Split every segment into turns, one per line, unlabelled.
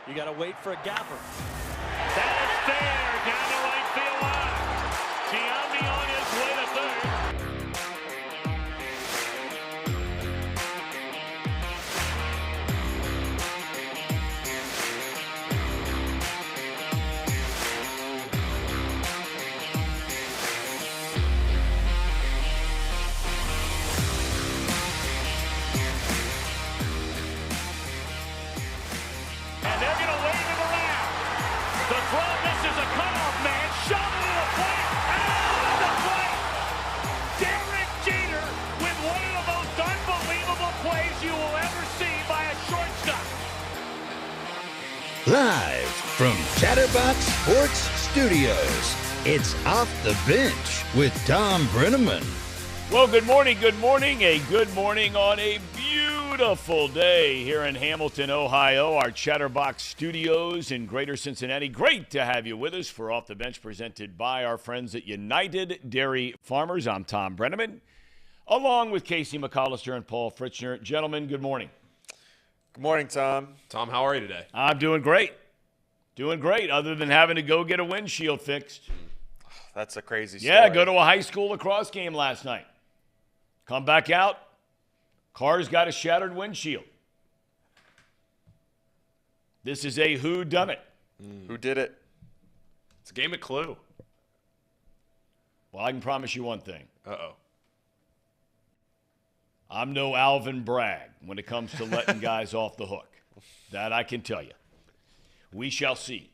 You got to wait for a gapper.
That is fair down the right field line. Giambi on his way to third. And they're going to wave him around. The throw misses a cutoff man. Shot into the plate. Out of the plate. Derek Jeter with one of the most unbelievable plays you will ever see by a shortstop.
Live from Chatterbox Sports Studios, it's Off the Bench with Thom Brennaman.
Well, good morning. A good morning on a beautiful day here in Hamilton, Ohio, our Chatterbox Studios in Greater Cincinnati. Great to have you with us for Off the Bench, presented by our friends at United Dairy Farmers. I'm Thom Brennaman, along with Casey McAllister and Paul Fritzner. Gentlemen, good morning.
Good morning, Tom.
Tom, how are you today?
I'm doing great. Doing great, other than having to go get a windshield fixed.
That's a crazy story.
Yeah, go to a high school lacrosse game last night. Come back out, car's got a shattered windshield. This is a whodunit.
Who did it?
It's a game of Clue.
Well, I can promise you one thing.
Uh-oh.
I'm no Alvin Bragg when it comes to letting guys off the hook. That I can tell you. We shall see.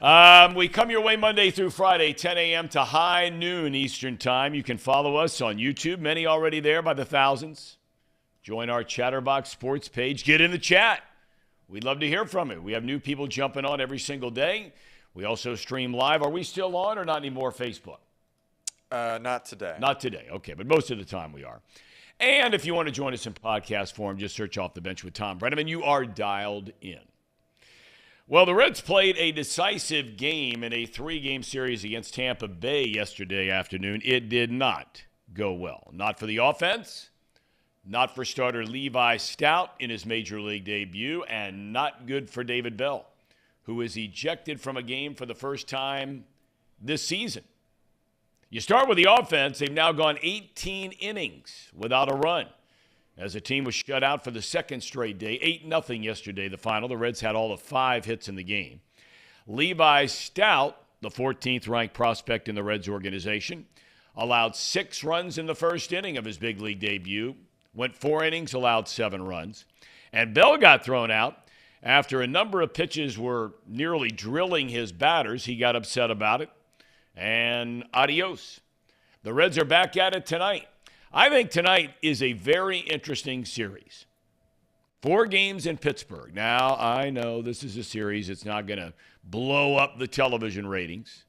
We come your way Monday through Friday, 10 a.m. to high noon Eastern Time. You can follow us on YouTube. Many already there by the thousands. Join our Chatterbox Sports page. Get in the chat. We'd love to hear from you. We have new people jumping on every single day. We also stream live. Are we still on or not anymore Facebook?
Not today.
Not today. Okay, but most of the time we are. And if you want to join us in podcast form, just search Off the Bench with Thom Brennaman. You are dialed in. Well, the Reds played a decisive game in a 3-game series against Tampa Bay yesterday afternoon. It did not go well. Not for the offense, not for starter Levi Stout in his Major League debut, and not good for David Bell, who is ejected from a game for the first time this season. You start with the offense. They've now gone 18 innings without a run, as the team was shut out for the second straight day. 8-0 yesterday, the final. The Reds had all of 5 hits in the game. Levi Stout, the 14th-ranked prospect in the Reds organization, allowed 6 runs in the first inning of his big league debut, went 4 innings, allowed 7 runs. And Bell got thrown out after a number of pitches were nearly drilling his batters. He got upset about it, and adios. The Reds are back at it tonight. I think tonight is a very interesting series. 4 games in Pittsburgh. Now, I know this is a series. It's not going to blow up the television ratings.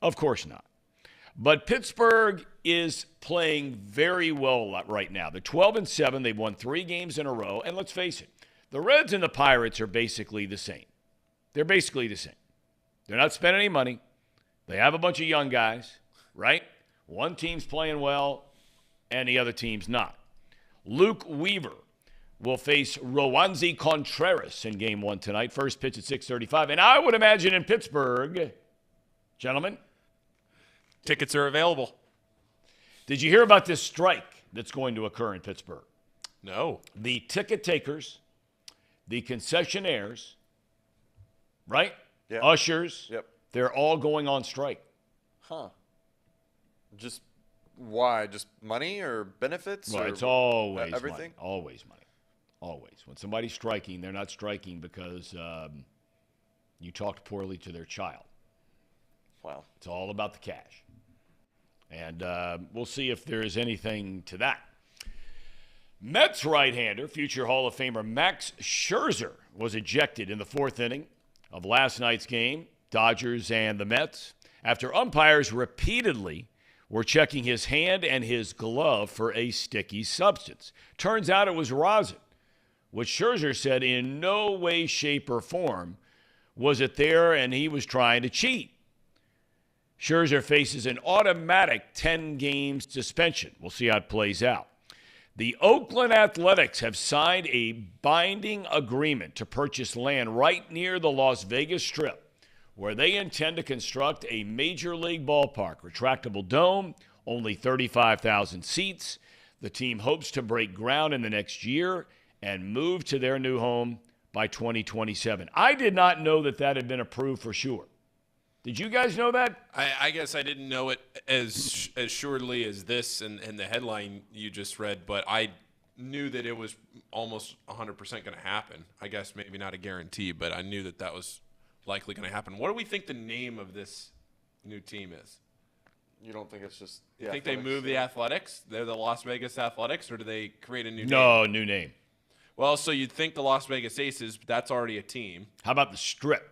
Of course not. But Pittsburgh is playing very well right now. They're 12-7. They've won 3 games in a row. And let's face it, the Reds and the Pirates are basically the same. They're basically the same. They're not spending any money. They have a bunch of young guys, right? One team's playing well, and the other team's not. Luke Weaver will face Roansy Contreras in Game 1 tonight. First pitch at 6:35. And I would imagine in Pittsburgh, gentlemen,
Tickets are available.
did you hear about this strike that's going to occur in Pittsburgh?
No.
The ticket takers, the concessionaires, right?
Yeah.
Ushers,
Yep.
they're all going on strike.
Huh. Just why? Just money or benefits?
Well,
or
it's always
everything?
money. Always money. Always. When somebody's striking, they're not striking because you talked poorly to their child.
Wow.
It's all about the cash. And we'll see if there's anything to that. Mets right-hander, future Hall of Famer Max Scherzer was ejected in the 4th inning of last night's game, Dodgers and the Mets, after umpires repeatedly were checking his hand and his glove for a sticky substance. Turns out it was rosin, which Scherzer said in no way, shape, or form was it there, and he was trying to cheat. Scherzer faces an automatic 10-game suspension. We'll see how it plays out. The Oakland Athletics have signed a binding agreement to purchase land right near the Las Vegas Strip, where they intend to construct a major league ballpark, retractable dome, only 35,000 seats. The team hopes to break ground in the next year and move to their new home by 2027. I did not know that had been approved for sure. Did you guys know that?
I guess I didn't know it as surely as this and the headline you just read, but I knew that it was almost 100% going to happen. I guess maybe not a guarantee, but I knew that was likely going to happen. What do we think the name of this new team is?
You don't think it's just
You think they move the Athletics? They're the Las Vegas Athletics, or do they create a new name?
No, new name.
Well, so you'd think the Las Vegas Aces, but that's already a team.
How about the Strip?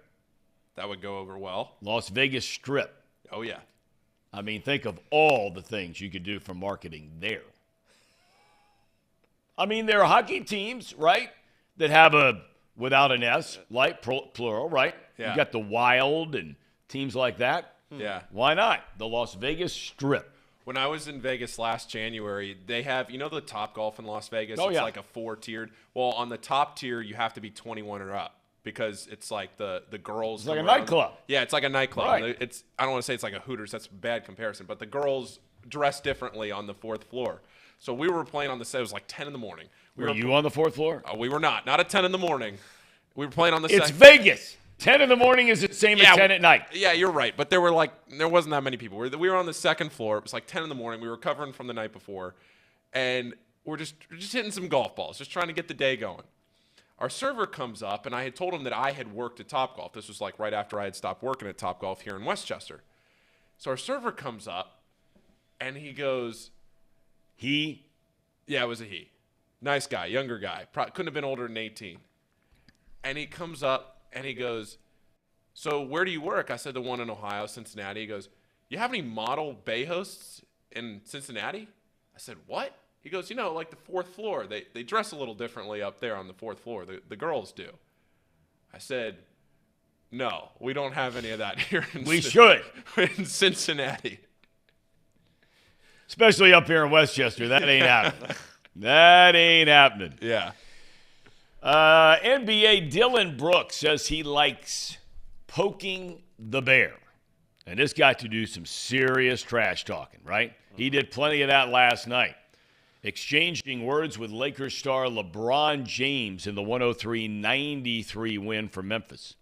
That would go over well.
Las Vegas Strip.
Oh, yeah.
I mean, think of all the things you could do for marketing there. I mean, there are hockey teams, right, that have a, without an S, like plural, right?
Yeah.
You got the Wild and teams like that.
Yeah.
Why not? The Las Vegas Strip.
When I was in Vegas last January, they have, the Top Golf in Las Vegas?
Oh,
it's
yeah.
like a 4-tiered. Well, on the top tier, you have to be 21 or up because it's like the girls.
It's like a nightclub.
Yeah, it's like a nightclub.
Right.
I don't want to say it's like a Hooters. That's a bad comparison. But the girls dress differently on the fourth floor. So we were playing on the set. It was like 10 in the morning.
Were you on the fourth floor?
We were not. Not at 10 in the morning. We were playing on the
It's
set.
Vegas. 10 in the morning is the same as 10 at night.
Yeah, you're right. But there wasn't that many people. We were on the second floor. It was like 10 in the morning. We were recovering from the night before. And we're just hitting some golf balls, just trying to get the day going. Our server comes up, and I had told him that I had worked at Topgolf. This was like right after I had stopped working at Topgolf here in Westchester. So our server comes up, and he goes,
He?
Yeah, it was a he. Nice guy, younger guy. Couldn't have been older than 18. And he comes up, and he goes, so where do you work? I said, the one in Ohio, Cincinnati. He goes, you have any model bay hosts in Cincinnati? I said, what? He goes, like the fourth floor. They dress a little differently up there on the fourth floor. The girls do. I said, no, we don't have any of that here in Cincinnati.
Especially up here in Westchester. That ain't happening. That ain't happening.
Yeah.
NBA Dylan Brooks says he likes poking the bear. And this got to do some serious trash talking, right? He did plenty of that last night. Exchanging words with Lakers star LeBron James in the 103-93 win for Memphis.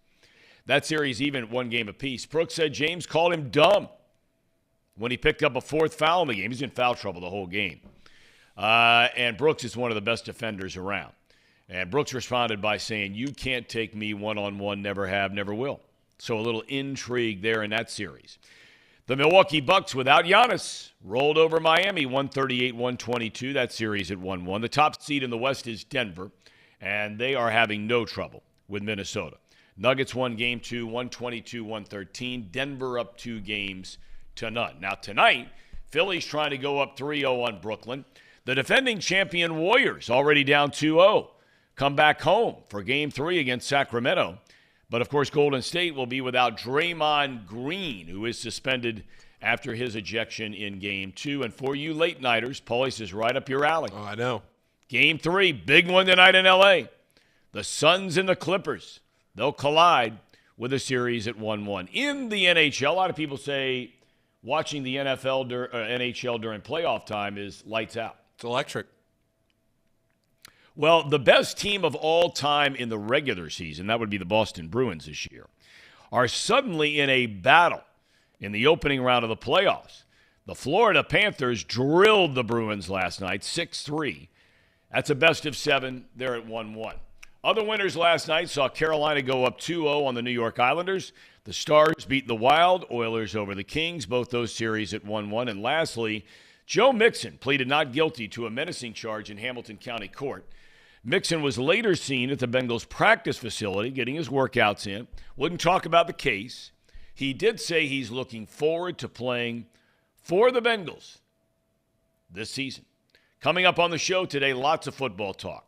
That series even at one game apiece. Brooks said James called him dumb when he picked up a fourth foul in the game. He's in foul trouble the whole game. And Brooks is one of the best defenders around. And Brooks responded by saying, you can't take me one-on-one, never have, never will. So a little intrigue there in that series. The Milwaukee Bucks, without Giannis, rolled over Miami 138-122. That series at 1-1. The top seed in the West is Denver, and they are having no trouble with Minnesota. Nuggets won Game 2, 122-113. Denver up 2 games to none. Now tonight, Philly's trying to go up 3-0 on Brooklyn. The defending champion Warriors already down 2-0. Come back home for Game 3 against Sacramento. But, of course, Golden State will be without Draymond Green, who is suspended after his ejection in Game 2. And for you late-nighters, Paulius is right up your alley.
Oh, I know.
Game 3, big one tonight in L.A. The Suns and the Clippers. They'll collide with a series at 1-1. In the NHL, a lot of people say watching the NHL during playoff time is lights out.
It's electric.
Well, the best team of all time in the regular season, that would be the Boston Bruins this year, are suddenly in a battle in the opening round of the playoffs. The Florida Panthers drilled the Bruins last night, 6-3. That's a best of 7. They're at 1-1. Other winners last night saw Carolina go up 2-0 on the New York Islanders. The Stars beat the Wild, Oilers over the Kings, both those series at 1-1. And lastly, Joe Mixon pleaded not guilty to a menacing charge in Hamilton County Court. Mixon was later seen at the Bengals practice facility getting his workouts in. Wouldn't talk about the case. He did say he's looking forward to playing for the Bengals this season. Coming up on the show today, lots of football talk.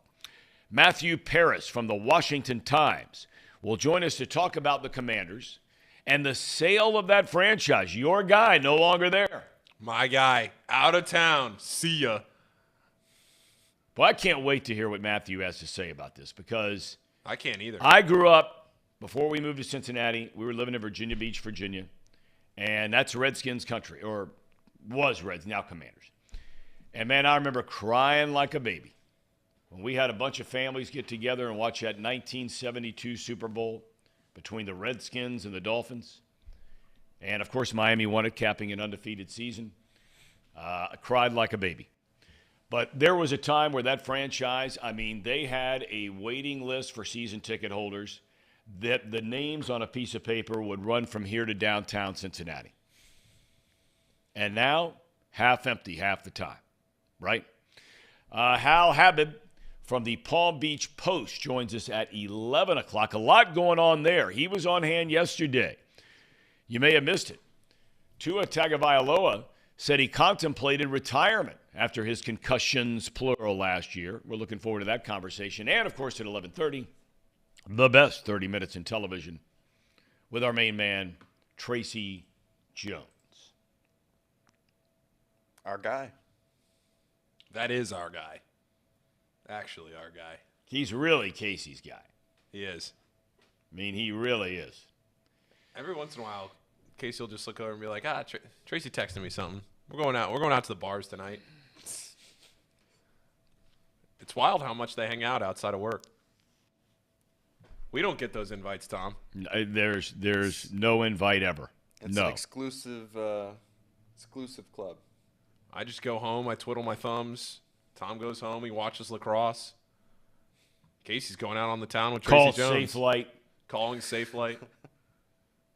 Matthew Paris from the Washington Times will join us to talk about the Commanders and the sale of that franchise. Your guy no longer there.
My guy, out of town. See ya.
Well, I can't wait to hear what Matthew has to say about this because
I can't either.
I grew up, before we moved to Cincinnati, we were living in Virginia Beach, Virginia, and that's Redskins country, or was Reds, now Commanders. And, man, I remember crying like a baby when we had a bunch of families get together and watch that 1972 Super Bowl between the Redskins and the Dolphins. And, of course, Miami won it, capping an undefeated season. I cried like a baby. But there was a time where that franchise, I mean, they had a waiting list for season ticket holders that the names on a piece of paper would run from here to downtown Cincinnati. And now, half empty half the time, right? Hal Habib from the Palm Beach Post joins us at 11 o'clock. A lot going on there. He was on hand yesterday. You may have missed it. Tua Tagovailoa said he contemplated retirement after his concussions, plural, last year. We're looking forward to that conversation. And, of course, at 11:30, the best 30 minutes in television with our main man, Tracy Jones.
Our guy.
That is our guy. Actually, our guy.
He's really Casey's guy.
He is.
I mean, he really is.
Every once in a while, Casey will just look over and be like, Tracy texted me something. We're going out to the bars tonight. It's wild how much they hang out outside of work. We don't get those invites, Tom.
There's no invite ever.
It's
no.
an exclusive club.
I just go home. I twiddle my thumbs. Tom goes home. He watches lacrosse. Casey's going out on the town with Tracy Jones.
Call Safe Light.
Calling Safe Light.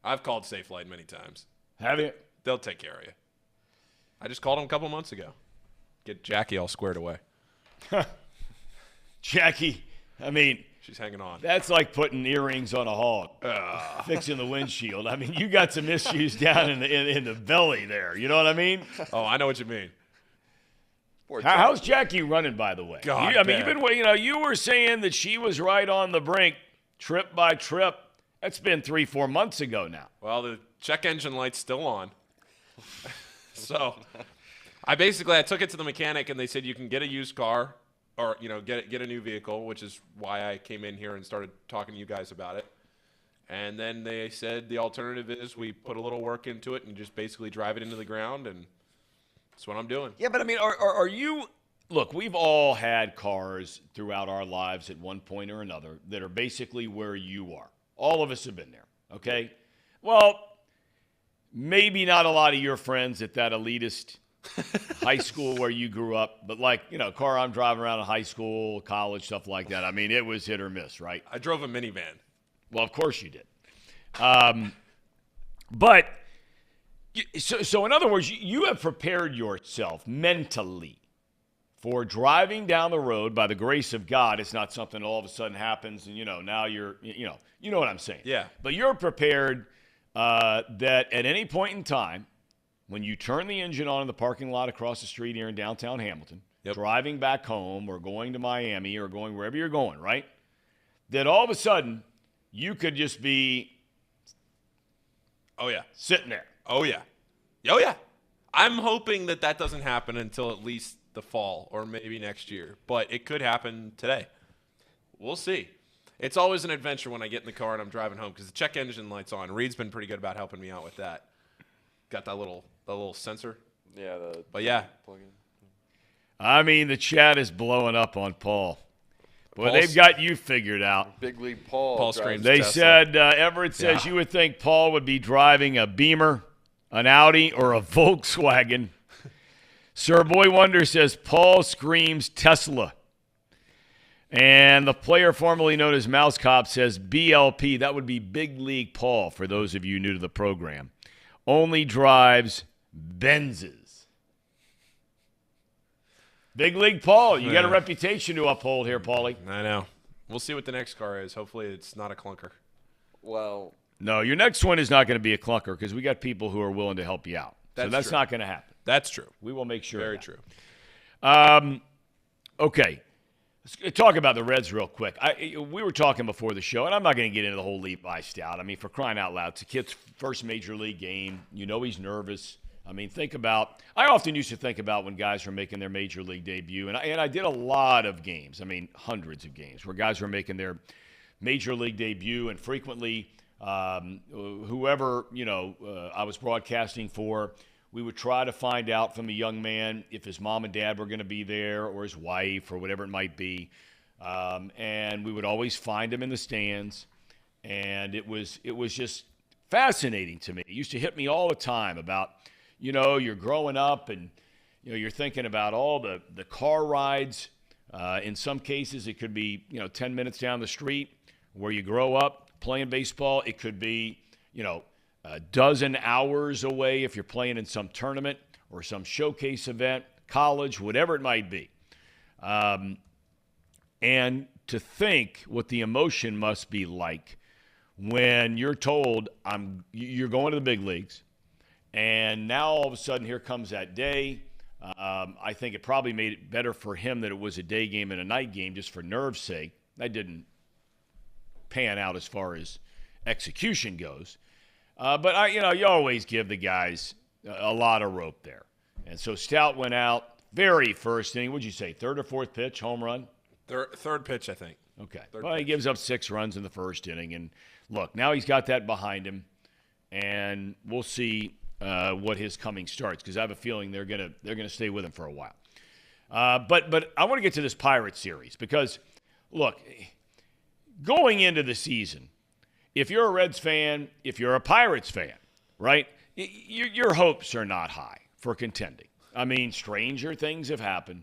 I've called Safe Light many times.
Have you?
They'll take care of you. I just called him a couple months ago. Get Jackie all squared away.
Jackie, I mean,
she's hanging on.
That's like putting earrings on a hog, fixing the windshield. I mean, you got some issues down in the belly there. You know what I mean?
Oh, I know what you mean.
How's Jackie running, by the way?
God,
you were saying that she was right on the brink, trip by trip. That's been 3-4 months ago now.
Well, the check engine light's still on. So I took it to the mechanic, and they said you can get a used car or, get a new vehicle, which is why I came in here and started talking to you guys about it. And then they said the alternative is we put a little work into it and just basically drive it into the ground, and that's what I'm doing.
Yeah, but I mean, are you – look, we've all had cars throughout our lives at one point or another that are basically where you are. All of us have been there, okay? Well, maybe not a lot of your friends at that elitist high school where you grew up, but car I'm driving around in high school, college, stuff like that. I mean, it was hit or miss, right?
I drove a minivan.
Well, of course you did. But so in other words, you have prepared yourself mentally for driving down the road by the grace of God. It's not something that all of a sudden happens and, now you're, you know what I'm saying.
Yeah.
But you're prepared that at any point in time, when you turn the engine on in the parking lot across the street here in downtown Hamilton, driving back home or going to Miami or going wherever you're going, right, that all of a sudden you could just be sitting there.
Oh, yeah. I'm hoping that doesn't happen until at least the fall or maybe next year. But it could happen today. We'll see. It's always an adventure when I get in the car and I'm driving home because the check engine light's on. Reed's been pretty good about helping me out with that. Got that little sensor.
Yeah.
Plug-in.
I mean, the chat is blowing up on Paul. Well, they've got you figured out.
Big League Paul.
Paul screams
They
Tesla.
said, Everett says you would think Paul would be driving a Beamer, an Audi, or a Volkswagen. Sir Boy Wonder says Paul screams Tesla. And the player formerly known as Mouse Cop says BLP. That would be Big League Paul for those of you new to the program. Only drives Benzes. Big League Paul, you got a reputation to uphold here, Paulie.
I know. We'll see what the next car is. Hopefully it's not a clunker.
Well,
no, your next one is not going to be a clunker because we got people who are willing to help you out. That's
true.
not going to happen.
That's true.
We will make sure.
Very true.
Okay. Let's talk about the Reds real quick. We were talking before the show, and I'm not going to get into the whole Levi Stout. I mean, for crying out loud, it's a kid's first major league game. You know he's nervous. I mean, I often used to think about when guys were making their major league debut, and I did a lot of games, I mean, hundreds of games, where guys were making their major league debut, and frequently whoever, I was broadcasting for, we would try to find out from a young man if his mom and dad were going to be there or his wife or whatever it might be. And we would always find him in the stands. And it was just fascinating to me. It used to hit me all the time about, you're growing up and, you're thinking about all the car rides. In some cases, it could be, 10 minutes down the street where you grow up playing baseball. It could be, a dozen hours away if you're playing in some tournament or some showcase event, college, whatever it might be. And to think what the emotion must be like when you're told you're going to the big leagues, and now all of a sudden here comes that day. I think it probably made it better for him that it was a day game and a night game just for nerve's sake. That didn't pan out as far as execution goes. But you always give the guys a lot of rope there. And so Stout went out, very first inning. What'd you say, third or fourth pitch, home run?
Third pitch, I think.
Okay.
Third
Well, he
pitch.
gives up 6 runs in the first inning. And look, now he's got that behind him. And we'll see what his coming starts, because I have a feeling they're gonna stay with him for a while. But I want to get to this Pirates series because, look, going into the season, if you're a Reds fan, if you're a Pirates fan, right, your hopes are not high for contending. I mean, stranger things have happened,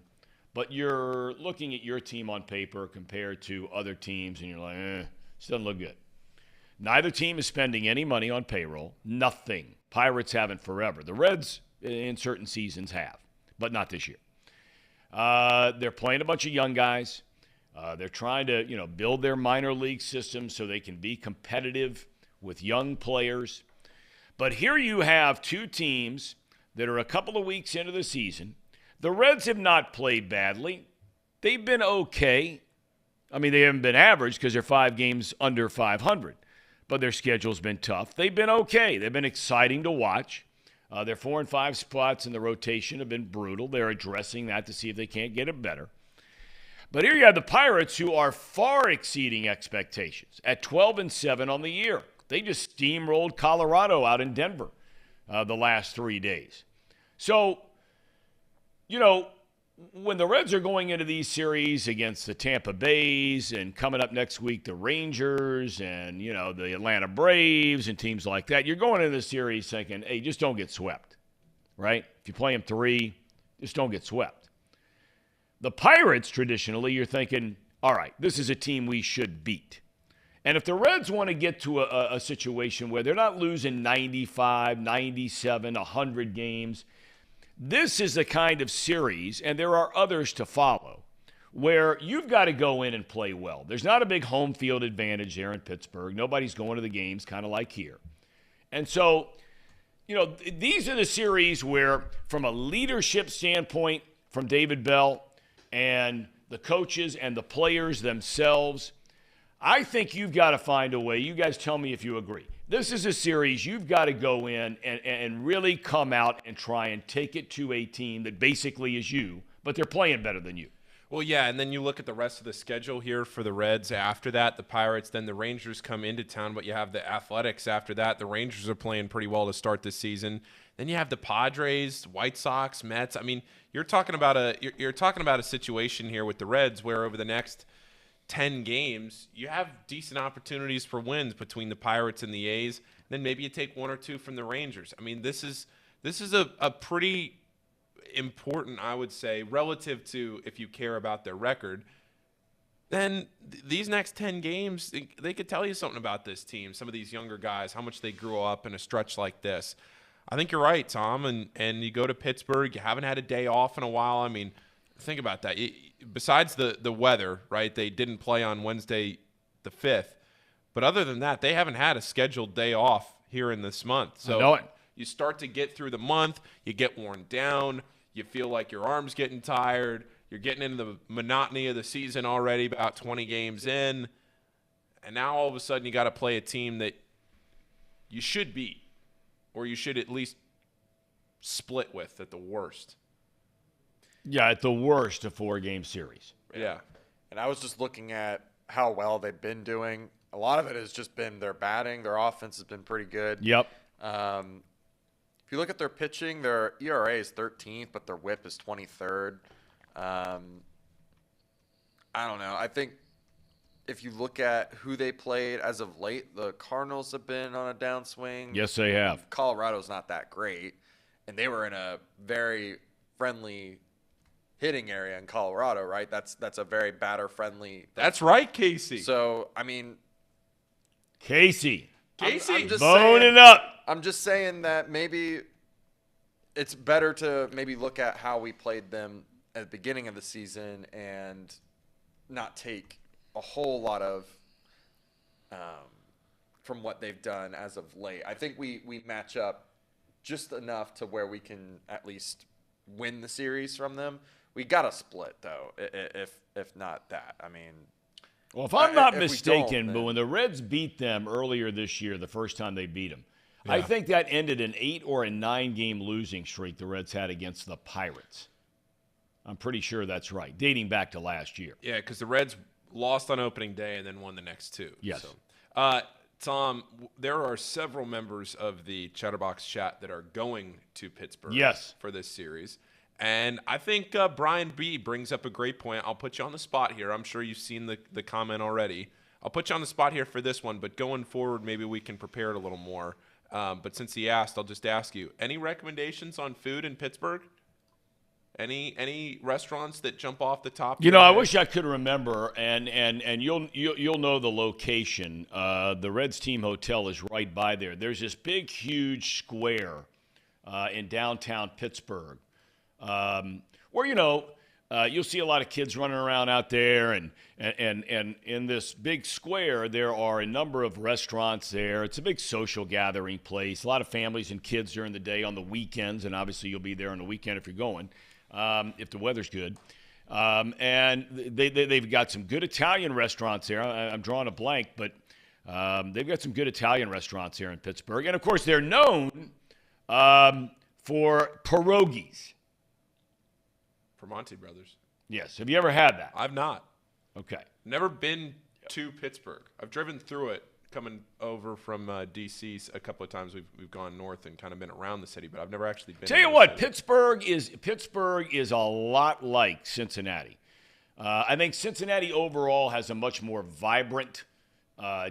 but you're looking at your team on paper compared to other teams, and you're like, this doesn't look good. Neither team is spending any money on payroll. Nothing. Pirates haven't forever. The Reds, in certain seasons, have, but not this year. They're playing a bunch of young guys. They're trying to, build their minor league system so they can be competitive with young players. But here you have 2 teams that are a couple of weeks into the season. The Reds have not played badly. They've been okay. I mean, they haven't been average because they're 5 games under 500. But their schedule's been tough. They've been okay. They've been exciting to watch. Their 4 and 5 spots in the rotation have been brutal. They're addressing that to see if they can't get it better. But here you have the Pirates, who are far exceeding expectations at 12-7 on the year. They just steamrolled Colorado out in Denver the last 3 days. So, when the Reds are going into these series against the Tampa Bays and coming up next week the Rangers and, the Atlanta Braves and teams like that, you're going into the series thinking, hey, just don't get swept, right? If you play them 3, just don't get swept. The Pirates, traditionally, you're thinking, all right, this is a team we should beat. And if the Reds want to get to a situation where they're not losing 95, 97, 100 games, this is the kind of series, and there are others to follow, where you've got to go in and play well. There's not a big home field advantage there in Pittsburgh. Nobody's going to the games, kind of like here. And so, these are the series where, from a leadership standpoint, from David Bell and the coaches and the players themselves, I think you've got to find a way. You guys tell me if you agree. This is a series you've got to go in and really come out and try and take it to a team that basically is you, but they're playing better than you.
Well, yeah, and then you look at the rest of the schedule here for the Reds after that, the Pirates, then the Rangers come into town, but you have the Athletics after that. The Rangers are playing pretty well to start this season. Then you have the Padres, White Sox, Mets. I mean, you're talking about a situation here with the Reds where over the next 10 games, you have decent opportunities for wins between the Pirates and the A's. Then maybe you take 1 or 2 from the Rangers. I mean, this is a pretty important, I would say, relative to if you care about their record. Then these next 10 games, they could tell you something about this team, some of these younger guys, how much they grew up in a stretch like this. I think you're right, Tom, and you go to Pittsburgh, you haven't had a day off in a while. I mean, think about that. Besides the weather, right, they didn't play on Wednesday the 5th. But other than that, they haven't had a scheduled day off here in this month. So
I know it.
You start to get through the month, you get worn down, you feel like your arm's getting tired, you're getting into the monotony of the season already about 20 games in, and now all of a sudden you got to play a team that you should beat, or you should at least split with at the worst.
Yeah, at the worst, a 4-game series.
Yeah.
And I was just looking at how well they've been doing. A lot of it has just been their batting. Their offense has been pretty good.
Yep.
If you look at their pitching, their ERA is 13th, but their WHIP is 23rd. I don't know. I think if you look at who they played as of late, the Cardinals have been on a downswing.
Yes, they have.
Colorado's not that great, and they were in a very friendly hitting area in Colorado, right? That's a very batter-friendly.
That's right, Casey.
So, I mean,
Casey.
I'm just
Boning
saying,
up.
I'm just saying that maybe it's better to maybe look at how we played them at the beginning of the season and not take a whole lot of from what they've done as of late. I think we match up just enough to where we can at least win the series from them. We got to split, though, if not that. I mean,
Well, if I'm not
if we
mistaken,
don't,
but
then-
when the Reds beat them earlier this year, the first time they beat them, I think that ended an 8 or a 9-game losing streak the Reds had against the Pirates. I'm pretty sure that's right, dating back to last year.
Yeah, because the Reds lost on opening day and then won the next 2.
Yes.
So, Tom, there are several members of the Chatterbox chat that are going to Pittsburgh
Yes.
for this series. And I think Brian B. brings up a great point. I'll put you on the spot here. I'm sure you've seen the comment already. I'll put you on the spot here for this one, but going forward, maybe we can prepare it a little more. But since he asked, I'll just ask you, any recommendations on food in Pittsburgh? Any restaurants that jump off the top?
You know, I wish I could remember, and you'll know the location. The Reds team hotel is right by there. There's this big, huge square in downtown Pittsburgh, where you'll see a lot of kids running around out there, and in this big square there are a number of restaurants there. It's a big social gathering place. A lot of families and kids during the day, on the weekends, and obviously you'll be there on the weekend if you're going. If the weather's good. And they've got some good Italian restaurants there. I'm drawing a blank, but they've got some good Italian restaurants here in Pittsburgh. And, of course, they're known for pierogies.
Monty Brothers.
Yes. Have you ever had that?
I've not.
Okay.
Never been to Pittsburgh. I've driven through it coming over from D.C. a couple of times. We've gone north and kind of been around the city, but I've never actually been.
Tell you what, Pittsburgh is a lot like Cincinnati. I think Cincinnati overall has a much more vibrant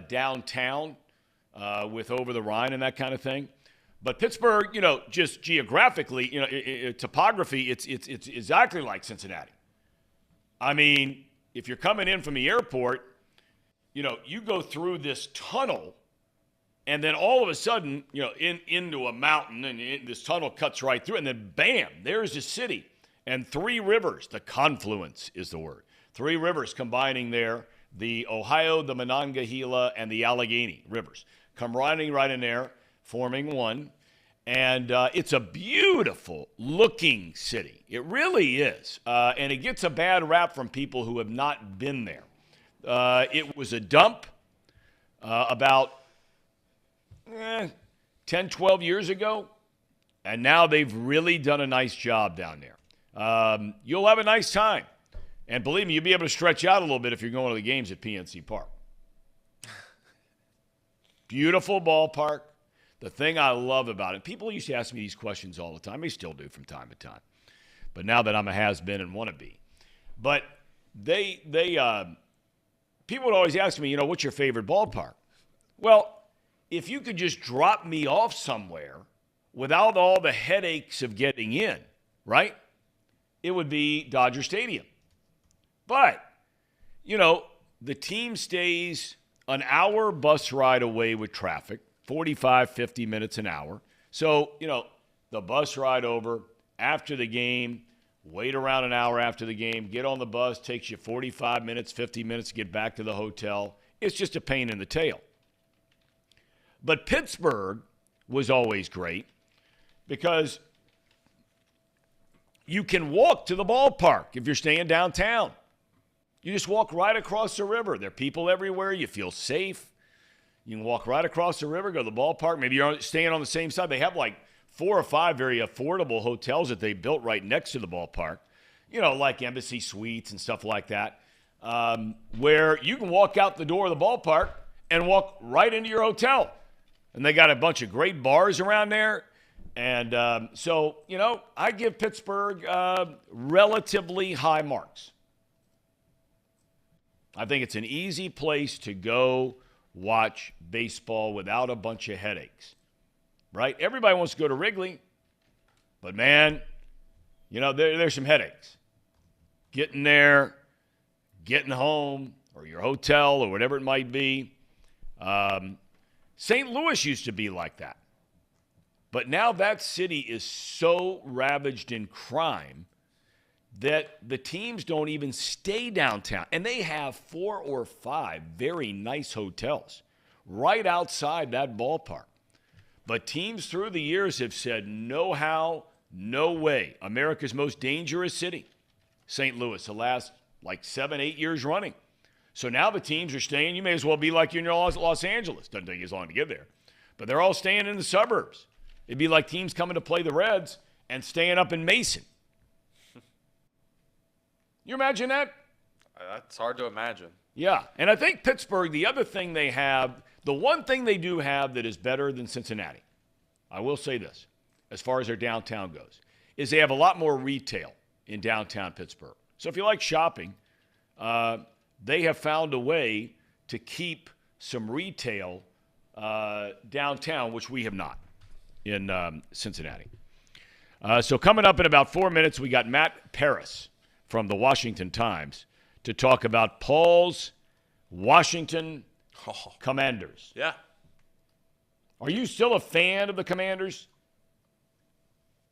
downtown with over the Rhine and that kind of thing. But Pittsburgh, just geographically, topography, it's exactly like Cincinnati. I mean, if you're coming in from the airport, you go through this tunnel, and then all of a sudden, into a mountain, and this tunnel cuts right through, and then bam, there's the city. And 3 rivers, the confluence is the word. 3 rivers combining there, the Ohio, the Monongahela, and the Allegheny rivers come running right in there, forming one. And it's a beautiful looking city. It really is. And it gets a bad rap from people who have not been there. It was a dump about 10, 12 years ago. And now they've really done a nice job down there. You'll have a nice time. And believe me, you'll be able to stretch out a little bit if you're going to the games at PNC Park. Beautiful ballpark. The thing I love about it, people used to ask me these questions all the time. They still do from time to time. But now that I'm a has-been and want to be. But people would always ask me, what's your favorite ballpark? Well, if you could just drop me off somewhere without all the headaches of getting in, right, it would be Dodger Stadium. But, the team stays an hour bus ride away with traffic. 45, 50 minutes an hour. So, the bus ride over after the game, wait around an hour after the game, get on the bus, takes you 45 minutes, 50 minutes to get back to the hotel. It's just a pain in the tail. But Pittsburgh was always great because you can walk to the ballpark if you're staying downtown. You just walk right across the river. There are people everywhere. You feel safe. You can walk right across the river, go to the ballpark. Maybe you're staying on the same side. They have like 4 or 5 very affordable hotels that they built right next to the ballpark, like Embassy Suites and stuff like that, where you can walk out the door of the ballpark and walk right into your hotel. And they got a bunch of great bars around there. And so, I give Pittsburgh relatively high marks. I think it's an easy place to go watch baseball without a bunch of headaches, right? Everybody wants to go to Wrigley, but, man, there's some headaches. Getting there, getting home, or your hotel, or whatever it might be. St. Louis used to be like that. But now that city is so ravaged in crime that the teams don't even stay downtown. And they have 4 or 5 very nice hotels right outside that ballpark. But teams through the years have said, no how, no way. America's most dangerous city, St. Louis, the last 7, 8 years running. So now the teams are staying. You may as well be like you're in Los Angeles. Doesn't take you as long to get there. But they're all staying in the suburbs. It'd be like teams coming to play the Reds and staying up in Mason. You imagine that?
That's hard to imagine.
Yeah, and I think Pittsburgh, the other thing they have, the one thing they do have that is better than Cincinnati, I will say this, as far as their downtown goes, is they have a lot more retail in downtown Pittsburgh. So if you like shopping, they have found a way to keep some retail downtown, which we have not in Cincinnati. So coming up in about 4 minutes, we got Matt Paris from the Washington Times to talk about Paul's Washington Commanders.
Yeah.
Are you still a fan of the Commanders?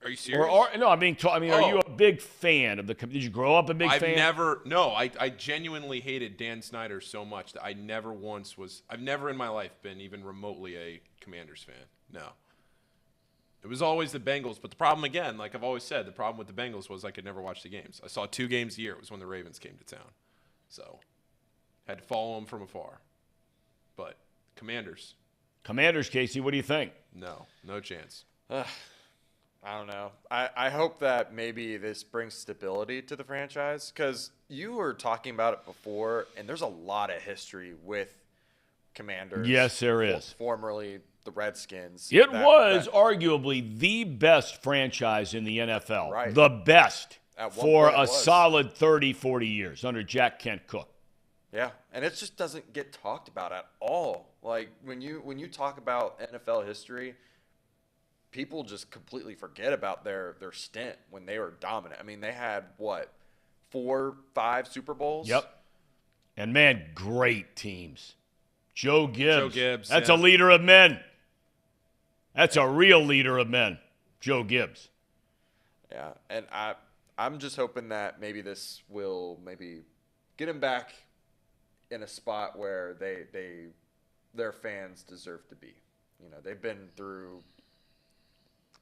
Are you serious?
Are you a big fan of the? Did you grow up a big fan?
I genuinely hated Dan Snyder so much that I've never in my life been even remotely a Commanders fan. No. It was always the Bengals, but the problem, again, like I've always said, the problem with the Bengals was I could never watch the games. I saw 2 games a year. It was when the Ravens came to town. So, had to follow them from afar. But, Commanders,
Casey, what do you think?
No chance.
I don't know. I hope that maybe this brings stability to the franchise because you were talking about it before, and there's a lot of history with Commanders.
Yes, there is.
Formerly the Redskins.
It was arguably the best franchise in the NFL.
Right.
The best for a
was.
solid 30, 40 years under Jack Kent Cook.
Yeah, and it just doesn't get talked about at all. Like when you talk about NFL history, people just completely forget about their stint when they were dominant. I mean, they had 4, 5 Super Bowls?
Yep. And man, great teams. Joe Gibbs. That's
yeah.
a leader of men. That's a real leader of men, Joe Gibbs.
Yeah, and I'm just hoping that maybe this will maybe get him back in a spot where their fans deserve to be. They've been through,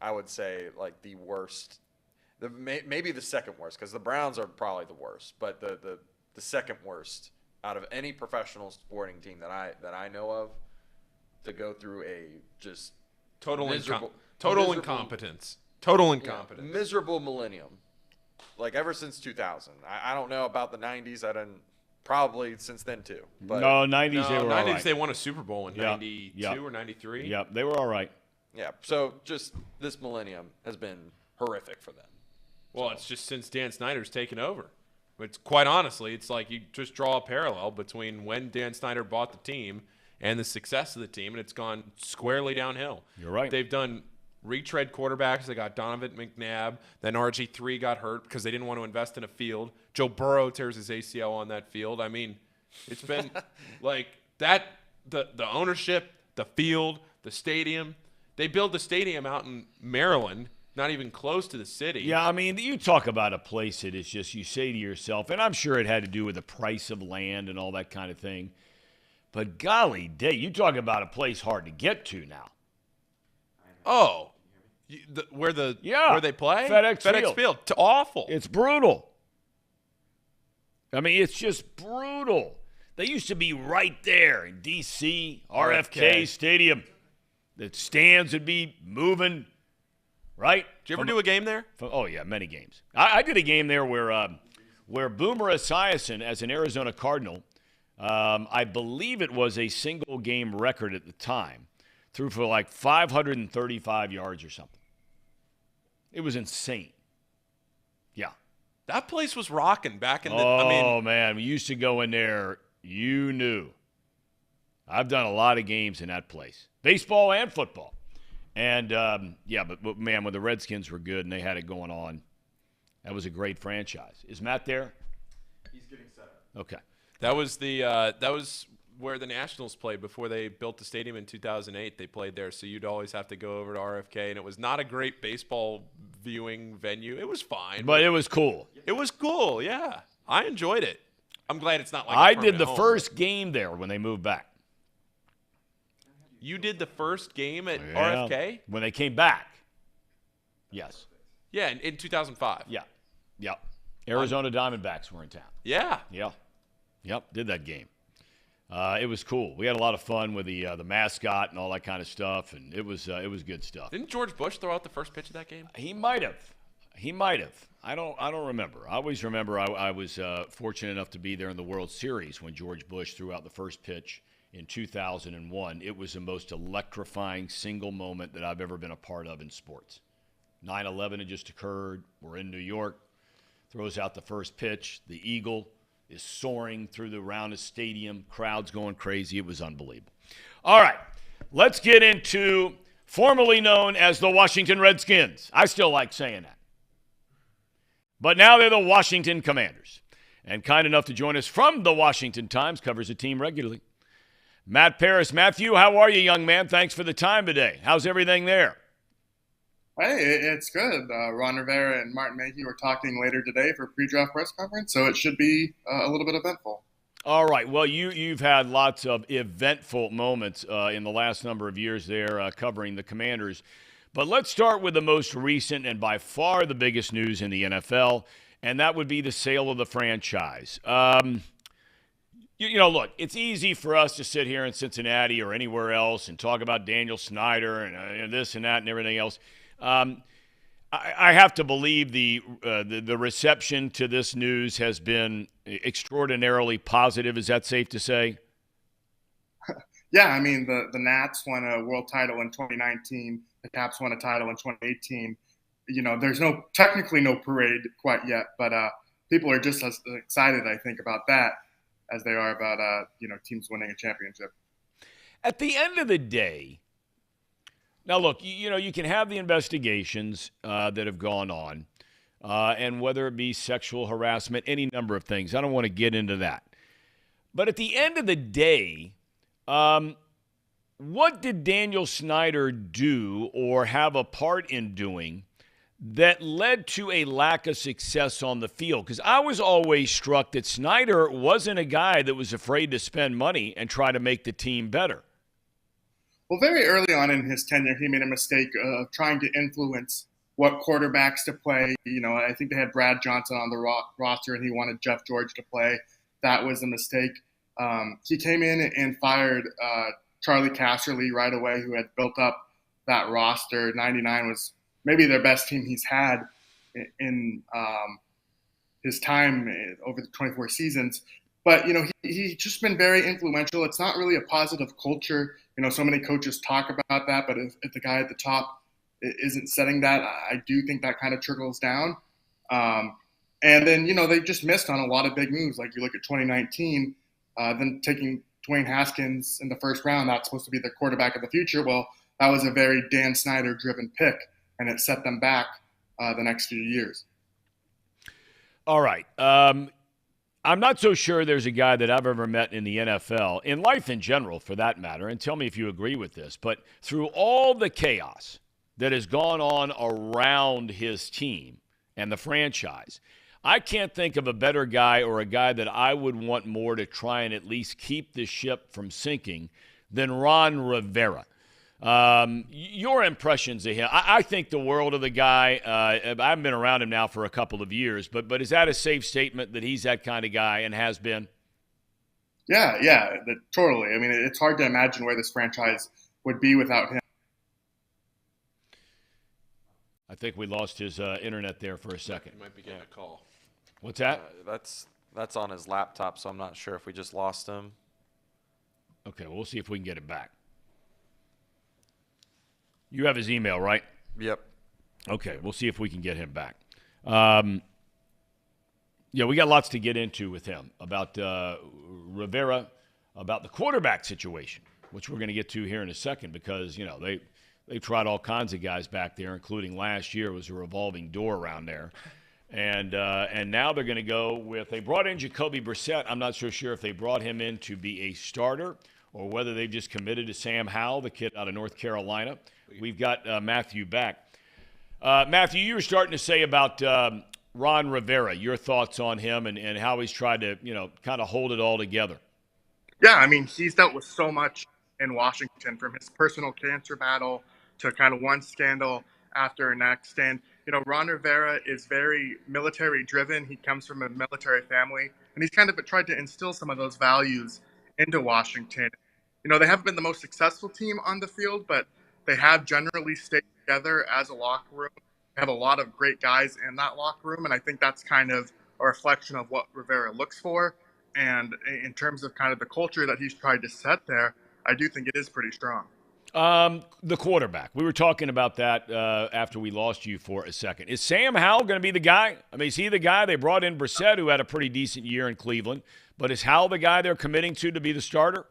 I would say, like the worst, maybe the second worst, because the Browns are probably the worst, but the second worst out of any professional sporting team that I know of to go through a just
total
incompetence.
Total incompetence.
Miserable millennium. Like ever since 2000. I don't know about the 90s. I didn't probably since then too. But
No, 90s they were all
90s
right.
they won a Super Bowl in 92 or 93.
Yep, they were all right.
yeah, so just this millennium has been horrific for them.
Well, it's just since Dan Snyder's taken over. It's quite honestly, it's like you just draw a parallel between when Dan Snyder bought the team and the success of the team, and it's gone squarely downhill.
You're right.
They've done retread quarterbacks. They got Donovan McNabb. Then RG3 got hurt because they didn't want to invest in a field. Joe Burrow tears his ACL on that field. I mean, it's been like that. The ownership, the field, the stadium. They build the stadium out in Maryland, not even close to the city.
Yeah, I mean, you talk about a place that is just, you say to yourself, and I'm sure it had to do with the price of land and all that kind of thing, but golly day, you talk about a place hard to get to now.
Oh, where they play?
FedEx
Field. It's awful.
It's brutal. I mean, it's just brutal. They used to be right there in D.C., RFK Stadium. The stands would be moving. right?
Did you ever do a game there?
Oh, yeah, many games. I did a game there where Boomer Esiason, as an Arizona Cardinal, I believe it was a single-game record at the time, threw for like 535 yards or something. It was insane. Yeah.
That place was rocking back in the
Oh, man. We used to go in there. You knew. I've done a lot of games in that place. Baseball and football. And, yeah, but, man, when the Redskins were good and they had it going on, that was a great franchise. Is Matt there?
He's getting set up.
Okay.
That was where the Nationals played before they built the stadium in 2008. They played there, so you'd always have to go over to RFK, and it was not a great baseball viewing venue. It was fine.
But it was cool.
It was cool, yeah. I enjoyed it. I'm glad it's not like
I did the first game there when they moved back.
You did the first game at RFK?
When they came back. Yes.
Yeah, in 2005.
Yeah. Yep. Arizona Diamondbacks were in town.
Yeah.
Yeah. Yep. Did that game. It was cool. We had a lot of fun with the mascot and all that kind of stuff, and it was good stuff.
Didn't George Bush throw out the first pitch of that game?
He might have. I don't remember. I always remember I was fortunate enough to be there in the World Series when George Bush threw out the first pitch in 2001. It was the most electrifying single moment that I've ever been a part of in sports. 9/11 had just occurred. We're in New York. Throws out the first pitch. The Eagle is soaring through the roundest stadium. Crowds going crazy. It was unbelievable. All right, let's get into formerly known as the Washington Redskins. I still like saying that. But now they're the Washington Commanders. And kind enough to join us from the Washington Times, covers the team regularly. Matt Paris. Matthew, how are you, young man? Thanks for the time today. How's everything there?
Hey, it's good. Ron Rivera and Martin Mayhew are talking later today for a pre-draft press conference, so it should be a little bit eventful.
All right. Well, you've had lots of eventful moments in the last number of years there covering the Commanders. But let's start with the most recent and by far the biggest news in the NFL, and that would be the sale of the franchise. Look, it's easy for us to sit here in Cincinnati or anywhere else and talk about Daniel Snyder and this and that and everything else. I have to believe the reception to this news has been extraordinarily positive. Is that safe to say?
Yeah, I mean, the Nats won a world title in 2019. The Caps won a title in 2018. There's technically no parade quite yet, but people are just as excited, I think, about that as they are about, teams winning a championship.
At the end of the day, now look, you can have the investigations that have gone on, and whether it be sexual harassment, any number of things. I don't want to get into that. But at the end of the day, what did Daniel Snyder do or have a part in doing that led to a lack of success on the field? Because I was always struck that Snyder wasn't a guy that was afraid to spend money and try to make the team better.
Well, very early on in his tenure, he made a mistake of trying to influence what quarterbacks to play. I think they had Brad Johnson on the roster, and he wanted Jeff George to play. That was a mistake. He came in and fired Charlie Casserly right away, who had built up that roster. 99 was maybe their best team he's had in his time over the 24 seasons. But, he's just been very influential. It's not really a positive culture. So many coaches talk about that, but if the guy at the top isn't setting that, I do think that kind of trickles down. And then, they just missed on a lot of big moves. Like you look at 2019, then taking Dwayne Haskins in the first round, that's supposed to be the quarterback of the future. Well, that was a very Dan Snyder-driven pick, and it set them back the next few years.
All right. I'm not so sure there's a guy that I've ever met in the NFL, in life in general for that matter, and tell me if you agree with this, but through all the chaos that has gone on around his team and the franchise, I can't think of a better guy or a guy that I would want more to try and at least keep the ship from sinking than Ron Rivera. Your impressions of him? I think the world of the guy. I haven't been around him now for a couple of years, but is that a safe statement that he's that kind of guy and has been?
Yeah, totally. I mean, it's hard to imagine where this franchise would be without him.
I think we lost his internet there for a second.
You might be getting a call.
What's that?
That's on his laptop, so I'm not sure if we just lost him.
Okay, we'll see if we can get it back. You have his email, right?
Yep.
Okay, we'll see if we can get him back. Yeah, we got lots to get into with him about Rivera, about the quarterback situation, which we're going to get to here in a second because, you know, they tried all kinds of guys back there, including last year. It was a revolving door around there. And now they're going to go with – they brought in Jacoby Brissett. I'm not so sure if they brought him in to be a starter or whether they've just committed to Sam Howell, the kid out of North Carolina. We've got Matthew back. Matthew, you were starting to say about Ron Rivera, your thoughts on him and how he's tried to, you know, kind of hold it all together.
Yeah, I mean, he's dealt with so much in Washington, from his personal cancer battle to kind of one scandal after next. And, you know, Ron Rivera is very military driven. He comes from a military family, and he's kind of tried to instill some of those values into Washington. You know, they haven't been the most successful team on the field, but they have generally stayed together as a locker room. They have a lot of great guys in that locker room, and I think that's kind of a reflection of what Rivera looks for. And in terms of kind of the culture that he's tried to set there, I do think it is pretty strong.
The quarterback. We were talking about that after we lost you for a second. Is Sam Howell going to be the guy? I mean, is he the guy? They brought in Brissett, who had a pretty decent year in Cleveland. But is Howell the guy they're committing to be the starter?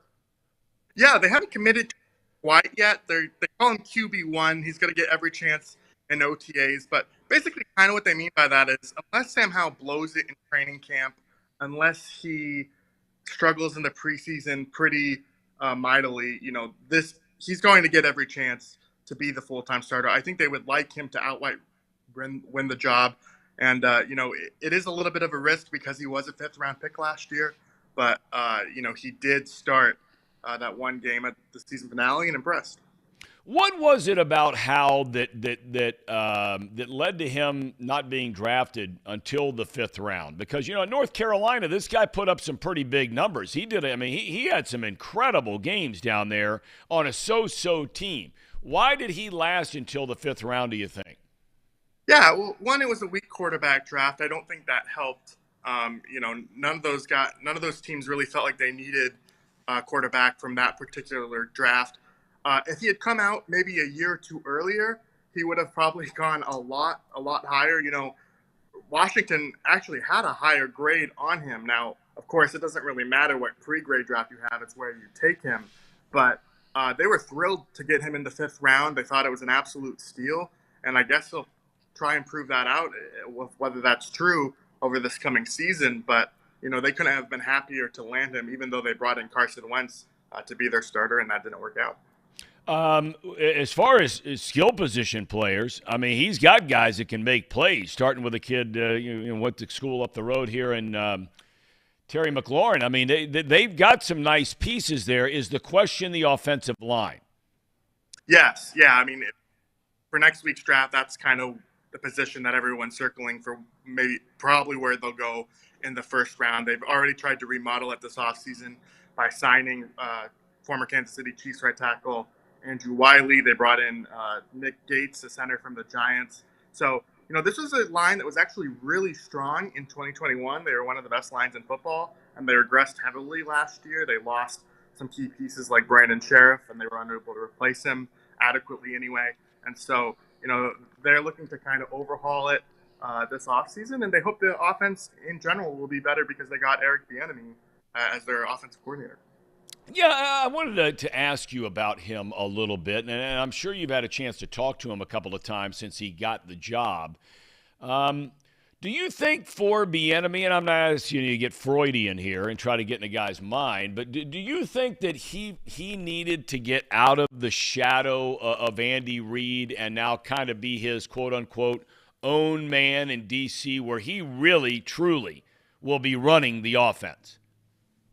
Yeah, they haven't committed to White yet. They call him QB1. He's going to get every chance in OTAs. But basically kind of what they mean by that is unless Sam Howell blows it in training camp, unless he struggles in the preseason pretty mightily, you know, he's going to get every chance to be the full-time starter. I think they would like him to outright win the job. And, you know, it is a little bit of a risk because he was a fifth-round pick last year. But, you know, he did start that one game at the season finale and impressed.
What was it about Howell that led to him not being drafted until the fifth round? Because, you know, in North Carolina, this guy put up some pretty big numbers. He did. I mean, he had some incredible games down there on a so-so team. Why did he last until the fifth round, do you think?
Yeah, well, one, it was a weak quarterback draft. I don't think that helped. You know, none of those teams really felt like they needed a quarterback from that particular draft. If he had come out maybe a year or two earlier, he would have probably gone a lot higher. You know, Washington actually had a higher grade on him. Now, of course, it doesn't really matter what pre-grade draft you have. It's where you take him. But they were thrilled to get him in the fifth round. They thought it was an absolute steal. And I guess they'll try and prove that out, whether that's true over this coming season. But, you know, they couldn't have been happier to land him, even though they brought in Carson Wentz to be their starter, and that didn't work out.
As far as skill position players, I mean, he's got guys that can make plays, starting with a kid went to school up the road here in Terry McLaurin. I mean, they've got some nice pieces there. Is the question the offensive line?
Yes. Yeah, I mean, for next week's draft, that's kind of the position that everyone's circling for, probably where they'll go in the first round. They've already tried to remodel it this offseason by signing former Kansas City Chiefs right tackle Andrew Wiley. They brought in Nick Gates, the center from the Giants. So, you know, this was a line that was actually really strong in 2021. They were one of the best lines in football, and they regressed heavily last year. They lost some key pieces like Brandon Sheriff, and they were unable to replace him adequately anyway. And so, you know, they're looking to kind of overhaul it this offseason, and they hope the offense in general will be better because they got Eric Bieniemy as their offensive coordinator.
Yeah, I wanted to ask you about him a little bit, and I'm sure you've had a chance to talk to him a couple of times since he got the job. Do you think for Bieniemy, and I'm not asking you to get Freudian here and try to get in a guy's mind, but do you think that he needed to get out of the shadow of Andy Reid and now kind of be his quote-unquote own man in D.C. where he really, truly will be running the offense?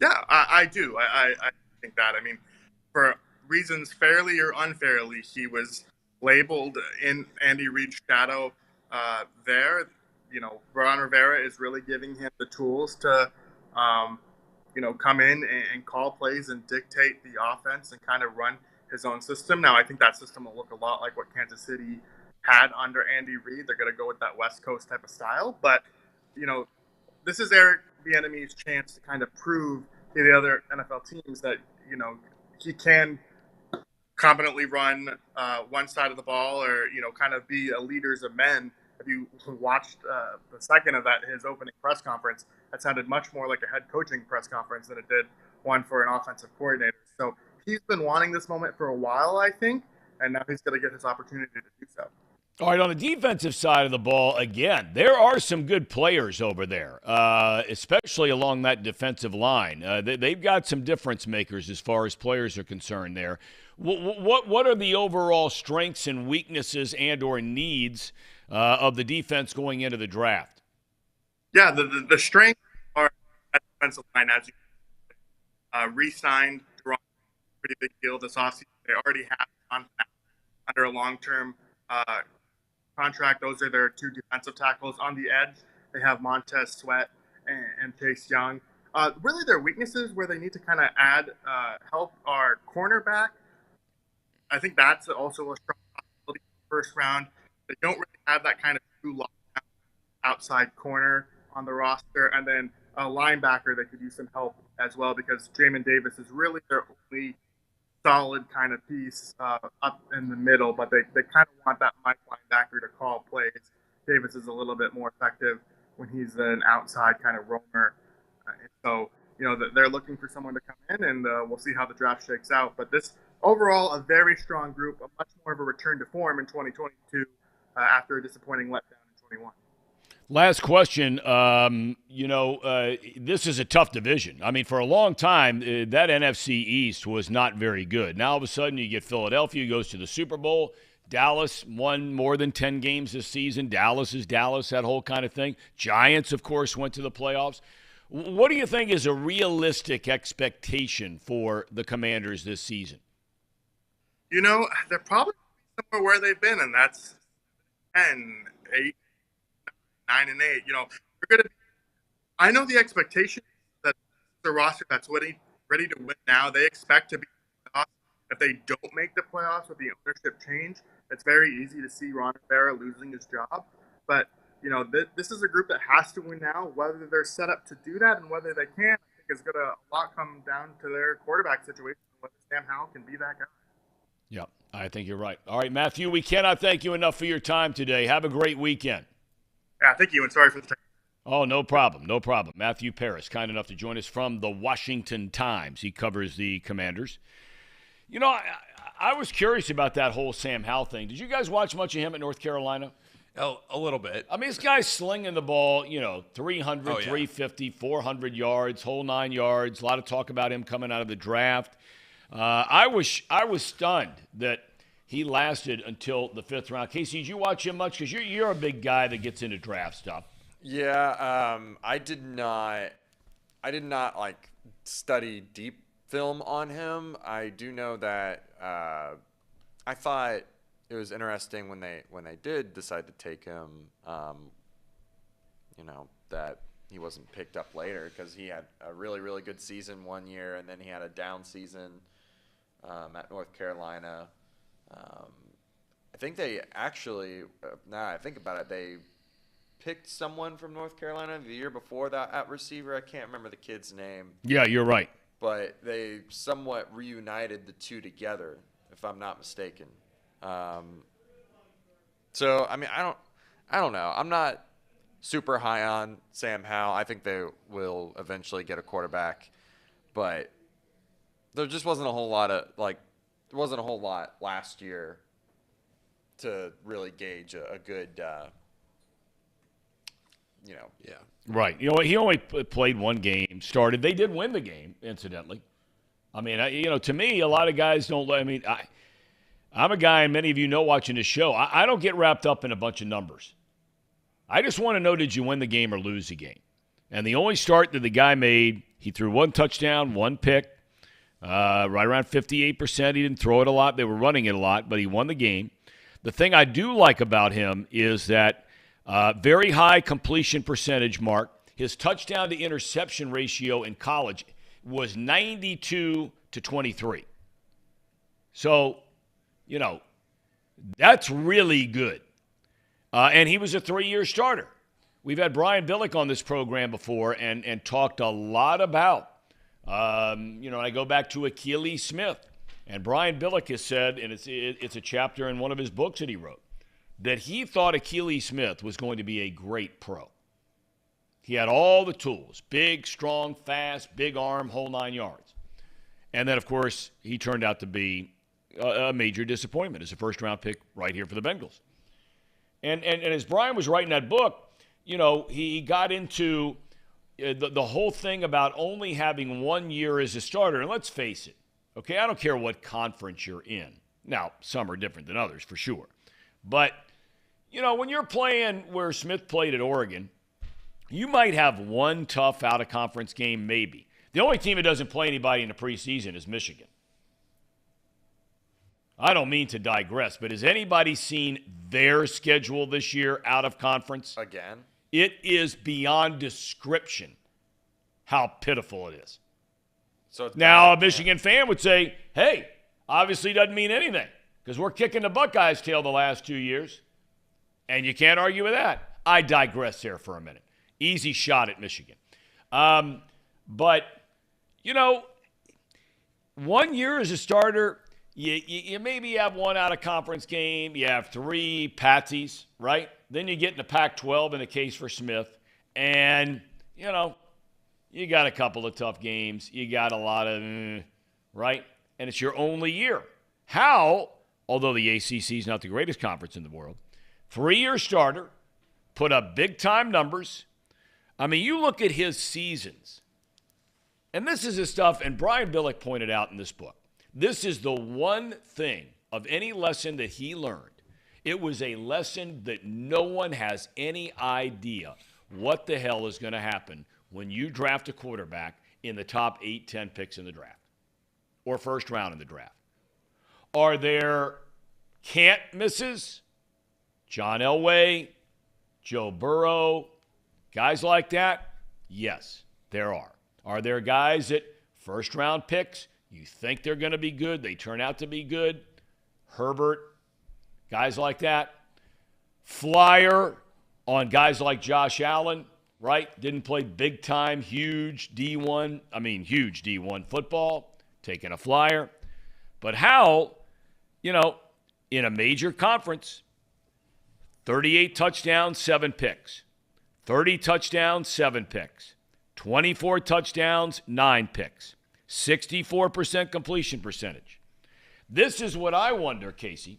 Yeah, I do. I think that. I mean, for reasons fairly or unfairly, he was labeled in Andy Reid's shadow there. You know, Ron Rivera is really giving him the tools to, you know, come in and call plays and dictate the offense and kind of run his own system. Now, I think that system will look a lot like what Kansas City had under Andy Reid. They're going to go with that West Coast type of style. But, this is Eric Bieniemy's chance to kind of prove to the other NFL teams that, he can competently run one side of the ball or, kind of be a leaders of men. If you watched the second of his opening press conference, that sounded much more like a head coaching press conference than it did one for an offensive coordinator. So he's been wanting this moment for a while, I think, and now he's going to get his opportunity to do so.
All right, on the defensive side of the ball, again, there are some good players over there, especially along that defensive line. They've got some difference makers as far as players are concerned there. What are the overall strengths and weaknesses and or needs of the defense going into the draft?
Yeah, the strengths are at the defensive line, as you re-signed Jerome, pretty big deal this offseason. They already have under a long-term contract. Those are their two defensive tackles. On the edge, they have Montez Sweat and Chase Young. Really, their weaknesses where they need to kind of add help are cornerback. I think that's also a strong possibility in the first round. They don't really have that kind of true lockdown outside corner on the roster. And then a linebacker that could use some help as well, because Jamin Davis is really their only solid kind of piece up in the middle, but they kind of want that Mike linebacker to call plays. Davis is a little bit more effective when he's an outside kind of roamer. So, they're looking for someone to come in, and we'll see how the draft shakes out. But this overall, a very strong group, a much more of a return to form in 2022 after a disappointing letdown in 21.
Last question. This is a tough division. I mean, for a long time, that NFC East was not very good. Now, all of a sudden, you get Philadelphia goes to the Super Bowl. Dallas won more than 10 games this season. Dallas is Dallas, that whole kind of thing. Giants, of course, went to the playoffs. What do you think is a realistic expectation for the Commanders this season?
They're probably somewhere where they've been, and that's 10, 8, 9, and 8. They're going to. I know the expectation that the roster that's ready to win now. They expect to be in the playoffs. If they don't make the playoffs with the ownership change, it's very easy to see Ron Rivera losing his job. But this is a group that has to win now. Whether they're set up to do that and whether they can, I think is going to a lot come down to their quarterback situation. Whether Sam Howell can be that guy.
Yeah, I think you're right. All right, Matthew, we cannot thank you enough for your time today. Have a great weekend.
Yeah, thank you, and sorry for the time.
Oh, no problem. No problem. Matthew Paris, kind enough to join us from the Washington Times. He covers the Commanders. I was curious about that whole Sam Howell thing. Did you guys watch much of him at North Carolina?
Oh, a little bit.
I mean, this guy's slinging the ball, 300, 350, 400 yards, whole 9 yards. A lot of talk about him coming out of the draft. I was stunned that he lasted until the 5th round. Casey, did you watch him much? Because you're a big guy that gets into draft stuff.
Yeah, I did not study deep film on him. I do know that I thought it was interesting when they did decide to take him. That he wasn't picked up later because he had a really, really good season one year, and then he had a down season at North Carolina. I think they actually, now I think about it, they picked someone from North Carolina the year before that at receiver. I can't remember the kid's name.
Yeah, you're right.
But they somewhat reunited the two together, if I'm not mistaken. So I mean, I don't know. I'm not super high on Sam Howell. I think they will eventually get a quarterback, but there just wasn't a whole lot last year to really gauge a good.
Yeah. Right. He only played one game, started. They did win the game, incidentally. I mean, to me, a lot of guys don't. I mean, I'm a guy, and many of you know watching this show, I don't get wrapped up in a bunch of numbers. I just want to know, did you win the game or lose the game? And the only start that the guy made, he threw one touchdown, one pick, right around 58%. He didn't throw it a lot. They were running it a lot, but he won the game. The thing I do like about him is that very high completion percentage, Mark. His touchdown to interception ratio in college was 92-23. So, that's really good. And he was a 3-year starter. We've had Brian Billick on this program before and talked a lot about, I go back to Achilles Smith. And Brian Billick has said, and it's a chapter in one of his books that he wrote, that he thought Achilles Smith was going to be a great pro. He had all the tools, big, strong, fast, big arm, whole 9 yards. And then, of course, he turned out to be a major disappointment as a first-round pick right here for the Bengals. And as Brian was writing that book, he got into the whole thing about only having 1 year as a starter. And let's face it, okay, I don't care what conference you're in. Now, some are different than others, for sure. But, when you're playing where Smith played at Oregon, you might have one tough out-of-conference game, maybe. The only team that doesn't play anybody in the preseason is Michigan. I don't mean to digress, but has anybody seen their schedule this year out of conference?
Again?
It is beyond description how pitiful it is.
So
now, a Michigan fan would say, hey, obviously doesn't mean anything because we're kicking the Buckeyes' tail the last 2 years, and you can't argue with that. I digress there for a minute. Easy shot at Michigan. But, 1 year as a starter, you maybe have one out-of-conference game. You have 3 patsies, right? Then you get in the Pac-12 in the case for Smith. And, you got a couple of tough games. You got a lot of, right? And it's your only year. How, although the ACC is not the greatest conference in the world, 3-year starter, put up big-time numbers. I mean, you look at his seasons. And this is the stuff, and Brian Billick pointed out in this book. This is the one thing of any lesson that he learned. It was a lesson that no one has any idea what the hell is going to happen when you draft a quarterback in the top 8, 10 picks in the draft or first round in the draft. Are there can't misses? John Elway, Joe Burrow, guys like that? Yes, there are. Are there guys that first round picks? You think they're going to be good. They turn out to be good. Herbert, guys like that. Flyer on guys like Josh Allen, right? Didn't play big time, huge D1 football, taking a flyer. But how, in a major conference, 38 touchdowns, 7 picks. 30 touchdowns, 7 picks. 24 touchdowns, 9 picks. 64% completion percentage. This is what I wonder, Casey,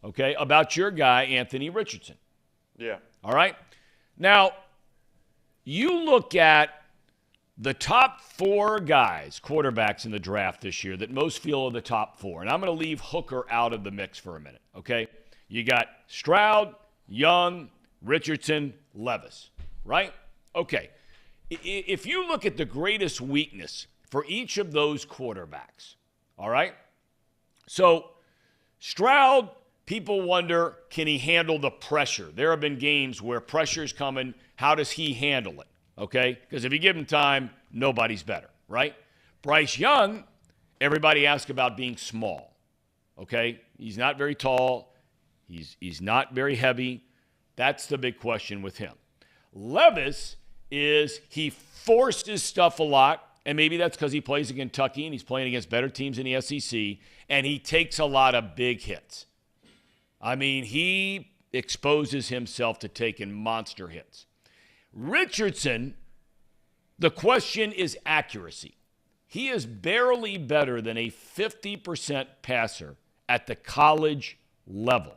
okay, about your guy, Anthony Richardson.
Yeah.
All right? Now, you look at the top 4 guys, quarterbacks in the draft this year that most feel are the top 4. And I'm going to leave Hooker out of the mix for a minute, okay? You got Stroud, Young, Richardson, Levis, right? Okay. If you look at the greatest weakness for each of those quarterbacks, all right? So Stroud, people wonder, can he handle the pressure? There have been games where pressure's coming. How does he handle it, okay? Because if you give him time, nobody's better, right? Bryce Young, everybody asks about being small, okay? He's not very tall. He's not very heavy. That's the big question with him. Levis is he forces stuff a lot, and maybe that's because he plays in Kentucky and he's playing against better teams in the SEC, and he takes a lot of big hits. I mean, he exposes himself to taking monster hits. Richardson, the question is accuracy. He is barely better than a 50% passer at the college level,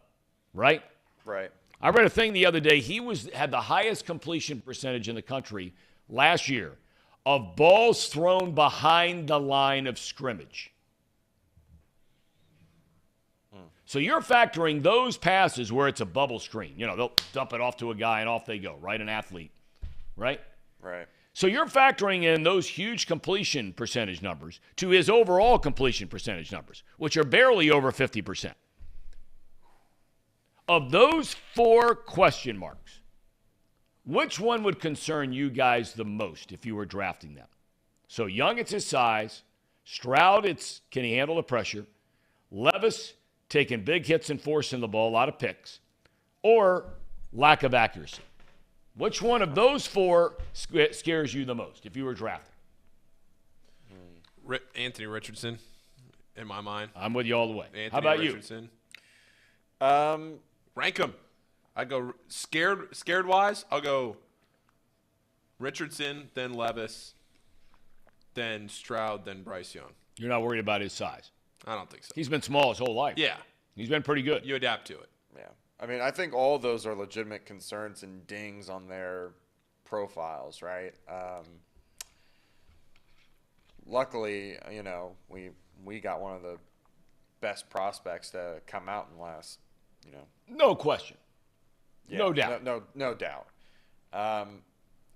right?
Right.
I read a thing the other day. He had the highest completion percentage in the country last year of balls thrown behind the line of scrimmage. So you're factoring those passes where it's a bubble screen. They'll dump it off to a guy and off they go, right? An athlete, right?
Right.
So you're factoring in those huge completion percentage numbers to his overall completion percentage numbers, which are barely over 50%. Of those 4 question marks, which one would concern you guys the most if you were drafting them? So Young, it's his size. Stroud, it's can he handle the pressure? Levis, taking big hits and forcing the ball, a lot of picks. Or lack of accuracy. Which one of those four scares you the most if you were drafting?
Anthony Richardson, in my mind.
I'm with you all the way.
Anthony
How about
Richardson.
you?
Rank them. I go scared wise. I'll go Richardson, then Levis, then Stroud, then Bryce Young.
You're not worried about his size?
I don't think so.
He's been small his whole life.
Yeah.
He's been pretty good.
You adapt to it.
Yeah. I mean, I think all those are legitimate concerns and dings on their profiles, right? Luckily, we got one of the best prospects to come out in the last,
No question.
yeah,
No doubt.
No doubt.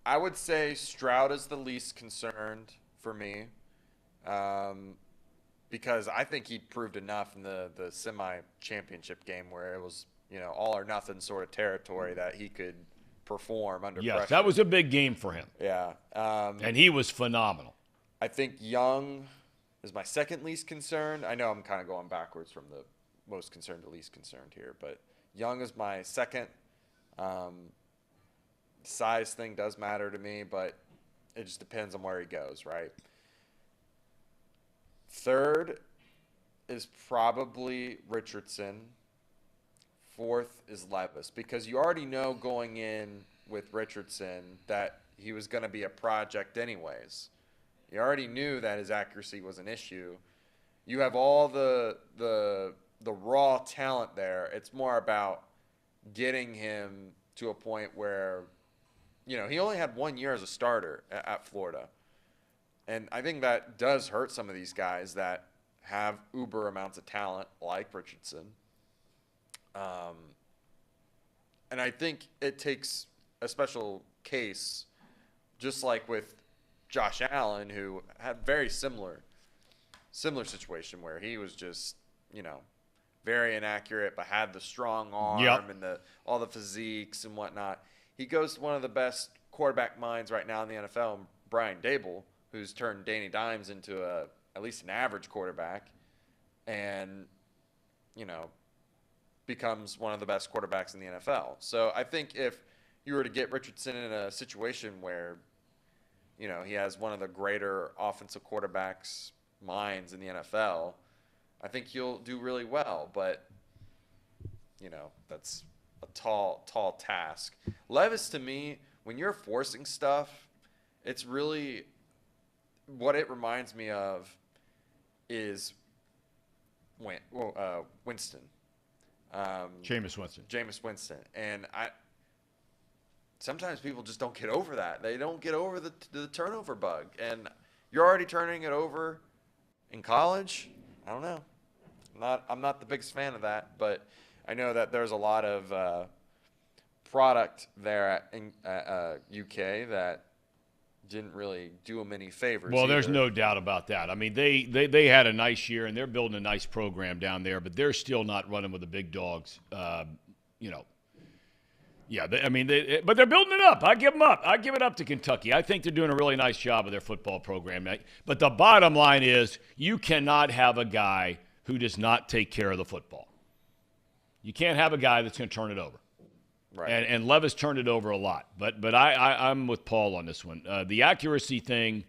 I would say Stroud is the least concerned for me, because I think he proved enough in the semi-championship game where it was, all or nothing sort of territory that he could perform under pressure.
Yes, that was a big game for him.
Yeah.
And he was phenomenal.
I think Young is my second least concerned. I know I'm kind of going backwards from the most concerned to least concerned here, but Young is my second. Size thing does matter to me, but it just depends on where he goes, right? Third is probably Richardson. Fourth is Levis, because you already know going in with Richardson that he was going to be a project anyways. You already knew that his accuracy was an issue. You have all the raw talent there. It's more about getting him to a point where, he only had 1 year as a starter at Florida. And I think that does hurt some of these guys that have uber amounts of talent like Richardson. And I think it takes a special case, just like with Josh Allen, who had very similar situation where he was just, very inaccurate, but had the strong arm and all the physiques and whatnot. He goes to one of the best quarterback minds right now in the NFL, Brian Dable, who's turned Danny Dimes into at least an average quarterback, and becomes one of the best quarterbacks in the NFL. So I think if you were to get Richardson in a situation where, he has one of the greater offensive quarterbacks minds in the NFL, I think he'll do really well. But, that's a tall task. Levis, to me, when you're forcing stuff, it's really what it reminds me of is Winston.
Jameis Winston.
Jameis Winston. And sometimes people just don't get over that. They don't get over the turnover bug. And you're already turning it over in college. I don't know. I'm not the biggest fan of that, but I know that there's a lot of product there at UK that didn't really do them any favors.
Well,
either.
there's no doubt about that. I mean, they had a nice year, and they're building a nice program down there, but they're still not running with the big dogs. Yeah, but they're building it up. I give them up. I give it up to Kentucky. I think they're doing a really nice job of their football program. But the bottom line is you cannot have a guy who does not take care of the football. You can't have a guy that's going to turn it over.
Right.
And Levis turned it over a lot. But I'm with Paul on this one. The accuracy thing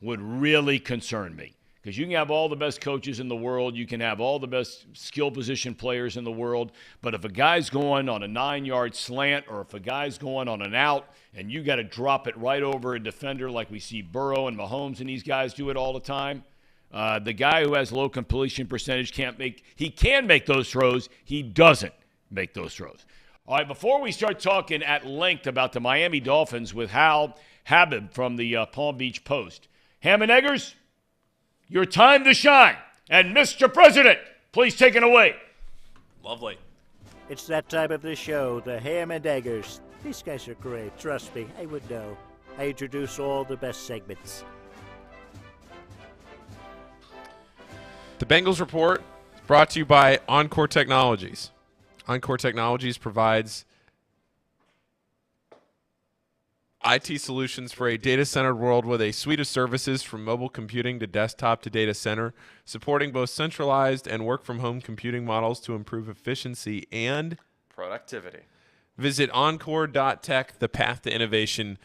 would really concern me, because you can have all the best coaches in the world. You can have all the best skill position players in the world. But if a guy's going on a 9-yard slant, or if a guy's going on an out and you got to drop it right over a defender like we see Burrow and Mahomes and these guys do it all the time, the guy who has low completion percentage can make those throws. He doesn't make those throws. All right, before we start talking at length about the Miami Dolphins with Hal Habib from the Palm Beach Post, Ham and Eggers, your time to shine. And Mr. President, please take it away.
Lovely.
It's that time of the show, the Ham and Eggers. These guys are great. Trust me, I would know. I introduce all the best segments.
The Bengals Report is brought to you by Encore Technologies. Encore Technologies provides IT solutions for a data-centered world with a suite of services from mobile computing to desktop to data center, supporting both centralized and work-from-home computing models to improve efficiency and
productivity.
Visit encore.tech. The path to innovation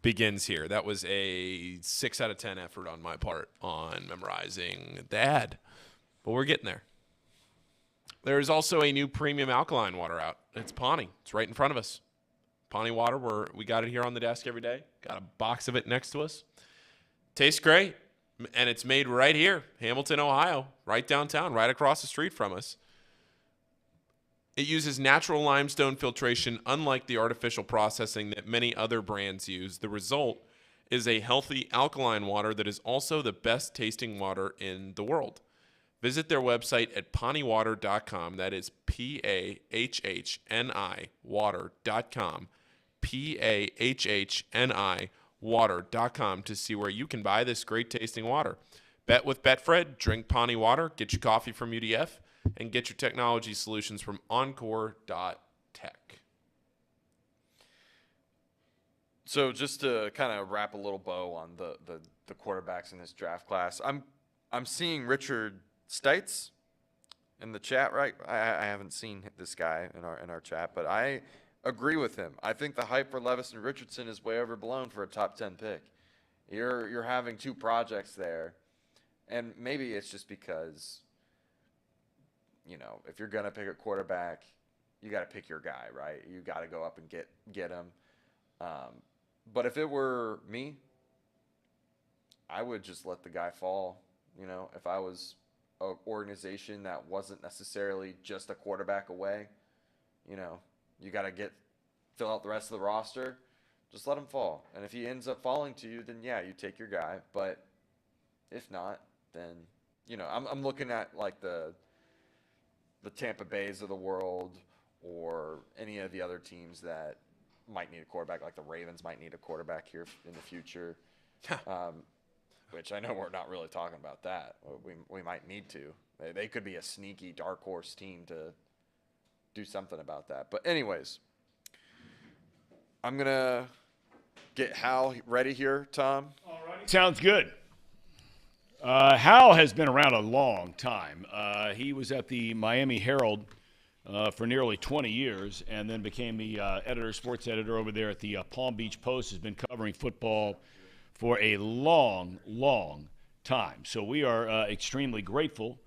begins here. That was a 6 out of 10 effort on my part on memorizing the ad, but we're getting there. There's also a new premium alkaline water out. It's Pawnee. It's right in front of us. Pawnee water, we got it here on the desk every day. Got a box of it next to us. Tastes great, and it's made right here, Hamilton, Ohio, right downtown, right across the street from us. It uses natural limestone filtration, unlike the artificial processing that many other brands use. The result is a healthy alkaline water that is also the best tasting water in the world. Visit their website at pawneewater.com. That is PAHHNI water.com. PAHHNI water.com to see where you can buy this great tasting water. Bet with Betfred, drink Pawnee water, get your coffee from UDF, and get your technology solutions from encore.tech.
So just to kind of wrap a little bow on the quarterbacks in this draft class, I'm seeing Richard Stites in the chat, right? I haven't seen this guy in our chat, but I agree with him. I think the hype for Levis and Richardson is way overblown for a top 10 pick. You're having two projects there, and maybe it's just because, if you're gonna pick a quarterback, you got to pick your guy, right? You got to go up and get him. But if it were me, I would just let the guy fall. If I was an organization that wasn't necessarily just a quarterback away, you got to fill out the rest of the roster. Just let him fall. And if he ends up falling to you, then yeah, you take your guy. But if not, then I'm looking at like the Tampa Bays of the world, or any of the other teams that might need a quarterback, like the Ravens might need a quarterback here in the future. Which I know we're not really talking about that. We might need to. They could be a sneaky dark horse team to do something about that. But anyways, I'm going to get Hal ready here, Tom.
All righty. Sounds good. Hal has been around a long time. He was at the Miami Herald for nearly 20 years, and then became the sports editor over there at the Palm Beach Post. Has been covering football for a long, long time. So we are extremely grateful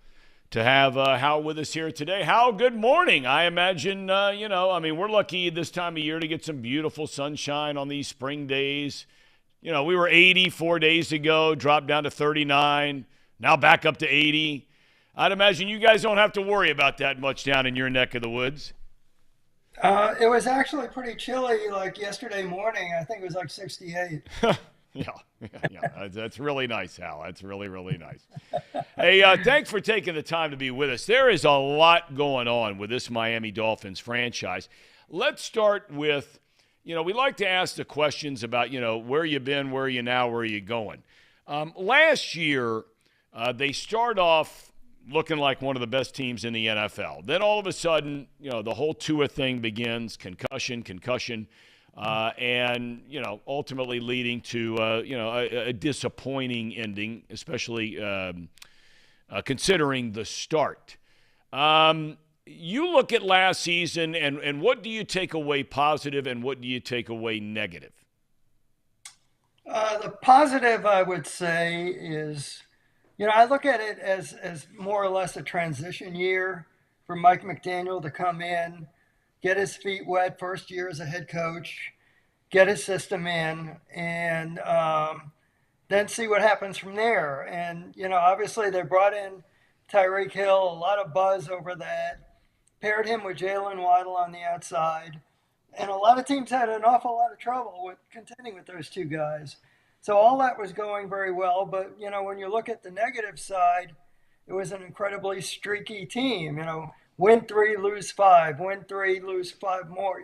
to have Hal with us here today. Hal, good morning. I imagine, we're lucky this time of year to get some beautiful sunshine on these spring days. We were 80 4 days ago, dropped down to 39, now back up to 80. I'd imagine you guys don't have to worry about that much down in your neck of the woods.
It was actually pretty chilly, like yesterday morning. I think it was like 68.
Yeah. That's really nice, Hal. That's really, really nice. Hey, thanks for taking the time to be with us. There is a lot going on with this Miami Dolphins franchise. Let's start with, we like to ask the questions about, where you been, where you now, where you going. Last year, they start off looking like one of the best teams in the NFL. Then all of a sudden, the whole Tua thing begins, concussion, and, ultimately leading to, a disappointing ending, especially considering the start. You look at last season, and what do you take away positive and what do you take away negative?
The positive, I would say, is, I look at it as more or less a transition year for Mike McDaniel to come in, get his feet wet first year as a head coach, get his system in, and then see what happens from there. And, obviously they brought in Tyreek Hill, a lot of buzz over that, paired him with Jalen Waddle on the outside. And a lot of teams had an awful lot of trouble with contending with those two guys. So all that was going very well. But, when you look at the negative side, it was an incredibly streaky team. Win 3, lose 5, win 3, lose 5 more,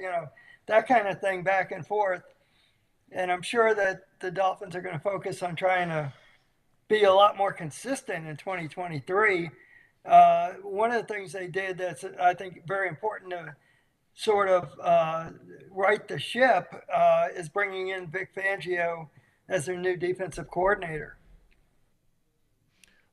that kind of thing back and forth. And I'm sure that the Dolphins are going to focus on trying to be a lot more consistent in 2023. One of the things they did that's, I think, very important to sort of right the ship is bringing in Vic Fangio as their new defensive coordinator.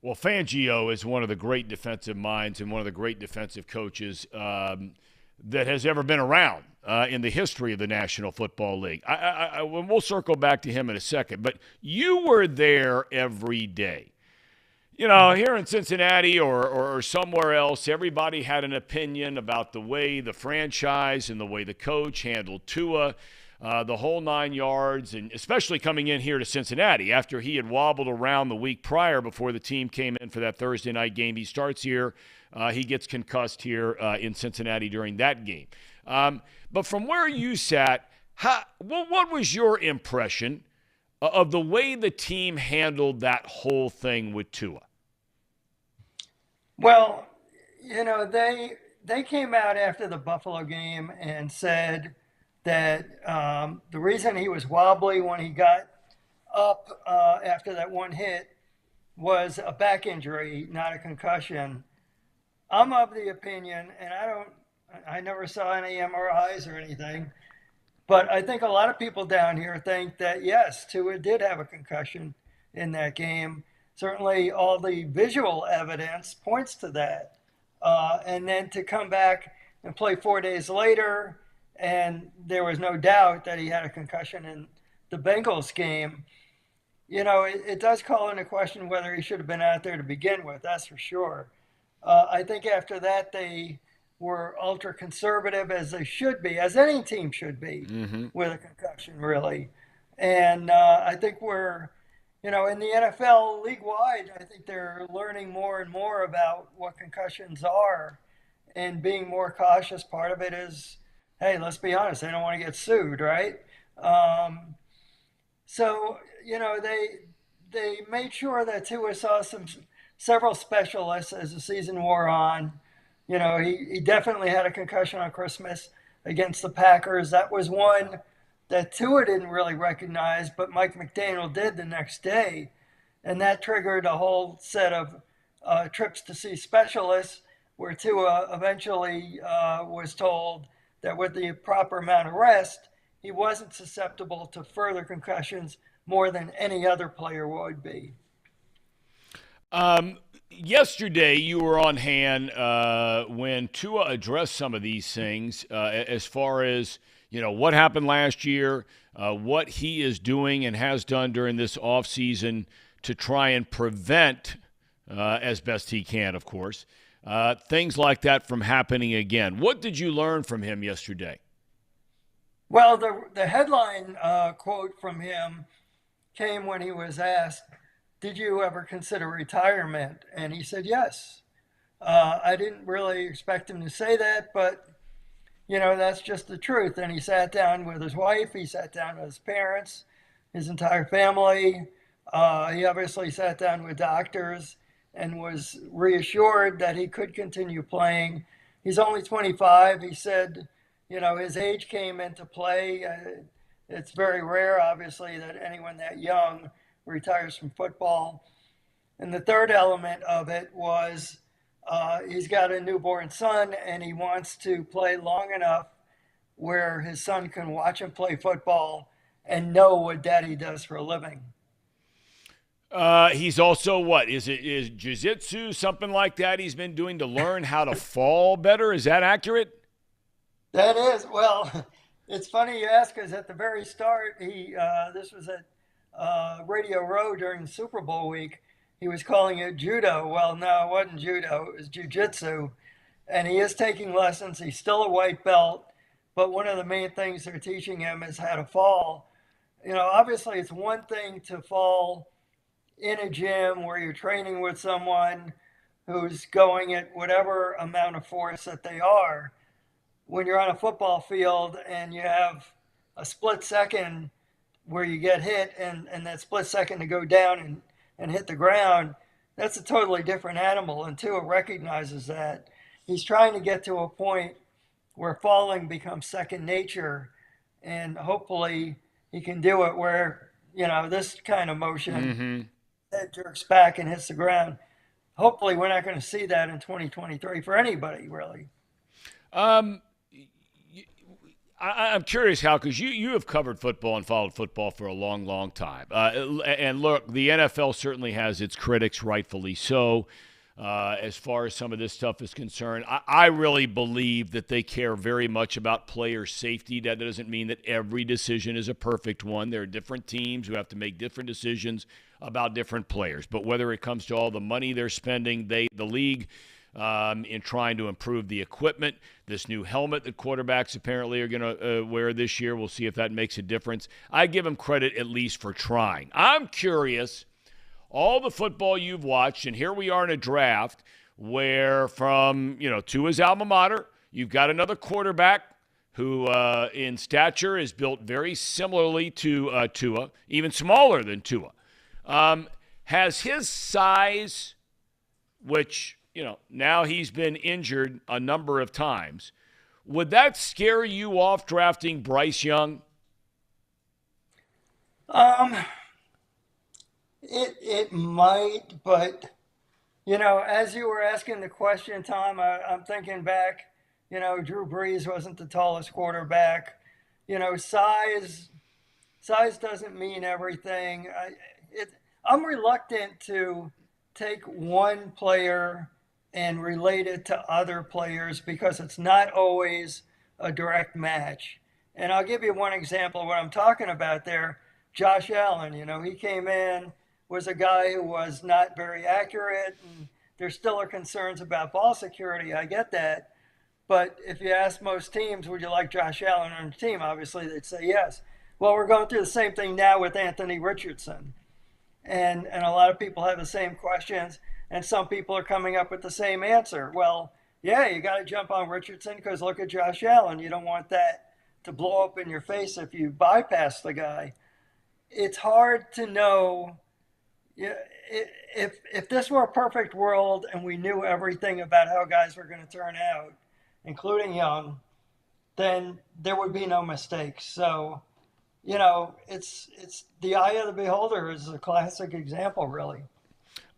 Well, Fangio is one of the great defensive minds and one of the great defensive coaches that has ever been around. in the history of the National Football League. We'll circle back to him in a second, but you were there every day. You know, here in Cincinnati or somewhere else, everybody had an opinion about the way the franchise and the way the coach handled Tua, the whole 9 yards, and especially coming in here to Cincinnati after he had wobbled around the week prior before the team came in for that Thursday night game. He starts here. He gets concussed here in Cincinnati during that game. But from where you sat, what was your impression of the way the team handled that whole thing with Tua?
Well, you know, they came out after the Buffalo game and said that the reason he was wobbly when he got up after that one hit was a back injury, not a concussion. I'm of the opinion, and I never saw any MRIs or anything, but I think a lot of people down here think that, yes, Tua did have a concussion in that game. Certainly all the visual evidence points to that. And then to come back and play 4 days later, and there was no doubt that he had a concussion in the Bengals game, you know, it does call into question whether he should have been out there to begin with, that's for sure. I think after that they were ultra conservative, as they should be, as any team should be, with a concussion, really. And I think we're, you know, in the NFL league-wide, I think they're learning more and more about what concussions are and being more cautious. Part of it is, hey, let's be honest, they don't want to get sued, right? So, you know, they made sure that Tua saw several specialists as the season wore on. You know, he definitely had a concussion on Christmas against the Packers. That was one that Tua didn't really recognize, but Mike McDaniel did the next day. And that triggered a whole set of trips to see specialists, where Tua eventually was told that with the proper amount of rest, he wasn't susceptible to further concussions more than any other player would be.
Yesterday, you were on hand when Tua addressed some of these things as far as, you know, what happened last year, what he is doing and has done during this offseason to try and prevent, as best he can, of course, things like that from happening again. What did you learn from him yesterday?
Well, the headline quote from him came when he was asked, "Did you ever consider retirement?" And he said yes. I didn't really expect him to say that, but, you know, that's just the truth. And he sat down with his wife. He sat down with his parents, his entire family. He obviously sat down with doctors and was reassured that he could continue playing. He's only 25. He said, you know, his age came into play. It's very rare, obviously, that anyone that young retires from football. And the third element of it was he's got a newborn son, and he wants to play long enough where his son can watch him play football and know what daddy does for a living.
He's also what? Is jiu-jitsu, something like that he's been doing to learn how to fall better? Is that accurate?
That is. Well, it's funny you ask, because at the very start, this was at Radio Row during the Super Bowl week. He was calling it judo. Well, no, it wasn't judo. It was jiu-jitsu. And he is taking lessons. He's still a white belt. But one of the main things they're teaching him is how to fall. You know, obviously it's one thing to fall in a gym where you're training with someone who's going at whatever amount of force that they are. When you're on a football field and you have a split second where you get hit and that split second to go down and hit the ground, that's a totally different animal. And Tua recognizes that. He's trying to get to a point where falling becomes second nature, and hopefully he can do it where, you know, this kind of motion, head jerks back and hits the ground. Hopefully we're not going to see that in 2023 for anybody, really.
I'm curious, Hal, because you have covered football and followed football for a long, long time. And look, the NFL certainly has its critics, rightfully so. as far as some of this stuff is concerned. I really believe that they care very much about player safety. That doesn't mean that every decision is a perfect one. There are different teams who have to make different decisions about different players. But whether it comes to all the money they're spending, the league, in trying to improve the equipment, this new helmet that quarterbacks apparently are going to wear this year, we'll see if that makes a difference. I give them credit at least for trying. I'm curious, all the football you've watched, and here we are in a draft where from, Tua's alma mater, you've got another quarterback who in stature is built very similarly to Tua, even smaller than Tua. Has his size, which, now he's been injured a number of times, would that scare you off drafting Bryce Young?
It might, but, as you were asking the question, Tom, I'm thinking back, Drew Brees wasn't the tallest quarterback. Size doesn't mean everything. I'm reluctant to take one player and relate it to other players because it's not always a direct match. And I'll give you one example of what I'm talking about there. Josh Allen, he came in, was a guy who was not very accurate, and there still are concerns about ball security. I get that. But if you ask most teams, would you like Josh Allen on your team? Obviously, they'd say yes. Well, we're going through the same thing now with Anthony Richardson. And a lot of people have the same questions, and some people are coming up with the same answer. Well, yeah, you got to jump on Richardson because look at Josh Allen. You don't want that to blow up in your face if you bypass the guy. It's hard to know. If this were a perfect world and we knew everything about how guys were going to turn out, including Young, then there would be no mistakes. So, it's the eye of the beholder is a classic example, really.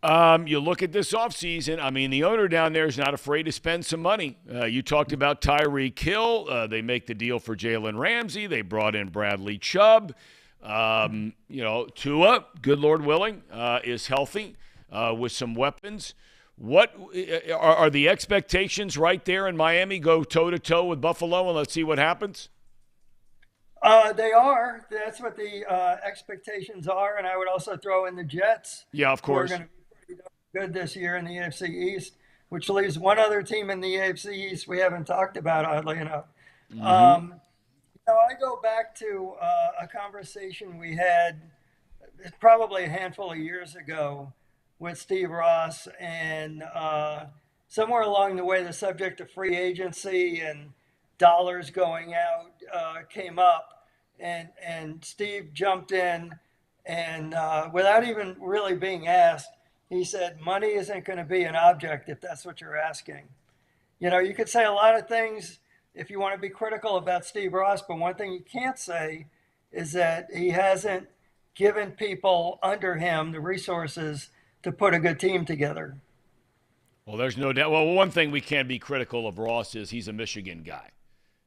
You look at this offseason, the owner down there is not afraid to spend some money. You talked about Tyreek Hill. They make the deal for Jalen Ramsey. They brought in Bradley Chubb. Tua, good Lord willing, is healthy with some weapons. What are the expectations right there in Miami? Go toe-to-toe with Buffalo and let's see what happens?
They are. That's what the expectations are. And I would also throw in the Jets.
Yeah, of course.
We're going to be pretty good this year in the AFC East, which leaves one other team in the AFC East we haven't talked about, oddly enough. Mm-hmm. I go back to a conversation we had probably a handful of years ago with Steve Ross, and somewhere along the way, the subject of free agency and dollars going out came up, and Steve jumped in, and without even really being asked, he said, money isn't going to be an object if that's what you're asking. You could say a lot of things if you want to be critical about Steve Ross, but one thing you can't say is that he hasn't given people under him the resources to put a good team together.
Well, there's no doubt. Well, one thing we can be critical of Ross is he's a Michigan guy.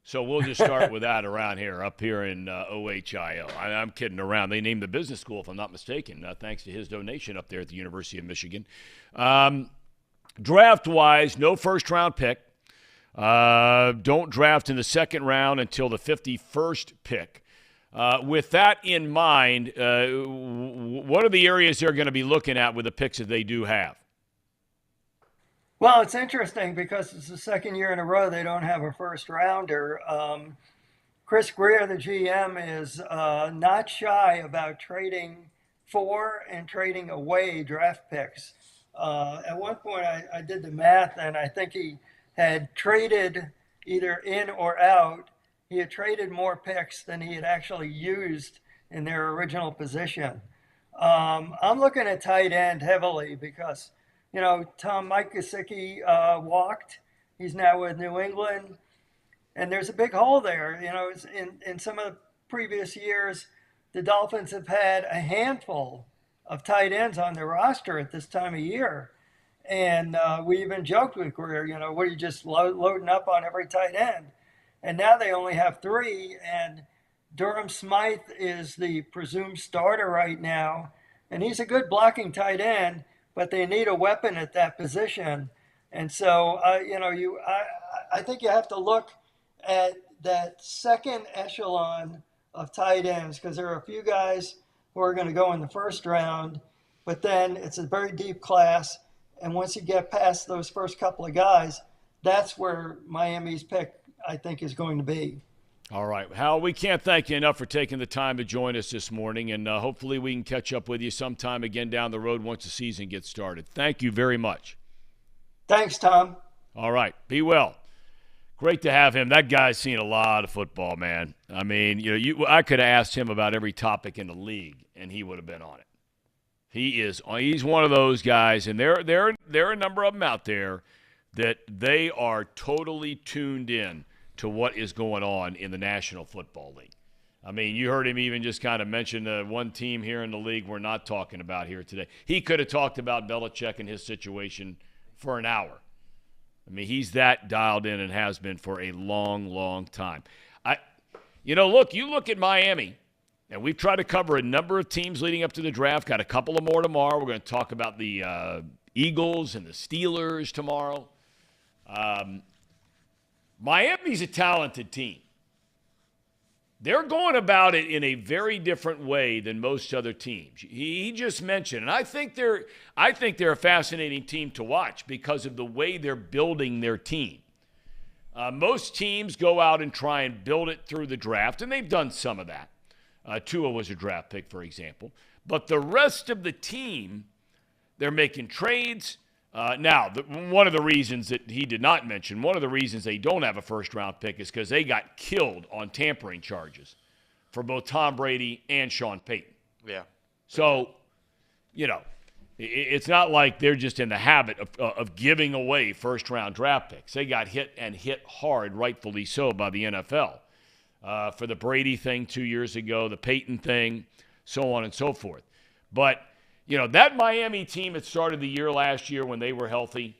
So we'll just start with that around here, up here in OHIO. I'm kidding around. They named the business school, if I'm not mistaken, thanks to his donation up there at the University of Michigan. Draft-wise, no first-round pick. Don't draft in the second round until the 51st pick. With that in mind, what are the areas they're going to be looking at with the picks that they do have?
Well, it's interesting because it's the second year in a row they don't have a first rounder. Chris Greer, the GM, is not shy about trading for and trading away draft picks. At one point, I did the math, and I think he had traded either in or out. He had traded more picks than he had actually used in their original position. I'm looking at tight end heavily because, Mike Gesicki walked. He's now with New England. And there's a big hole there. In some of the previous years, the Dolphins have had a handful of tight ends on their roster at this time of year. And we even joked with Greer, what are you just loading up on every tight end? And now they only have 3. And Durham Smythe is the presumed starter right now. And he's a good blocking tight end, but they need a weapon at that position. And so, I think you have to look at that second echelon of tight ends because there are a few guys who are going to go in the first round, but then it's a very deep class. And once you get past those first couple of guys, that's where Miami's pick, I think, is going to be.
All right. Hal, we can't thank you enough for taking the time to join us this morning, and hopefully we can catch up with you sometime again down the road once the season gets started. Thank you very much.
Thanks, Tom.
All right. Be well. Great to have him. That guy's seen a lot of football, man. I mean, I could have asked him about every topic in the league, and he would have been on it. He's one of those guys, and there are a number of them out there that they are totally tuned in to what is going on in the National Football League. I mean, you heard him even just kind of mention one team here in the league we're not talking about here today. He could have talked about Belichick and his situation for an hour. I mean, he's that dialed in and has been for a long, long time. You look at Miami, and we've tried to cover a number of teams leading up to the draft. Got a couple of more tomorrow. We're going to talk about the Eagles and the Steelers tomorrow. Miami's a talented team. They're going about it in a very different way than most other teams. He just mentioned, and I think they're a fascinating team to watch because of the way they're building their team. Most teams go out and try and build it through the draft, and they've done some of that. Tua was a draft pick, for example. But the rest of the team, they're making trades. One of the reasons that he did not mention, one of the reasons they don't have a first-round pick is because they got killed on tampering charges for both Tom Brady and Sean Payton.
Yeah.
So, it's not like they're just in the habit of giving away first-round draft picks. They got hit hard, rightfully so, by the NFL for the Brady thing 2 years ago, the Payton thing, so on and so forth. But that Miami team that started the year last year when they were healthy,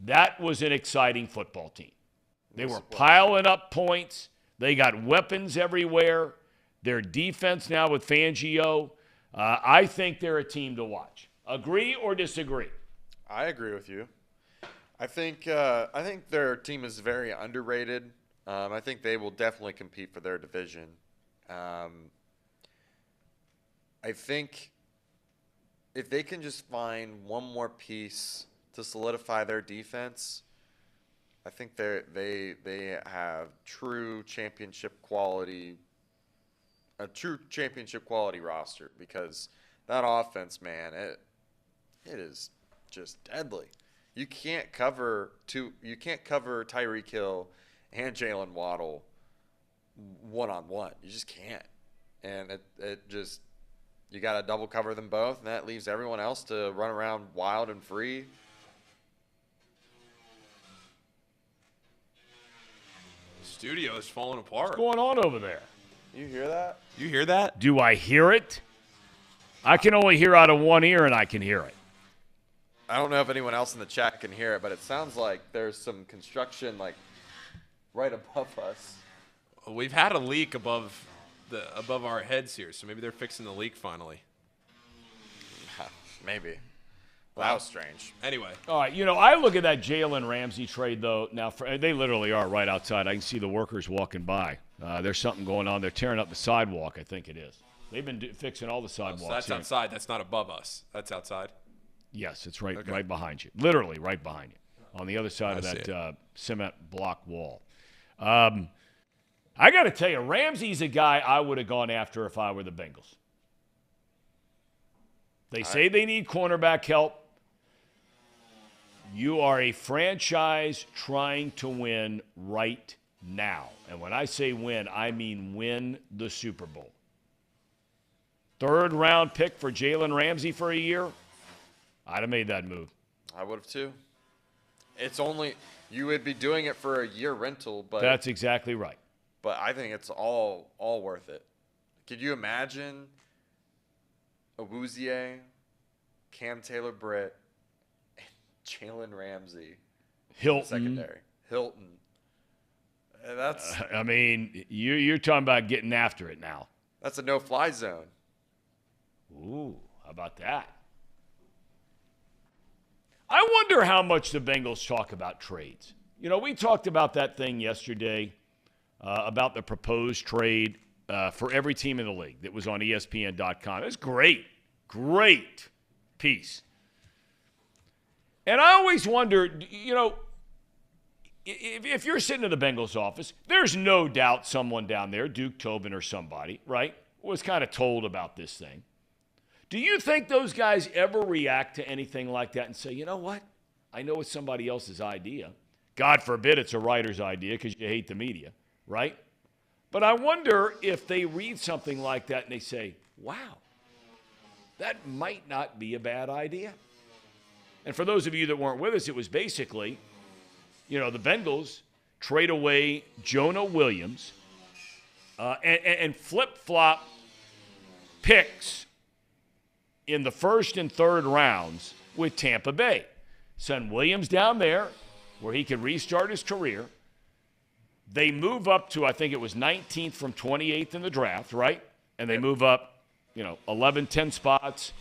that was an exciting football team. They were piling up points. They got weapons everywhere. Their defense now with Fangio, I think they're a team to watch. Agree or disagree?
I agree with you. I think their team is very underrated. I think they will definitely compete for their division. I think if they can just find one more piece to solidify their defense, I think they have true championship quality, a true championship quality roster because that offense, man, it is just deadly. You can't cover Tyreek Hill and Jalen Waddle one-on-one. You just can't. And it just you got to double cover them both, and that leaves everyone else to run around wild and free.
The studio is falling apart.
What's going on over there?
You hear that?
You hear that?
Do I hear it? I can only hear out of one ear, and I can hear it.
I don't know if anyone else in the chat can hear it, but it sounds like there's some construction right above us.
We've had a leak above our heads here, so maybe they're fixing the leak finally.
Maybe. Well, that was strange.
Anyway.
All right, I look at that Jalen Ramsey trade, though. Now, they literally are right outside. I can see the workers walking by. There's something going on. They're tearing up the sidewalk, I think it is. They've been fixing all the sidewalks.
So that's outside. That's not above us. That's outside?
Yes, it's right behind you. Literally right behind you on the other side of that cement block wall. I got to tell you, Ramsey's a guy I would have gone after if I were the Bengals. They say they need cornerback help. You are a franchise trying to win right now. And when I say win, I mean win the Super Bowl. Third-round pick for Jalen Ramsey for a year, I'd have made that move.
I would have too. It's only you would be doing it for a year rental, but
that's exactly right.
But I think it's all worth it. Could you imagine Awuzie, Cam Taylor-Britt, and Jalen Ramsey,
Hilton,
secondary, Hilton? That's.
I mean, you're talking about getting after it now.
That's a no-fly zone.
Ooh, how about that? I wonder how much the Bengals talk about trades. You know, we talked about that thing yesterday about the proposed trade for every team in the league that was on ESPN.com. It's great piece. And I always wonder, you know, if you're sitting in the Bengals office, there's no doubt someone down there, Duke Tobin or somebody, right, was kind of told about this thing. Do you think those guys ever react to anything like that and say, you know what? I know it's somebody else's idea. God forbid it's a writer's idea because you hate the media, right? But I wonder if they read something like that and they say, wow, that might not be a bad idea. And for those of you that weren't with us, it was basically, you know, the Bengals trade away Jonah Williams and flip-flop picks in the first and third rounds with Tampa Bay. Send Williams down there where he could restart his career. They move up to, I think it was 19th from 28th in the draft, right? And they move up, you know, 11, 10 spots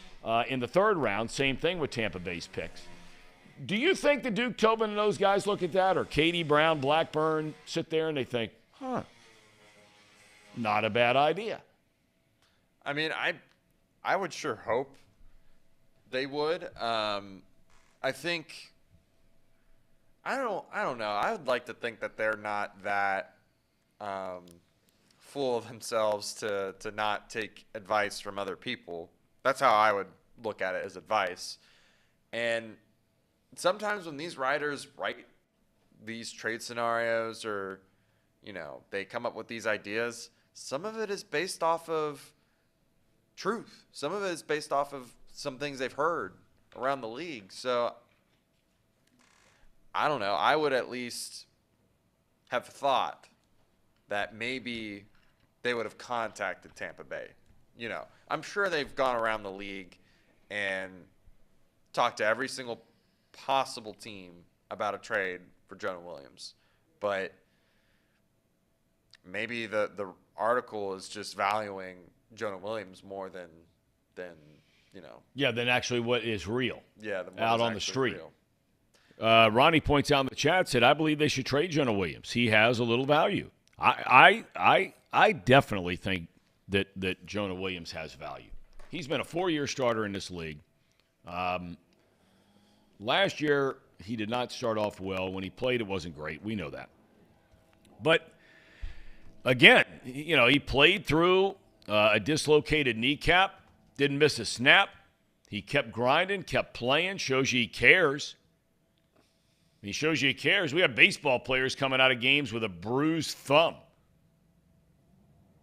in the third round. Same thing with Tampa Bay's picks. Do you think the Duke Tobin and those guys look at that, or Katie Brown, Blackburn, sit there and they think, not a bad idea?
I mean, I would sure hope they would. I think I don't know. I would like to think that they're not that full of themselves to not take advice from other people. That's how I would look at it, as advice. And sometimes when these writers write these trade scenarios, or, you know, they come up with these ideas, some of it is based off of truth. Some of it is based off of some things they've heard around the league. So I don't know. I would at least have thought that maybe they would have contacted Tampa Bay. You know, I'm sure they've gone around the league and talked to every single possible team about a trade for Jonah Williams. But maybe the article is just valuing Jonah Williams more than you know.
Yeah, than actually what is real.
Yeah,
out on the street. Ronnie points out in the chat, said, I believe they should trade Jonah Williams. He has a little value. I definitely think that Jonah Williams has value. He's been a 4-year starter in this league. Last year, he did not start off well. When he played, it wasn't great. We know that. But, again, you know, he played through a dislocated kneecap, didn't miss a snap. He kept grinding, kept playing, shows you he cares. He shows you he cares. We have baseball players coming out of games with a bruised thumb.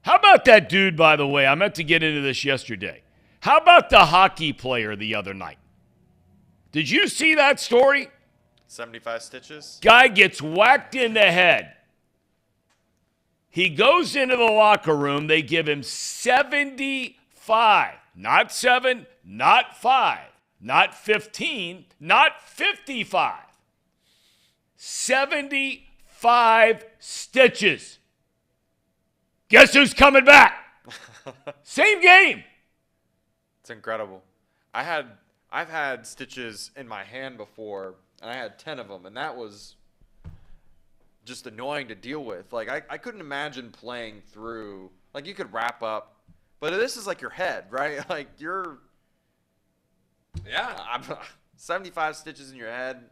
How about that dude, by the way? I meant to get into this yesterday. How about the hockey player the other night? Did you see that story?
75 stitches?
Guy gets whacked in the head. He goes into the locker room. They give him 75. Not 7, not 5, not 15, not 55. 75 stitches. Guess who's coming back? Same game.
It's incredible. I've had stitches in my hand before, and I had 10 of them, and that was just annoying to deal with. Like, I couldn't imagine playing through. Like, you could wrap up, but this is like your head, right? Like, yeah, 75 stitches in your head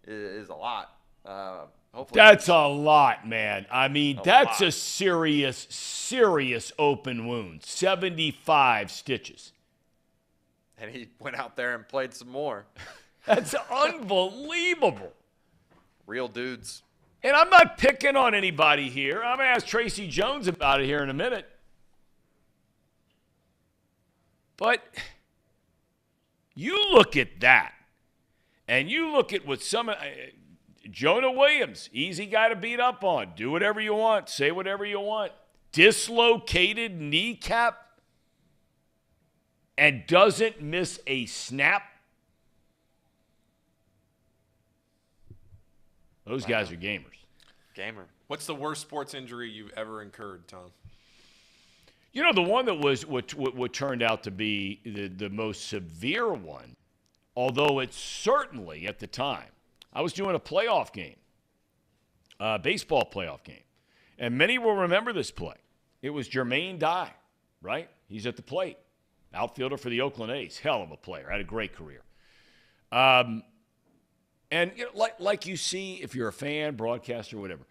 is a lot. Hopefully
that's a lot, man. I mean, that's a serious open wound. 75 stitches.
And he went out there and played some more.
That's unbelievable.
Real dudes.
And I'm not picking on anybody here. I'm going to ask Tracy Jones about it here in a minute. But you look at that, and you look at what Jonah Williams, easy guy to beat up on. Do whatever you want. Say whatever you want. Dislocated kneecap and doesn't miss a snap. Those guys are gamers.
Gamer.
What's the worst sports injury you've ever incurred, Tom?
You know, the one that was what turned out to be the most severe one Although it's certainly, at the time, I was doing a playoff game, baseball playoff game. And many will remember this play. It was Jermaine Dye, right? He's at the plate. Outfielder for the Oakland A's. Hell of a player. Had a great career. And you know, like you see, if you're a fan, broadcaster, whatever,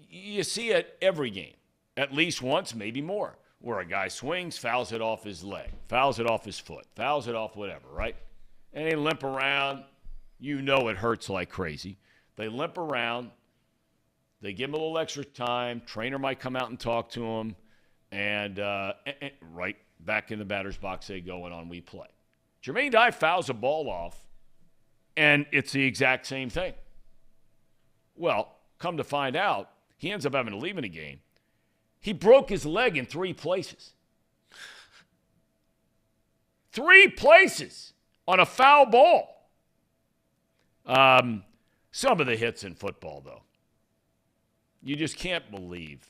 you see it every game, at least once, maybe more, where a guy swings, fouls it off his leg, fouls it off his foot, fouls it off whatever, right? And they limp around. You know it hurts like crazy. They limp around. They give him a little extra time. Trainer might come out and talk to him. And right back in the batter's box they go, and on we play. Jermaine Dye fouls a ball off, and it's the exact same thing. Well, come to find out, he ends up having to leave in a game. He broke his leg in 3 places. 3 places on a foul ball. Some of the hits in football, though, you just can't believe.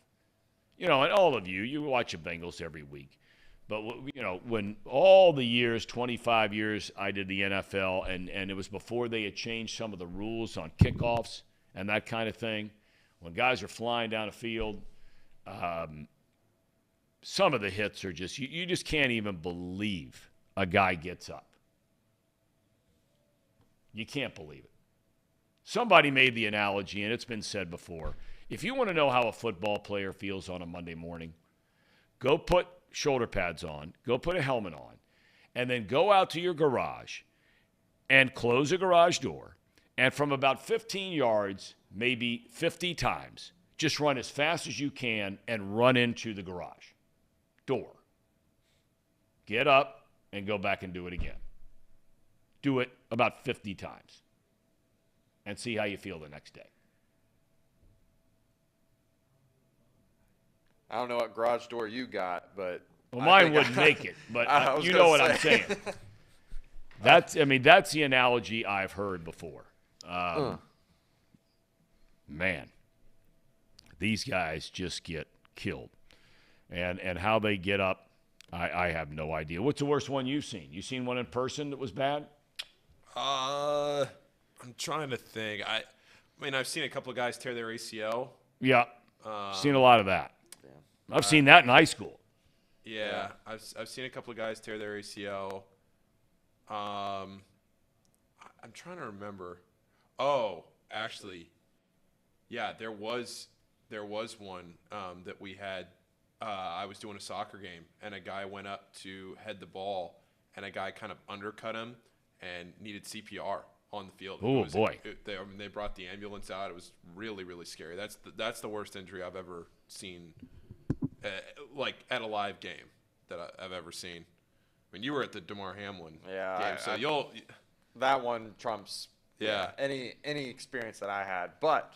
You know, and all of you watch the Bengals every week. But, you know, when all the years, 25 years I did the NFL, and it was before they had changed some of the rules on kickoffs and that kind of thing, when guys are flying down a field, some of the hits are just, you just can't even believe a guy gets up. You can't believe it. Somebody made the analogy, and it's been said before. If you want to know how a football player feels on a Monday morning, go put shoulder pads on, go put a helmet on, and then go out to your garage and close a garage door, and from about 15 yards, maybe 50 times, just run as fast as you can and run into the garage door. Get up and go back and do it again. Do it about 50 times and see how you feel the next day.
I don't know what garage door you got, but
well, mine wouldn't make it. But you know what I'm saying. That's the analogy I've heard before. Man, these guys just get killed, and how they get up, I have no idea. What's the worst one you've seen? You seen one in person that was bad?
I'm trying to think. I mean, I've seen a couple of guys tear their ACL.
Yeah, seen a lot of that. I've seen that in high school.
Yeah, I've seen a couple of guys tear their ACL. I'm trying to remember. Oh, actually, yeah, there was one that we had. I was doing a soccer game, and a guy went up to head the ball, and a guy kind of undercut him and needed CPR on the field.
Oh boy!
They brought the ambulance out. It was really, really scary. That's the worst injury I've ever seen. Like at a live game that I've ever seen. I mean, you were at the DeMar Hamlin game, so
that one trumps any experience that I had. But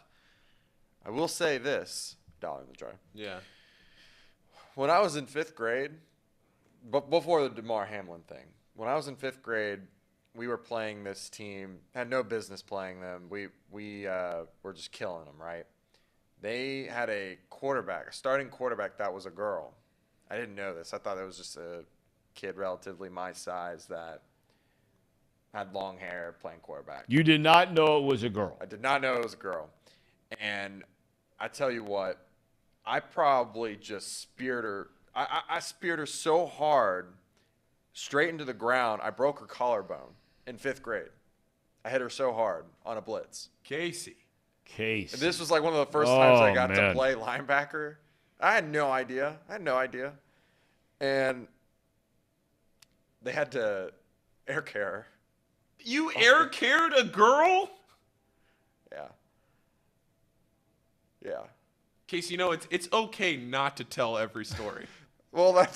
I will say this, dollar in the jar.
Yeah.
When I was in 5th grade, before the DeMar Hamlin thing, when I was in 5th grade, we were playing this team. Had no business playing them. We were just killing them, right? They had a starting quarterback that was a girl. I didn't know this. I thought it was just a kid relatively my size that had long hair playing quarterback.
You did not know it was a girl.
I did not know it was a girl. And I tell you what, I probably just speared her. I speared her so hard straight into the ground, I broke her collarbone in 5th grade. I hit her so hard on a blitz.
Casey.
This was like one of the first times I got to play linebacker. I had no idea. And they had to air care her.
You air cared a girl?
Yeah. Yeah.
Casey, you know, it's okay not to tell every story.
Well, that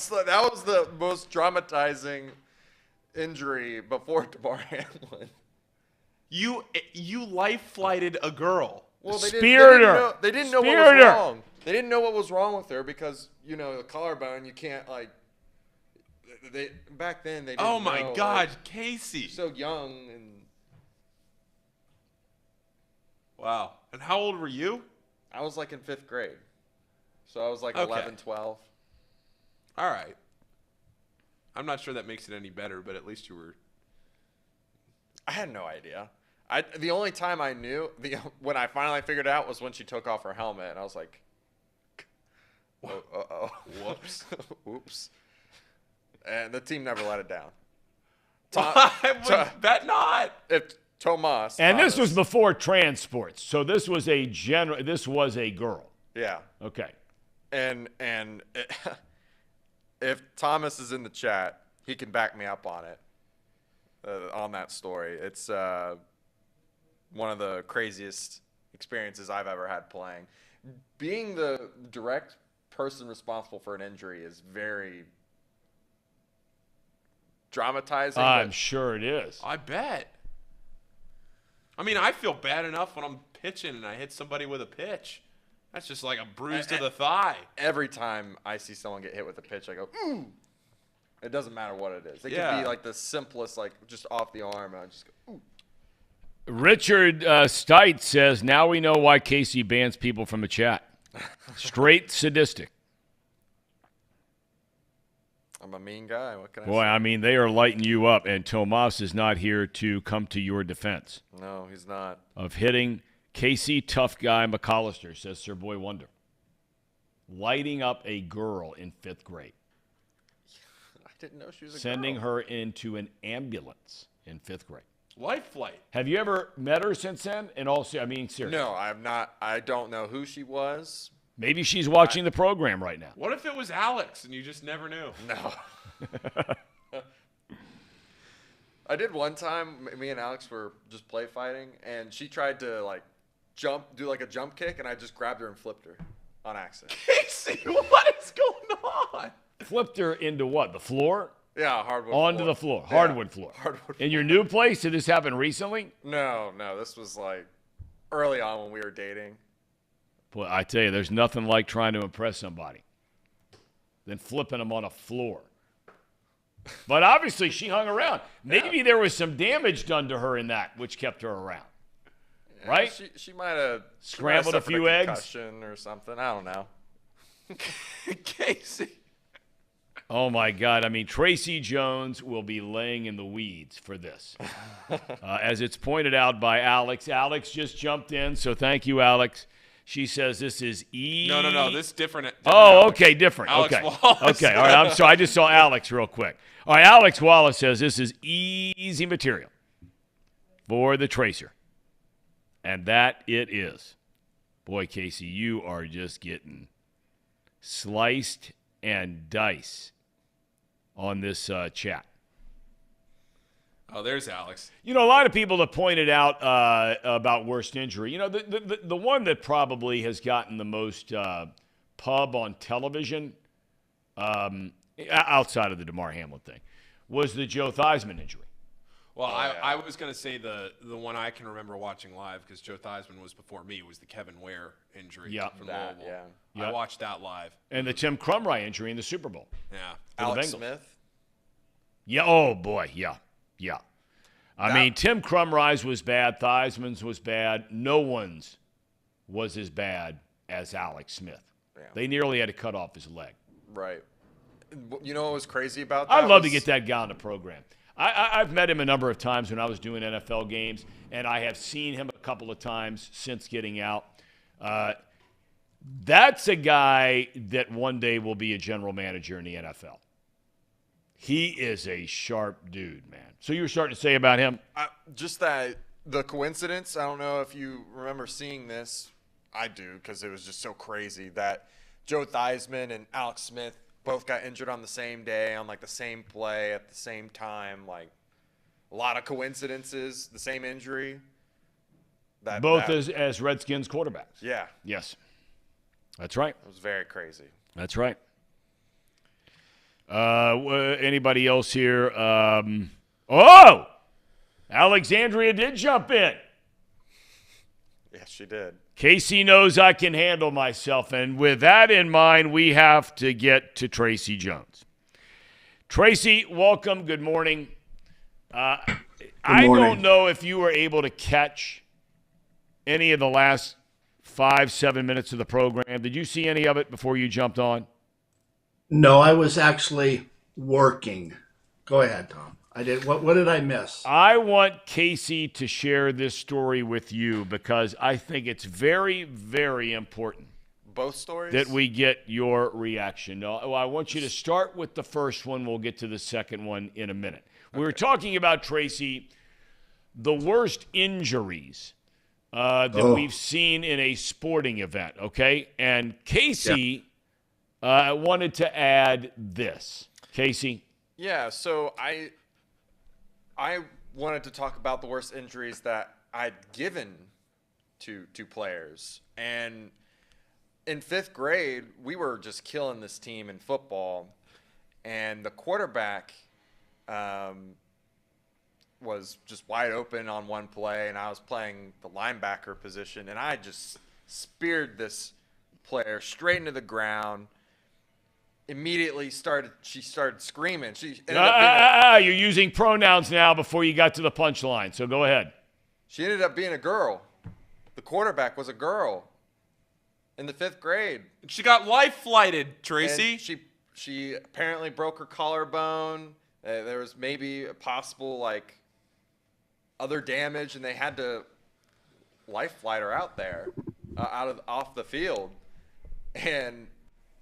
was the most dramatizing injury before DeMar Hamlin.
You life flighted a girl.
Well, they
Speared her.
They didn't know what was wrong. They didn't know what was wrong with her because, you know, the collarbone, you can't, like, back then they didn't know.
Oh, my God, like, Casey.
So young. And
wow. And how old were you?
I was, like, in 5th grade. So I was, like, 11, 12.
All right. I'm not sure that makes it any better, but at least you were
I had no idea. The only time I knew, when I finally figured it out was when she took off her helmet, and I was like, uh-oh. Whoops. Oops. And the team never let it down.
Why would that not?
If Thomas.
And this was before transports, so this was a girl.
Yeah.
Okay.
And if Thomas is in the chat, he can back me up on it, on that story. It's one of the craziest experiences I've ever had playing. Being the direct person responsible for an injury is very dramatizing.
I'm sure it is.
I bet. I mean, I feel bad enough when I'm pitching and I hit somebody with a pitch. That's just like a bruise to the thigh.
Every time I see someone get hit with a pitch, I go, ooh. It doesn't matter what it is. It
Yeah.
could be like the simplest, like just off the arm, and I just go, ooh.
Richard Steit says, now we know why Casey bans people from the chat. Straight sadistic.
I'm a mean guy. What can I
Boy,
say?
I mean, they are lighting you up, and Tomas is not here to come to your defense
No, he's not.
of hitting Casey Tough Guy McAllister, says Sir Boy Wonder. Lighting up a girl in 5th grade.
I didn't know she was a
Sending
girl.
her into an ambulance in 5th grade.
Life flight.
Have you ever met her since then? Seriously.
No, I have not. I don't know who she was.
Maybe she's watching the program right now.
What if it was Alex and you just never knew?
No. I did one time. Me and Alex were just play fighting, and she tried to like do like a jump kick, and I just grabbed her and flipped her on accident.
Casey, what is going on?
Flipped her into what? The floor?
Yeah, hardwood.
Onto the floor.
Yeah,
Hardwood floor.
Hardwood.
In your new place? Did this happen recently?
No. This was like early on when we were dating.
Boy, I tell you, there's nothing like trying to impress somebody than flipping them on a floor. But obviously, she hung around. Maybe there was some damage done to her in that, which kept her around.
Yeah,
Right?
She might have
Scrambled a few eggs?
concussion or something. I don't know.
Casey.
Oh, my God. I mean, Tracy Jones will be laying in the weeds for this. As it's pointed out by Alex. Alex just jumped in, so thank you, Alex. She says this is
No. This different.
Oh,
Alex.
okay, different.
Alex
okay.
Wallace.
Okay, all right. I'm sorry. I just saw Alex real quick. All right, Alex Wallace says this is easy material for the Tracer. And that it is. Boy, Casey, you are just getting sliced and diced on this chat.
Oh, there's Alex.
You know, a lot of people have pointed out about worst injury. You know, the one that probably has gotten the most pub on television, outside of the DeMar Hamlin thing, was the Joe Theismann injury.
Well, I was going to say the one I can remember watching live, because Joe Theismann was before me, was the Kevin Ware injury from Louisville.
Yeah.
I watched that live.
And the Tim Crumry injury in the Super Bowl.
Yeah.
For the
Alex
Bengals.
Smith.
Yeah, oh, boy, yeah. I mean, Tim Crumry's was bad. Theismann's was bad. No one's was as bad as Alex Smith.
Yeah.
They nearly had to cut off his leg.
Right. You know what was crazy about that?
I'd love to get that guy on the program. I've met him a number of times when I was doing NFL games, and I have seen him a couple of times since getting out. That's a guy that one day will be a general manager in the NFL. He is a sharp dude, man. So you were starting to say about him?
Just that the coincidence, I don't know if you remember seeing this. I do, because it was just so crazy that Joe Theismann and Alex Smith both got injured on the same day, on like the same play at the same time. Like a lot of coincidences, the same injury.
Both as Redskins quarterbacks.
Yeah.
Yes. That's right.
It was very crazy.
That's right. Anybody else here? Oh! Alexandria did jump in.
Yes, she did.
Casey knows I can handle myself. And with that in mind, we have to get to Tracy Jones. Tracy, welcome. Good morning. I don't know if you were able to catch any of the last 5-7 minutes of the program. Did you see any of it before you jumped on?
No, I was actually working. Go ahead, Tom. I did. What did I miss?
I want Casey to share this story with you because I think it's very, very important.
Both stories?
That we get your reaction. No, I want you to start with the first one. We'll get to the second one in a minute. We were talking about, Tracy, the worst injuries that we've seen in a sporting event, okay? And Casey wanted to add this. Casey?
Yeah, so I wanted to talk about the worst injuries that I'd given to players. And in 5th grade, we were just killing this team in football. And the quarterback was just wide open on one play, and I was playing the linebacker position, and I just speared this player straight into the ground. Immediately she started screaming. She ended
you're using pronouns now before you got to the punchline, so go ahead.
She ended up being a girl. The quarterback was a girl in the 5th grade.
She got life flighted, Tracy.
And she apparently broke her collarbone. There was maybe a possible other damage, and they had to life flight her out there, off the field, and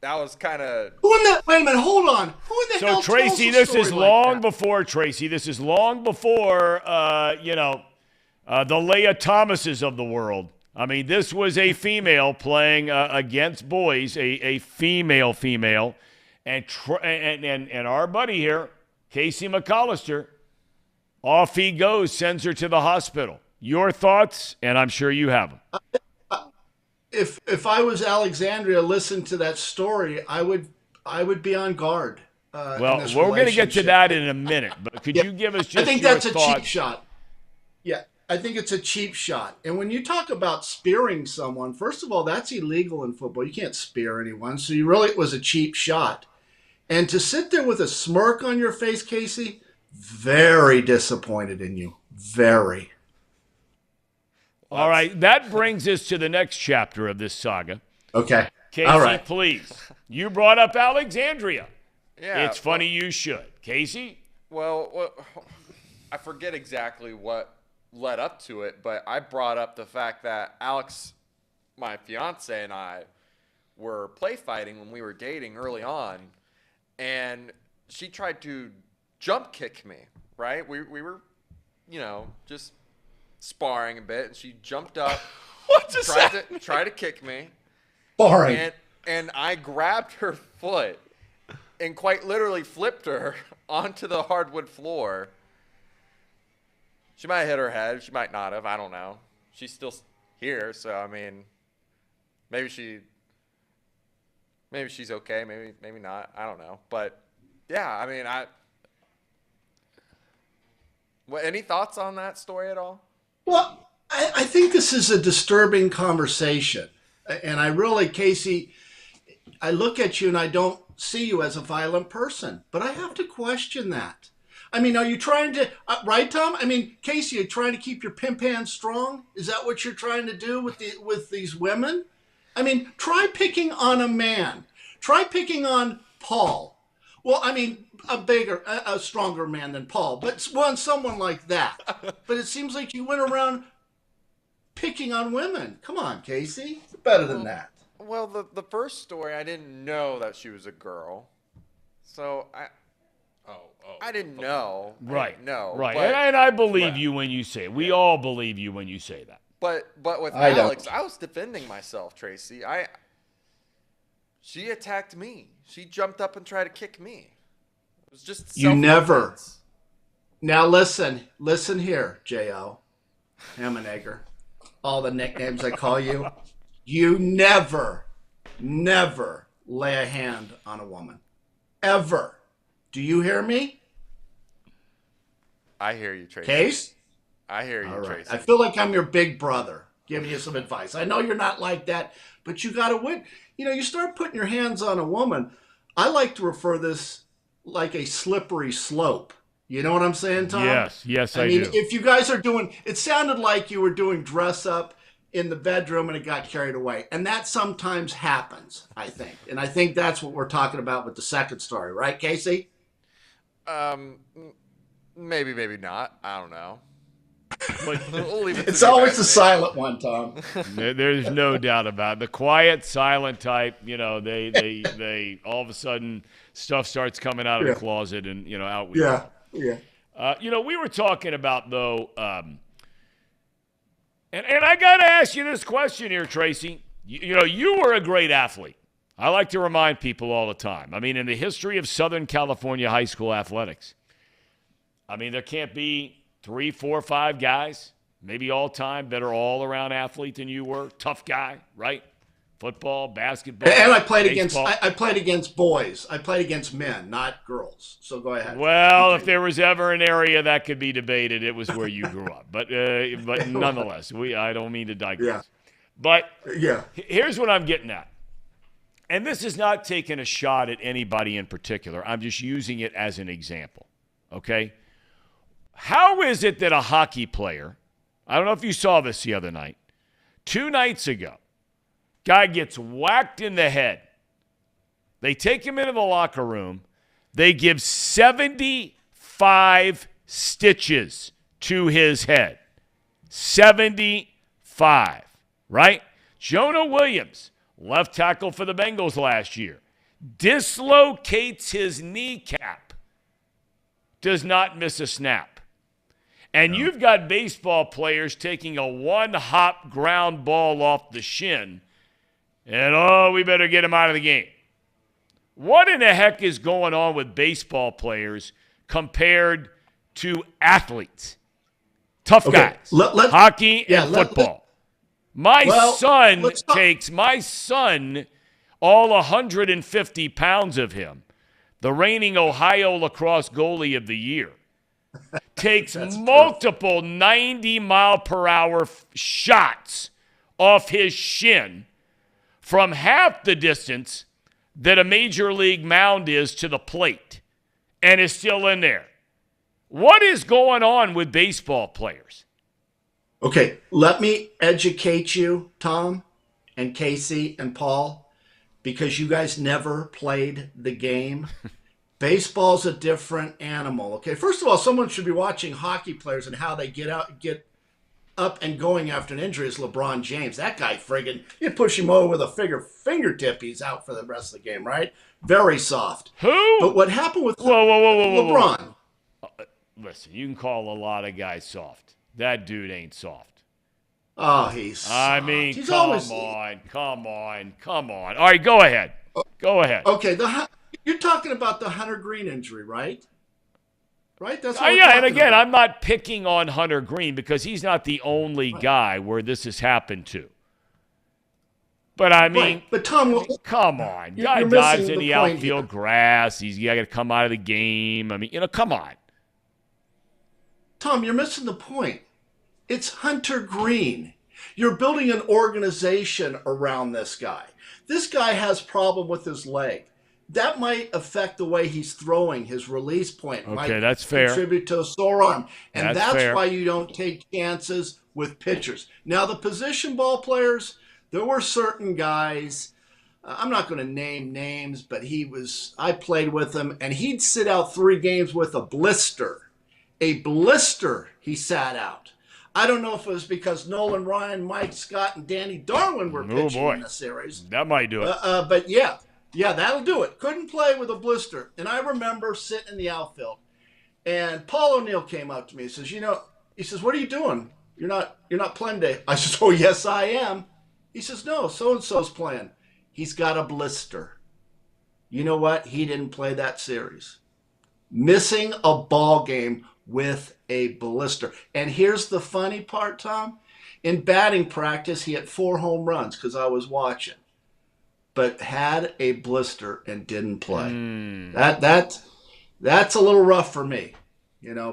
that was kind of.
Wait a minute, hold on. Who in the hell?
So Tracy, this is long before Tracy. This is long before the Leah Thomases of the world. I mean, this was a female playing against boys, a female, and our buddy here, Casey McAllister, off he goes, sends her to the hospital. Your thoughts, and I'm sure you have them.
If I was Alexandria, listen to that story, I would be on guard.
Well, we're going to get to that in a minute, but could you give us just
I think
your
that's
thoughts?
A cheap shot. Yeah, I think it's a cheap shot. And when you talk about spearing someone, first of all, that's illegal in football. You can't spear anyone. So it was a cheap shot. And to sit there with a smirk on your face, Casey, very disappointed in you. Very.
All right, that brings us to the next chapter of this saga.
Okay.
Casey,
all right.
Please. You brought up Alexandria.
Yeah.
It's funny you should. Casey?
Well, I forget exactly what led up to it, but I brought up the fact that Alex, my fiance, and I were play fighting when we were dating early on, and she tried to jump kick me, right? We were, just sparring a bit, and she jumped up, tried to kick me.
Sparring.
And I grabbed her foot and quite literally flipped her onto the hardwood floor. She might have hit her head. She might not have. I don't know. She's still here, so I mean, maybe she's okay. Maybe not. I don't know. But yeah, I mean, any thoughts on that story at all?
Well, I think this is a disturbing conversation. And I really, Casey, I look at you and I don't see you as a violent person, but I have to question that. I mean, are you trying to, right, Thom? I mean, Casey, are you trying to keep your pimp hand strong? Is that what you're trying to do with these women? I mean, try picking on a man. Try picking on Paul. Well, I mean, a stronger man than Paul, but someone like that. But it seems like you went around picking on women. Come on, Casey. It's better than that.
Well, the first story, I didn't know that she was a girl. So I didn't know.
Right.
No.
Right.
But,
and I believe you when you say it. We all believe you when you say that.
But with Alex, I was defending myself, Tracy. She attacked me. She jumped up and tried to kick me. It was just
you never. Now listen here, J.O. Hammenegger. All the nicknames I call you. You never lay a hand on a woman. Ever. Do you hear me?
I hear you, Tracy.
Case?
I hear you,
All right.
Tracy.
I feel like I'm your big brother giving you some advice. I know you're not like that, but you got to win. You start putting your hands on a woman. I like to refer this like a slippery slope. You know what I'm saying, Thom?
Yes, I
mean,
do.
if you guys are doing, it sounded like you were doing dress up in the bedroom and it got carried away. And that sometimes happens, I think. And I think that's what we're talking about with the second story, right, Casey?
No, Maybe, maybe not. I don't know.
But
We'll leave it to
It's
the
always the
imagination.
silent one, Tom.
there's no doubt about it. The quiet, silent type, they all of a sudden stuff starts coming out of the closet and, out we go.
Yeah.
We were talking about, though, and I got to ask you this question here, Tracy. You were a great athlete. I like to remind people all the time. I mean, in the history of Southern California high school athletics, there can't be 3, 4, 5 guys, maybe all time, better all-around athlete than you were. Tough guy, right? Football, basketball,
And I played
baseball.
I played against boys. I played against men, not girls. So go ahead.
Well, if there was ever an area that could be debated, it was where you grew up. But nonetheless, I don't mean to digress. But here's what I'm getting at. And this is not taking a shot at anybody in particular. I'm just using it as an example, okay? How is it that a hockey player, I don't know if you saw this the other night, 2 nights ago, guy gets whacked in the head. They take him into the locker room. They give 75 stitches to his head. 75, right? Jonah Williams, left tackle for the Bengals last year, dislocates his kneecap, does not miss a snap. And you've got baseball players taking a one-hop ground ball off the shin, and, we better get him out of the game. What in the heck is going on with baseball players compared to athletes? Tough guys. Hockey and football. My son takes all 150 pounds of him, the reigning Ohio lacrosse goalie of the year, takes multiple 90-mile-per-hour shots off his shin from half the distance that a major league mound is to the plate and is still in there. What is going on with baseball players?
Okay, let me educate you, Tom and Casey and Paul, because you guys never played the game. Baseball's a different animal. Okay, first of all, someone should be watching hockey players and how they get up and going after an injury is LeBron James. That guy friggin', you push him over with a fingertip, he's out for the rest of the game, right? Very soft.
Who?
But what happened with
whoa,
LeBron?
Listen, you can call a lot of guys soft. That dude ain't soft.
Oh, he's soft. He's
come on. All right, go ahead.
Okay, you're talking about the Hunter Green injury, right? Right? That's what
and again, I'm not picking on Hunter Green because he's not the only guy where this has happened to. But
but Tom,
come on. Guy dives in the outfield grass. He's got to come out of the game. Come on.
Tom, you're missing the point. It's Hunter Green. You're building an organization around this guy. This guy has problem with his leg. That might affect the way he's throwing. His release point might
that's fair.
Contribute to a sore arm. And that's
fair.
why you don't take chances with pitchers. Now, the position ball players, there were certain guys, I'm not going to name names, but I played with him, and he'd sit out 3 games with a blister. A blister he sat out. I don't know if it was because Nolan Ryan, Mike Scott, and Danny Darwin were pitching in the series.
That might do it.
But yeah, that'll do it. Couldn't play with a blister. And I remember sitting in the outfield, and Paul O'Neill came up to me. He says, "What are you doing? You're not playing today." I said, "Oh, yes, I am." He says, "No, so-and-so's playing. He's got a blister." You know what? He didn't play that series. Missing a ball game with a blister. And here's the funny part, Tom. In batting practice, he hit 4 home runs because I was watching, but had a blister and didn't play. That's a little rough for me,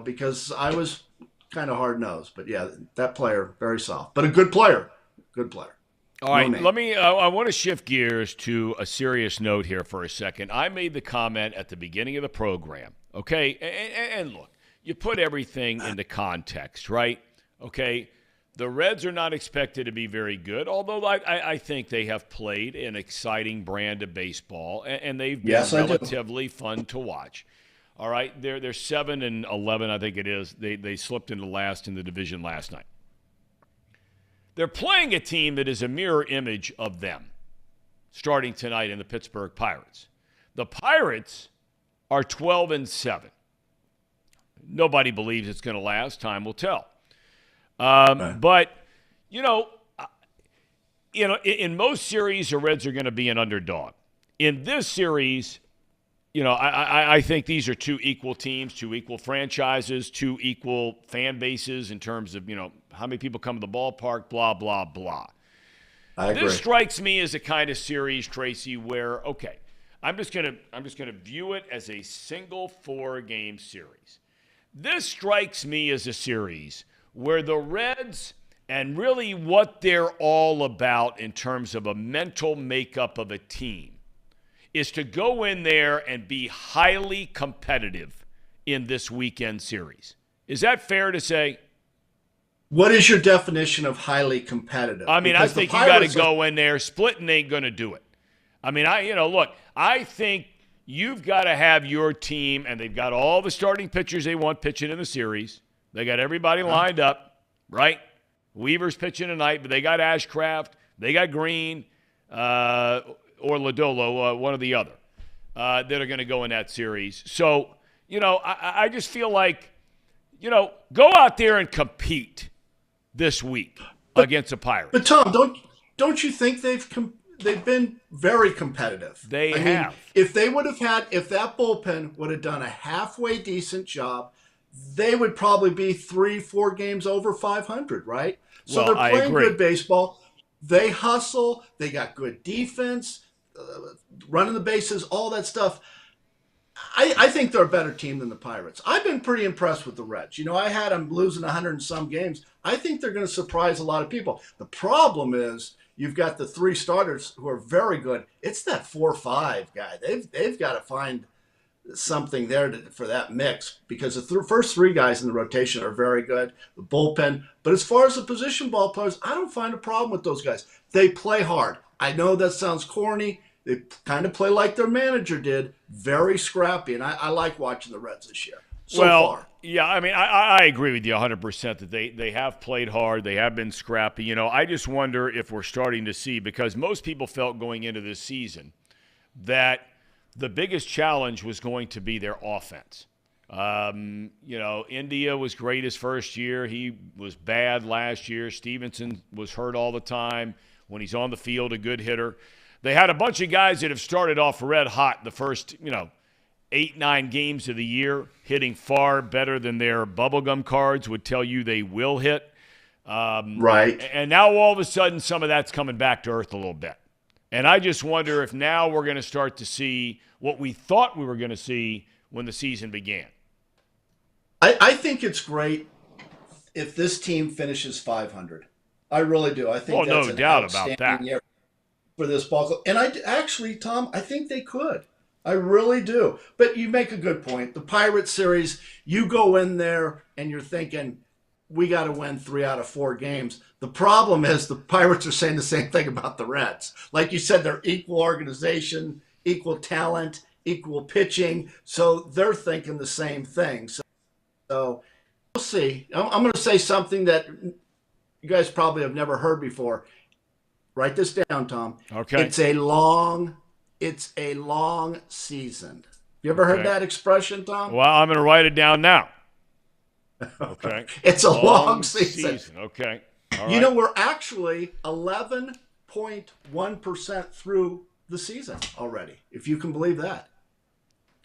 because I was kind of hard-nosed. But yeah, that player, very soft, but a good player. Good player.
All right, I want to shift gears to a serious note here for a second. I made the comment at the beginning of the program, okay? And look, you put everything into context, right? Okay, the Reds are not expected to be very good, although I think they have played an exciting brand of baseball, and they've been relatively fun to watch. All right, they're 7-11, I think it is. They slipped into last in the division last night. They're playing a team that is a mirror image of them, starting tonight in the Pittsburgh Pirates. The Pirates are 12-7. Nobody believes it's going to last. Time will tell. But in most series, the Reds are going to be an underdog. In this series, I think these are two equal teams, two equal franchises, two equal fan bases in terms of, how many people come to the ballpark, blah, blah, blah.
I agree.
This strikes me as a kind of series, Tracy, where, okay, I'm just gonna view it as a single 4-game series. This strikes me as a series where the Reds and really what they're all about in terms of a mental makeup of a team is to go in there and be highly competitive in this weekend series. Is that fair to say?
What is your definition of highly competitive?
I mean, I think you got to go in there. Splitting ain't going to do it. I mean, I think you've got to have your team, and they've got all the starting pitchers they want pitching in the series. They got everybody lined up, right? Weaver's pitching tonight, but they got Ashcraft. They got Green. Or Lodolo, one or the other, that are going to go in that series. So, I just feel like, go out there and compete this week against the Pirates.
But Tom, don't you think they've been very competitive?
They have.
Mean, if that bullpen would have done a halfway decent job, they would probably be 3-4 games over 500, right? So they're playing good baseball. They hustle. They got good defense. Running the bases, all that stuff. I think they're a better team than the Pirates. I've been pretty impressed with the Reds. I had them losing 100 and some games. I think they're going to surprise a lot of people. The problem is you've got the 3 starters who are very good. It's that 4-5 guy. They've got to find something there for that mix because the first 3 guys in the rotation are very good. The bullpen. But as far as the position ball players, I don't find a problem with those guys. They play hard. I know that sounds corny. They kind of play like their manager did, very scrappy, and I like watching the Reds this year so far.
Yeah, I mean, I agree with you 100% that they have played hard. They have been scrappy. I just wonder if we're starting to see, because most people felt going into this season that the biggest challenge was going to be their offense. India was great his first year. He was bad last year. Stevenson was hurt all the time. When he's on the field, a good hitter. They had a bunch of guys that have started off red hot the first, 8-9 games of the year, hitting far better than their bubblegum cards would tell you they will hit.
Right.
And now all of a sudden some of that's coming back to earth a little bit. And I just wonder if now we're going to start to see what we thought we were going to see when the season began.
I think it's great if this team finishes 500. I really do. I think that's
no doubt about that
year for this ball club. And Tom, I think they could. I really do. But you make a good point. The Pirates series, you go in there and you're thinking, we got to win 3 out of 4 games. The problem is the Pirates are saying the same thing about the Reds. Like you said, they're equal organization, equal talent, equal pitching. So they're thinking the same thing. So we'll see. I'm going to say something that you guys probably have never heard before. Write this down, Tom.
Okay.
It's a long season. You ever heard that expression, Tom?
Well, I'm going to write it down now. Okay.
It's a long season.
Okay. All right.
We're actually 11.1% through the season already, if you can believe that.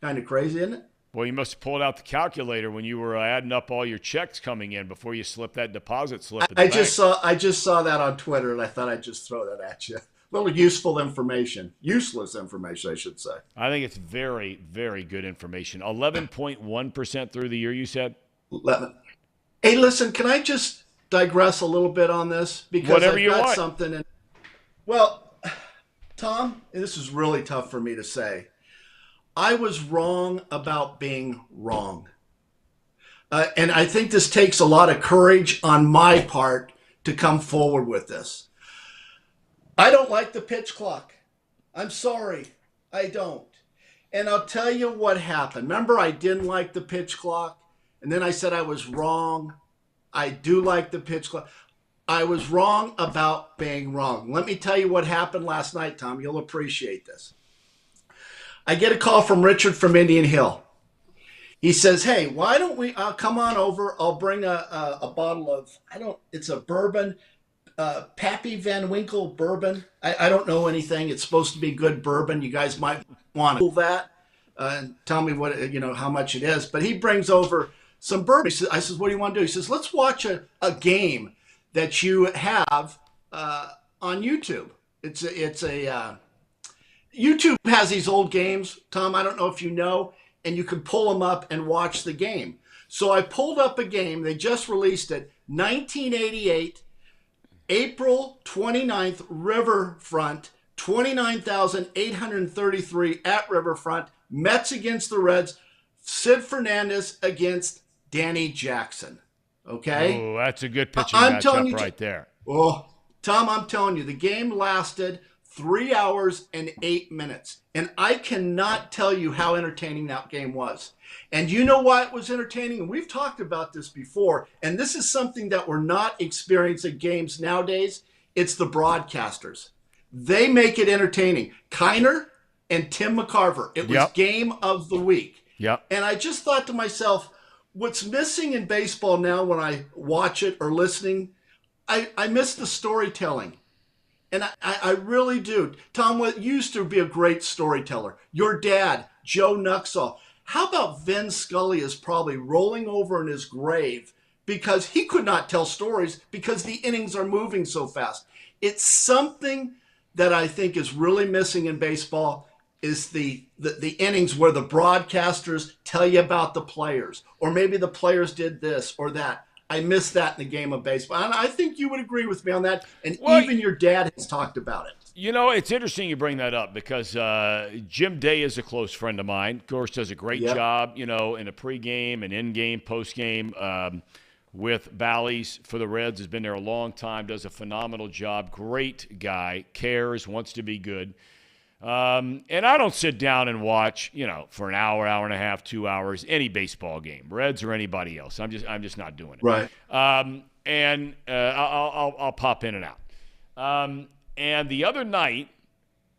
Kind of crazy, isn't it?
Well, you must have pulled out the calculator when you were adding up all your checks coming in before you slipped that deposit slip.
I just saw that on Twitter, and I thought I'd just throw that at you. A little useless information, I should say.
I think it's very, very good information. 11.1% through the year, you said?
11. Hey, listen, can I just digress a little bit on this? Because
whatever
I've
you
got
want.
something. Well, Tom, this is really tough for me to say. I was wrong about being wrong. And I think this takes a lot of courage on my part to come forward with this. I don't like the pitch clock. I'm sorry. I don't. And I'll tell you what happened. Remember, I didn't like the pitch clock, and then I said I was wrong. I do like the pitch clock. I was wrong about being wrong. Let me tell you what happened last night, Tom. You'll appreciate this. I get a call from Richard from Indian Hill. He says, hey, why don't we come on over? I'll bring a bottle of, it's a bourbon, Pappy Van Winkle bourbon. I don't know anything. It's supposed to be good bourbon. You guys might want to do that and tell me what, how much it is. But he brings over some bourbon. I says, what do you want to do? He says, let's watch a game that you have on YouTube. It's a YouTube has these old games, Tom. I don't know if you know, and you can pull them up and watch the game. So I pulled up a game. They just released it, 1988, April 29th, Riverfront, 29,833 at Riverfront. Mets against the Reds. Sid Fernandez against Danny Jackson. Okay?
Oh, that's a good pitching matchup right there.
Oh, Tom, I'm telling you, the game lasted 3 hours and 8 minutes. And I cannot tell you how entertaining that game was. And you know why it was entertaining? And we've talked about this before. And this is something that we're not experiencing at games nowadays. It's the broadcasters. They make it entertaining. Kiner and Tim McCarver. It was game of the week.
Yep.
And I just thought to myself, what's missing in baseball now when I watch it or listening, I miss the storytelling. And I really do. Tom, what used to be a great storyteller, your dad, Joe Nuxall. How about Vin Scully is probably rolling over in his grave because he could not tell stories because the innings are moving so fast. It's something that I think is really missing in baseball is the innings where the broadcasters tell you about the players, or maybe the players did this or that. I miss that in the game of baseball. And I think you would agree with me on that. And even your dad has talked about it.
It's interesting you bring that up because Jim Day is a close friend of mine. Of course, does a great job, in a pregame and in-game, post-game with Bally's for the Reds. Has been there a long time, does a phenomenal job. Great guy, cares, wants to be good. And I don't sit down and watch, for an hour, hour and a half, 2 hours, any baseball game, Reds or anybody else. I'm just not doing it.
Right.
And I'll pop in and out. And the other night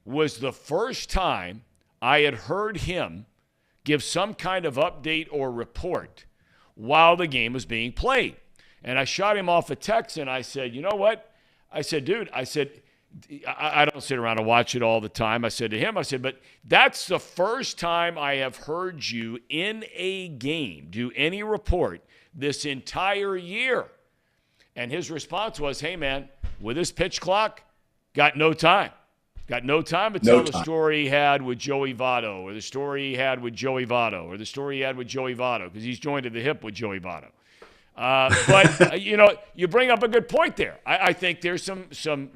was the first time I had heard him give some kind of update or report while the game was being played. And I shot him off a text and I said, you know what? I said, dude, I don't sit around and watch it all the time. I said to him, but that's the first time I have heard you in a game do any report this entire year. And his response was, hey, man, with this pitch clock, got no time. Got no time to tell the story he had with Joey Votto or the story he had with Joey Votto or the story he had with Joey Votto because he's joined at the hip with Joey Votto. But you bring up a good point there. I think there's some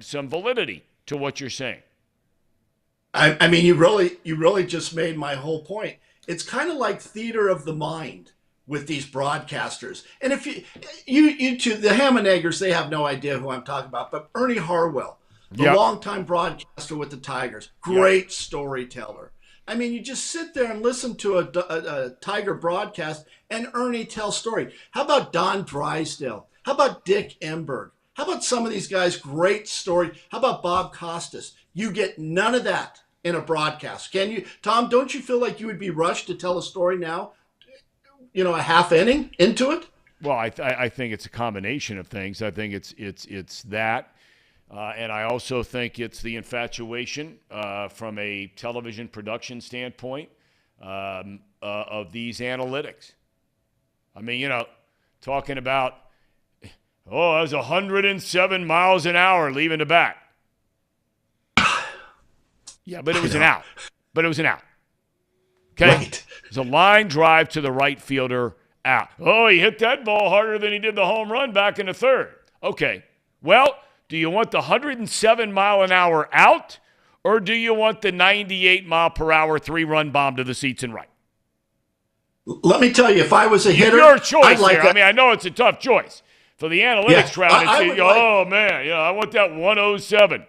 validity to what you're saying.
I mean, you really just made my whole point. It's kind of like theater of the mind with these broadcasters. And if you two, the ham and eggers, they have no idea who I'm talking about. But Ernie Harwell, the longtime broadcaster with the Tigers, great storyteller. I mean, you just sit there and listen to a Tiger broadcast and Ernie tells story. How about Don Drysdale? How about Dick Enberg? How about some of these guys? Great story. How about Bob Costas? You get none of that in a broadcast. Can you, Tom, don't you feel like you would be rushed to tell a story now, a half inning into it?
Well, I think it's a combination of things. I think it's that. And I also think it's the infatuation from a television production standpoint of these analytics. I mean, talking about, that was 107 miles an hour leaving the bat. Yeah, but it was an out. Okay?
Right.
It was a line drive to the right fielder, out. Oh, he hit that ball harder than he did the home run back in the third. Okay, well, do you want the 107 mile an hour out, or do you want the 98 mile per hour 3-run bomb to the seats and right?
Let me tell you, if I was a hitter,
your choice
I'd like
there. I mean, I know it's a tough choice for the analytics crowd. I want that 107.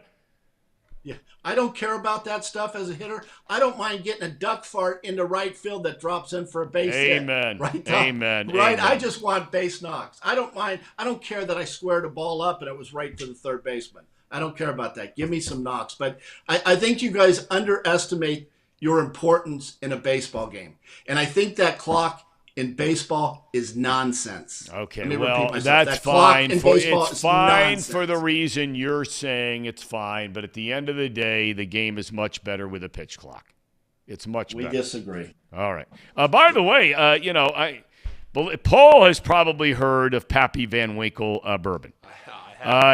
Yeah, I don't care about that stuff as a hitter. I don't mind getting a duck fart into right field that drops in for a base hit.
Amen.
Right, Tom?
Amen.
Right?
Amen.
I just want base knocks. I don't mind. I don't care that I squared a ball up and it was right to the third baseman. I don't care about that. Give me some knocks. But I think you guys underestimate your importance in a baseball game. And I think that clock in baseball is nonsense.
Okay, well, that's fine. It's fine for the reason you're saying it's fine, but at the end of the day, the game is much better with a pitch clock. It's much better.
We disagree.
All right. By the way, Paul has probably heard of Pappy Van Winkle bourbon.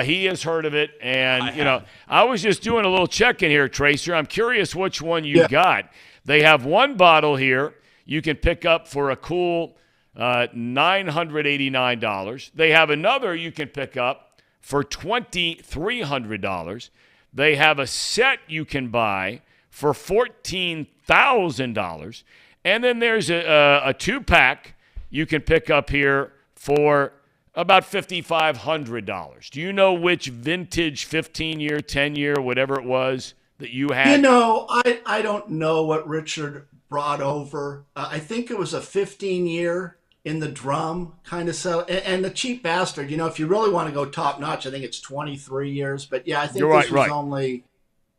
He has heard of it, and, I was just doing a little check-in here, Tracer. I'm curious which one you got. They have one bottle here you can pick up for a cool $989. They have another you can pick up for $2,300. They have a set you can buy for $14,000. And then there's a two-pack you can pick up here for about $5,500. Do you know which vintage 15-year, 10-year, whatever it was that you had?
I don't know what Richard brought over. I think it was a 15-year in the drum kind of sell. And the cheap bastard, if you really want to go top notch, I think it's 23 years. But yeah, I think this was only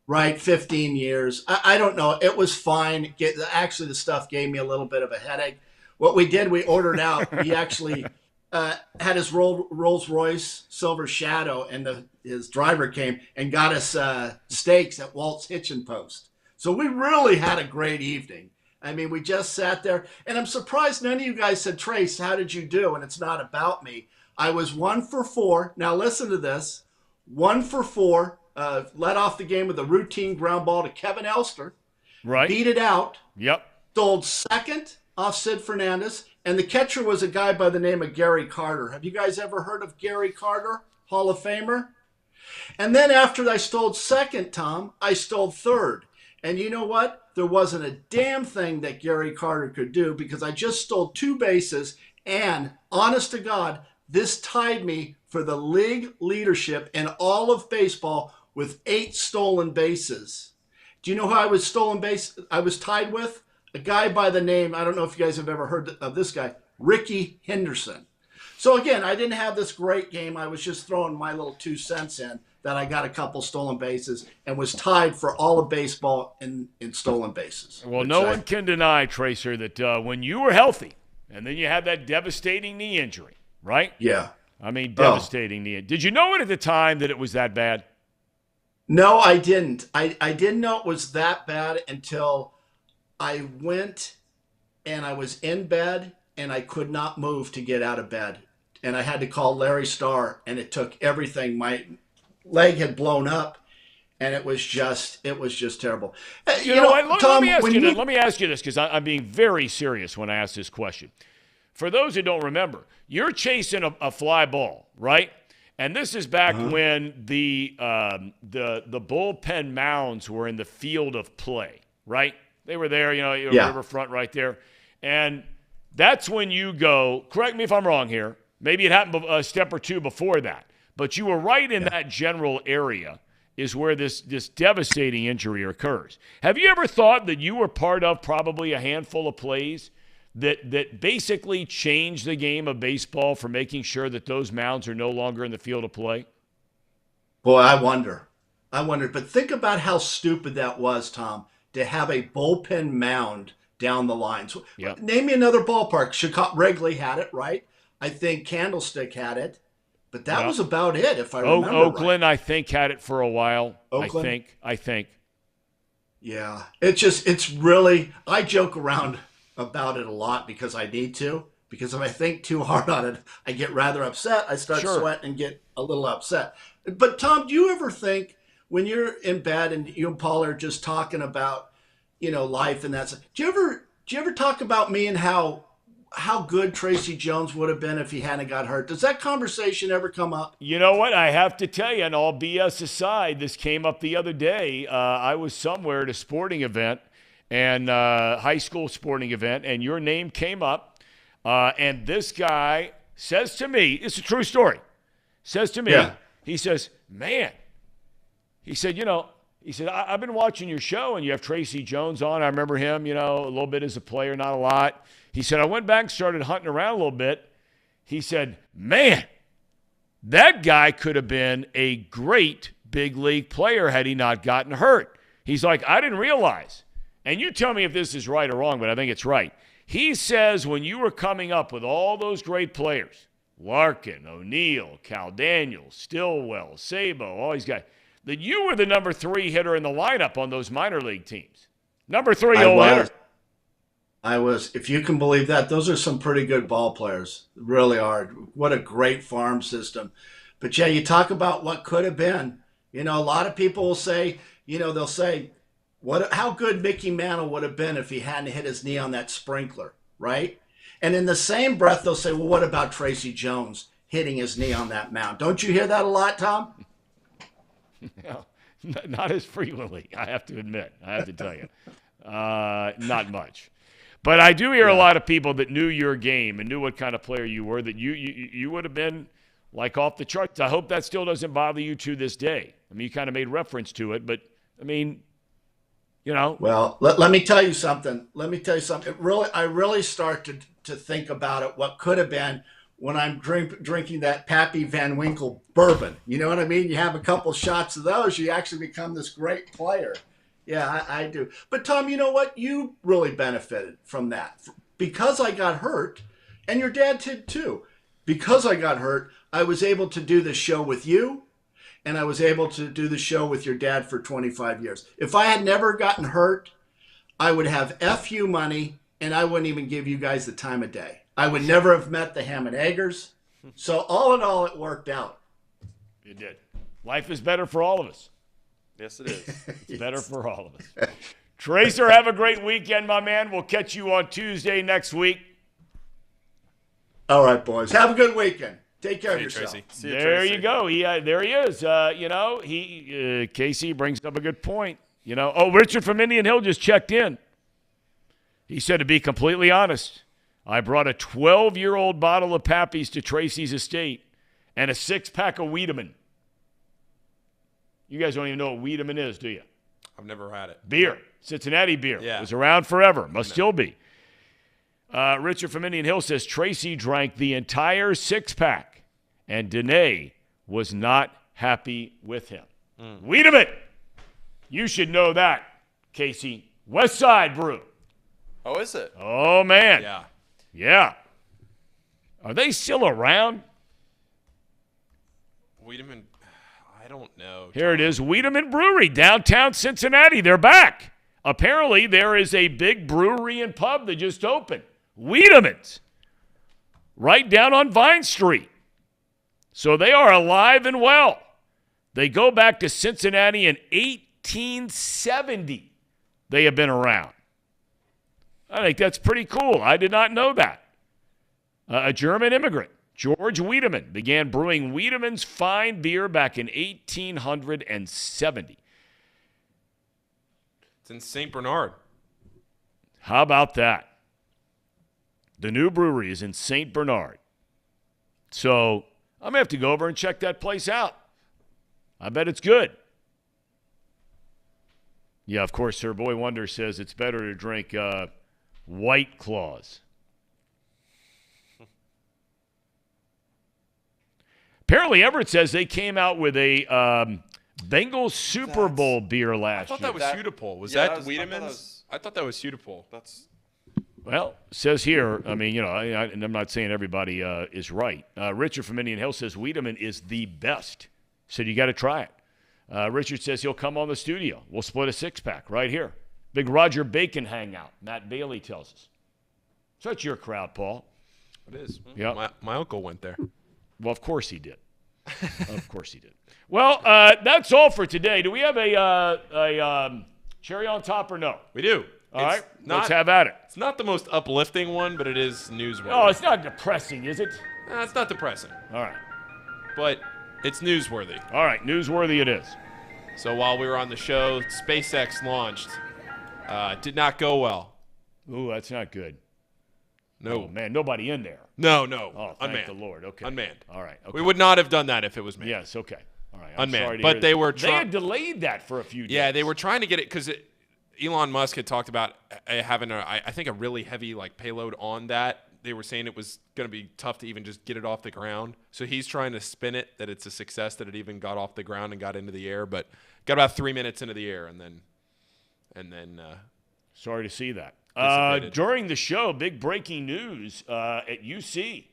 15 years. I don't know. It was fine. Actually, the stuff gave me a little bit of a headache. What we did, we ordered out. He actually had his Rolls Royce Silver Shadow, and his driver came and got us steaks at Walt's Hitchin Post. So we really had a great evening. I mean, we just sat there, and I'm surprised none of you guys said, Trace, how did you do? And it's not about me. I was 1 for 4. Now listen to this. 1 for 4. Led off the game with a routine ground ball to Kevin Elster.
Right.
Beat it out.
Yep.
Stole second off Sid Fernandez. And the catcher was a guy by the name of Gary Carter. Have you guys ever heard of Gary Carter, Hall of Famer? And then after I stole second, Tom, I stole third. And you know what? There wasn't a damn thing that Gary Carter could do because I just stole 2 bases. And honest to God, this tied me for the league leadership in all of baseball with 8 stolen bases. Do you know who I was tied with? A guy by the name, I don't know if you guys have ever heard of this guy, Ricky Henderson. So again, I didn't have this great game. I was just throwing my little 2 cents in that I got a couple stolen bases and was tied for all of baseball in stolen bases.
Well, no one can deny, Tracer, that when you were healthy and then you had that devastating knee injury, right?
Yeah.
I mean, devastating knee. Did you know it at the time that it was that bad?
No, I didn't. I didn't know it was that bad until I went and I was in bed and I could not move to get out of bed. And I had to call Larry Starr, and it took everything. My leg had blown up, and it was just terrible.
You know what? Tom, let me ask you this, because I'm being very serious when I ask this question. For those who don't remember, you're chasing a fly ball, right? And this is back when the bullpen mounds were in the field of play, right? They were there, riverfront right there. And that's when you go, correct me if I'm wrong here, maybe it happened a step or two before that, but you were right in that general area is where this devastating injury occurs. Have you ever thought that you were part of probably a handful of plays that basically changed the game of baseball for making sure that those mounds are no longer in the field of play?
Boy, I wonder. But think about how stupid that was, Tom, to have a bullpen mound down the lines. Yep. Name me another ballpark. Chicago, Wrigley had it, right? I think Candlestick had it. But that was about it, if I remember
Oakland,
right.
I think, had it for a while.
Oakland?
I think.
Yeah. It's really, I joke around about it a lot because I need to. Because if I think too hard on it, I get rather upset. I start sweating and get a little upset. But, Tom, do you ever think when you're in bed and you and Paul are just talking about, life and that stuff, do you ever talk about me and how good Tracy Jones would have been if he hadn't got hurt? Does that conversation ever come up?
You know what? I have to tell you, and all BS aside, this came up the other day. I was somewhere at a sporting event, and high school sporting event, and your name came up. And this guy says to me, it's a true story, he says, man, he said, He said, I've been watching your show, and you have Tracy Jones on. I remember him, a little bit as a player, not a lot. He said, I went back and started hunting around a little bit. He said, man, that guy could have been a great big league player had he not gotten hurt. He's like, I didn't realize. And you tell me if this is right or wrong, but I think it's right. He says when you were coming up with all those great players, Larkin, O'Neill, Cal Daniels, Stillwell, Sabo, all these guys, that you were the number 3 hitter in the lineup on those minor league teams. Number 3 hitter.
I was. If you can believe that, those are some pretty good ball players. Really are. What a great farm system. But, yeah, you talk about what could have been. A lot of people will say, they'll say, how good Mickey Mantle would have been if he hadn't hit his knee on that sprinkler, right? And in the same breath, they'll say, well, what about Tracy Jones hitting his knee on that mound? Don't you hear that a lot, Thom?
No, not as frequently, I have to admit. I have to tell you. Not much. But I do hear a lot of people that knew your game and knew what kind of player you were, that you would have been like off the charts. I hope that still doesn't bother you to this day. I mean, you kind of made reference to it, but, I mean,
Well, let me tell you something. I really start to think about it, what could have been, when I'm drinking that Pappy Van Winkle bourbon. You know what I mean? You have a couple shots of those, you actually become this great player. Yeah, I do. But, Thom, you know what? You really benefited from that. Because I got hurt, and your dad did too. Because I got hurt, I was able to do this show with you, and I was able to do the show with your dad for 25 years. If I had never gotten hurt, I would have FU money, and I wouldn't even give you guys the time of day. I would never have met the Ham and Eggers. So all in all, it worked out.
It did. Life is better for all of us.
Yes, it is.
It's better for all of us. Tracer, have a great weekend, my man. We'll catch you on Tuesday next week.
All right, boys. Have a good weekend. Take care of yourself.
Tracy. See you,
There
Tracy.
you go. There he is. Casey brings up a good point. Richard from Indian Hill just checked in. He said, to be completely honest, I brought a 12-year-old bottle of Pappy's to Tracy's estate and a 6-pack of Wiedemann. You guys don't even know what Wiedemann is, do you?
I've never had it.
Beer. Cincinnati beer.
Yeah.
It was around forever. Must still be. Richard from Indian Hill says Tracy drank the entire 6-pack, and Danae was not happy with him. Wiedemann. You should know that, Casey. West Side Brew.
Oh, is it?
Oh, man.
Yeah.
Yeah. Are they still around?
Wiedemann, I don't know.
Here it is, Wiedemann Brewery, downtown Cincinnati. They're back. Apparently, there is a big brewery and pub that just opened. Wiedemann's. Right down on Vine Street. So they are alive and well. They go back to Cincinnati in 1870. They have been around. I think that's pretty cool. I did not know that. A German immigrant, George Wiedemann, began brewing Wiedemann's fine beer back in 1870.
It's in St. Bernard.
How about that? The new brewery is in St. Bernard. So I'm going to have to go over and check that place out. I bet it's good. Yeah, of course, Sir Boy Wonder says it's better to drink White Claws. Apparently, Everett says they came out with a Bengals Super Bowl beer last year.
I thought that was Hudipol. Was
Yeah,
that Wiedemann's? I thought that was Hudipol.
Well, says here, I mean, and I'm not saying everybody is right. Richard from Indian Hill says Wiedemann is the best. Said you got to try it. Richard says he'll come on the studio. We'll split a 6-pack right here. Big Roger Bacon hangout. Matt Bailey tells us. So that's your crowd, Paul.
It is.
Yeah.
My uncle went there.
Well, of course he did. Of course he did. Well, that's all for today. Do we have a cherry on top or no?
We do.
All right, let's have at it.
It's not the most uplifting one, but it is newsworthy.
Oh, it's not depressing, is it?
It's not depressing.
All right.
But it's newsworthy.
All right, newsworthy it is.
So while we were on the show, SpaceX launched. Did not go well.
Ooh, that's not good.
No.
Oh, man, nobody in there.
No.
Oh, thank
Unmanned.
the Lord. Okay.
Unmanned.
All right. Okay.
We would not have done that if it was manned.
Yes, okay. All right, I'm
unmanned.
sorry to
But
hear
they
that.
were
They had delayed that for a few days.
Yeah, they were trying to get it because Elon Musk had talked about having I think a really heavy payload on that. They were saying it was going to be tough to even just get it off the ground. So he's trying to spin it that it's a success that it even got off the ground and got into the air, but got about 3 minutes into the air and then
sorry to see that.
Dissipated.
During the show, big breaking news at UC.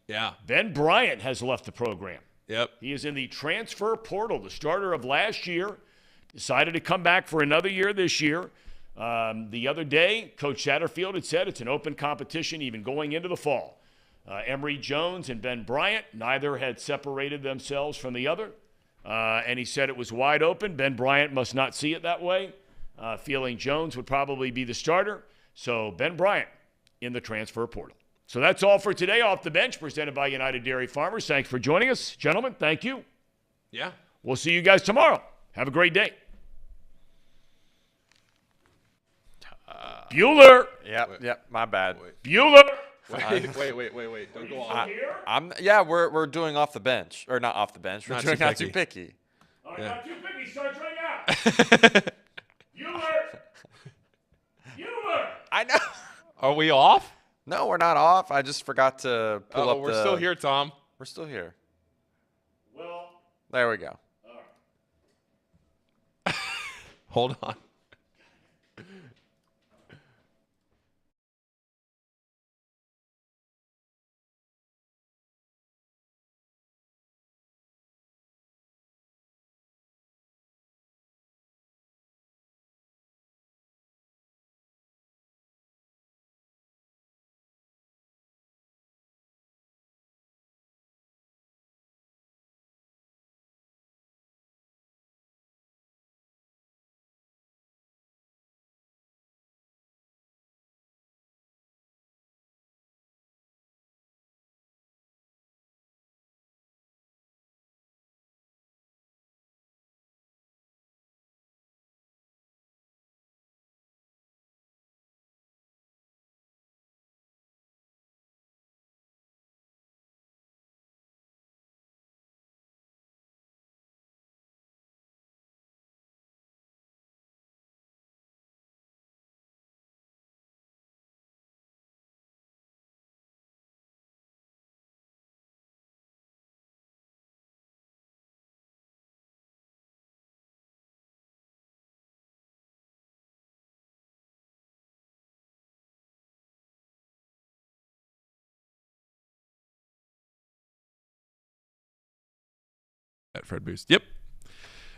Yeah.
Ben Bryant has left the program.
Yep.
He is in the transfer portal. The starter of last year decided to come back for another year this year. The other day, Coach Satterfield had said it's an open competition even going into the fall. Emory Jones and Ben Bryant, neither had separated themselves from the other. And he said it was wide open. Ben Bryant must not see it that way, feeling Jones would probably be the starter. So Ben Bryant in the transfer portal. So that's all for today off the bench, presented by United Dairy Farmers. Thanks for joining us. Gentlemen, thank you.
Yeah.
We'll see you guys tomorrow. Have a great day. Bueller.
Yep. My bad.
Bueller.
Wait. Don't go on.
We're doing off the bench, or not off the bench. We're doing not too picky.
All right, not too picky. Starts right now. Bueller.
I know.
Are we off?
No, we're not off. I just forgot to pull up.
We're still here, Tom.
We're still here.
Well.
There we go.
Hold on. Fred Boost. Yep.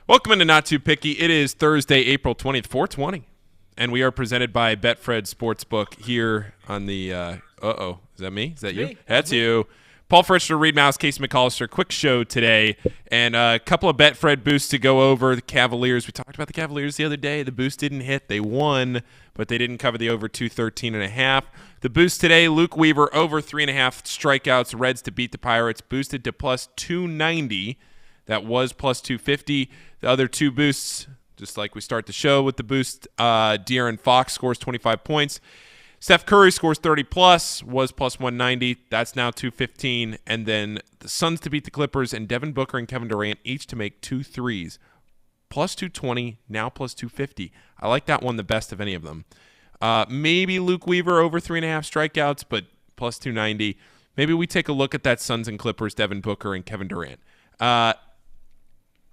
Welcome into Not Too Picky. It is Thursday, April 20th, 420. And we are presented by Betfred Sportsbook here on the is that me? Is that you? That's you. Paul Fritzner, Reed Mouse, Casey McAllister. Quick show today. And a couple of Betfred boosts to go over. The Cavaliers. We talked about the Cavaliers the other day. The boost didn't hit. They won, but they didn't cover the over 213.5. The boost today, Luke Weaver, over 3.5 strikeouts. Reds to beat the Pirates. Boosted to plus 290. That was plus 250. The other two boosts, just like we start the show with the boost, De'Aaron Fox scores 25 points. Steph Curry scores 30+, was plus 190. That's now 215. And then the Suns to beat the Clippers and Devin Booker and Kevin Durant each to make 2 threes. Plus 220, now plus 250. I like that one the best of any of them. Maybe Luke Weaver over 3.5 strikeouts, but plus 290. Maybe we take a look at that Suns and Clippers, Devin Booker and Kevin Durant.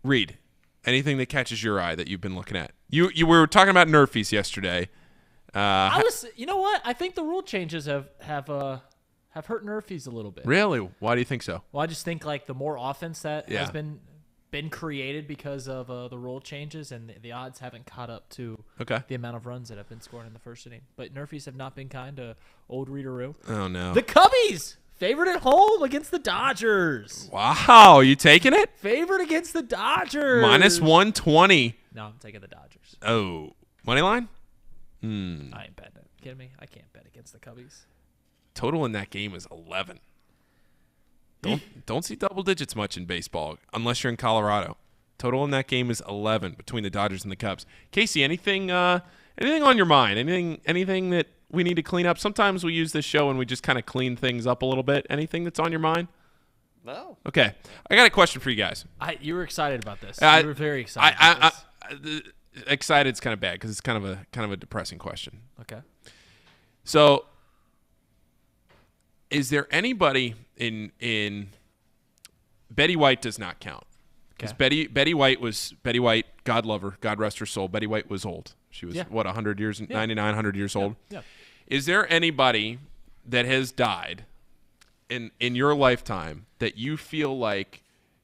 Reed, anything that catches your eye that you've been looking at? You were talking about Nerfies yesterday.
You know what? I think the rule changes have hurt Nerfies a little bit.
Really? Why do you think so?
Well, I just think the more offense that has been created because of the rule changes, and the odds haven't caught up to the amount of runs that have been scored in the first inning. But Nerfies have not been kind to old Readeroo.
Oh no,
the Cubbies favored at home against the Dodgers.
Wow, you taking it?
Favored against the Dodgers.
Minus 120.
No, I'm taking the Dodgers.
Oh, money line?
I ain't betting it. Kidding me? I can't bet against the Cubbies.
Total in that game is 11. Don't see double digits much in baseball unless you're in Colorado. Total in that game is 11 between the Dodgers and the Cubs. Casey, anything on your mind? Anything that we need to clean up? Sometimes we use this show and we just kind of clean things up a little bit. Anything that's on your mind?
No.
Okay. I got a question for you guys.
You were excited about this. You were very excited.
Excited's kind of bad because it's kind of a depressing question.
Okay.
So, is there anybody in Betty White does not count because Betty White, God love her, God rest her soul. Betty White was old. She was 100 years, 99, 100 years old.
Yeah.
Is there anybody that has died in your lifetime that you feel like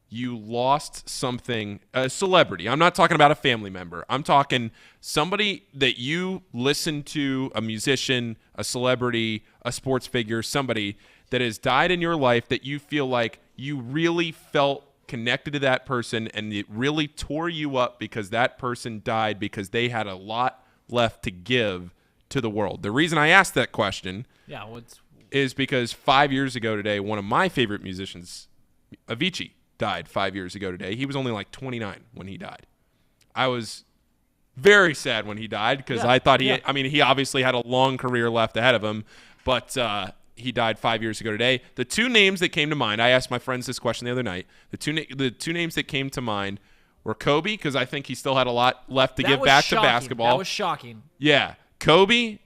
you lost something, a celebrity? I'm not talking about a family member. I'm talking somebody that you listen to, a musician, a celebrity, a sports figure, somebody that has died in your life that you feel like you really felt connected to that person and it really tore you up because that person died because they had a lot left to give to the world. The reason I asked that question is because 5 years ago today, one of my favorite musicians, Avicii, died 5 years ago today. He was only like 29 when he died. I was very sad when he died because I thought he obviously had a long career left ahead of him, but he died 5 years ago today. The two names that came to mind, I asked my friends this question the other night. The two names that came to mind were Kobe, because I think he still had a lot left to give back to basketball.
That was shocking.
Yeah. Kobe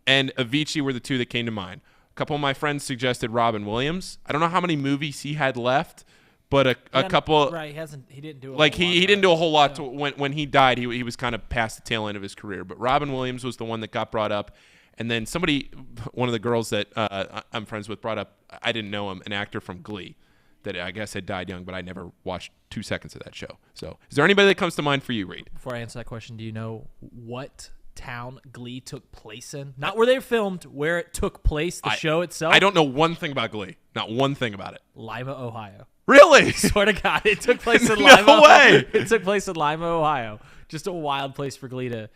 and Avicii were the two that came to mind. A couple of my friends suggested Robin Williams. I don't know how many movies he had left, but a couple.
Right, he didn't do
he didn't do a whole lot. When he died, he was kind of past the tail end of his career. But Robin Williams was the one that got brought up. And then one of the girls that I'm friends with brought up, I didn't know him, an actor from Glee that I guess had died young, but I never watched 2 seconds of that show. So is there anybody that comes to mind for you, Reed?
Before I answer that question, do you know what town Glee took place in? Not where they filmed, where it took place, the show itself?
I don't know one thing about Glee. Not one thing about it.
Lima, Ohio.
Really?
Swear to God, it took place in Lima.
No way.
It took place in Lima, Ohio. Just a wild place for Glee to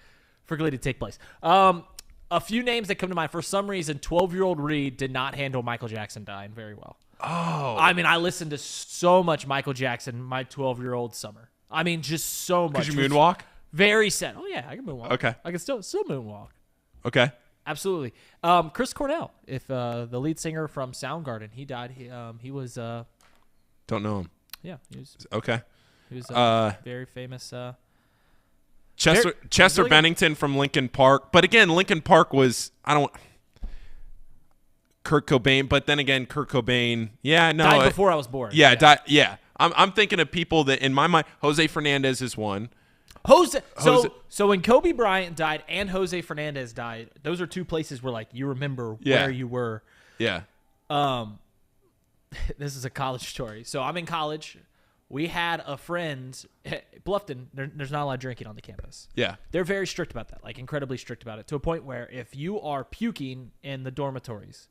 take place. A few names that come to mind. For some reason, 12-year-old Reed did not handle Michael Jackson dying very well.
Oh.
I mean, I listened to so much Michael Jackson my 12-year-old summer. I mean, just so much.
Could you moonwalk?
Very sad. Oh, yeah, I can moonwalk.
Okay.
I can still moonwalk.
Okay.
Absolutely. Chris Cornell, the lead singer from Soundgarden, he died. He was...
Don't know him.
Yeah. He was,
okay.
He was very famous...
Chester Bennington from Linkin Park. But again, Linkin Park was, Kurt Cobain. But then again, Kurt Cobain,
died before I was born.
Yeah. I'm thinking of people that, in my mind, Jose Fernandez is one.
So when Kobe Bryant died and Jose Fernandez died, those are two places where, like, you remember where you were.
Yeah.
This is a college story. So I'm in college. We had a friend, Bluffton, there's not a lot of drinking on the campus.
Yeah.
They're very strict about that, like incredibly strict about it, to a point where if you are puking in the dormitories,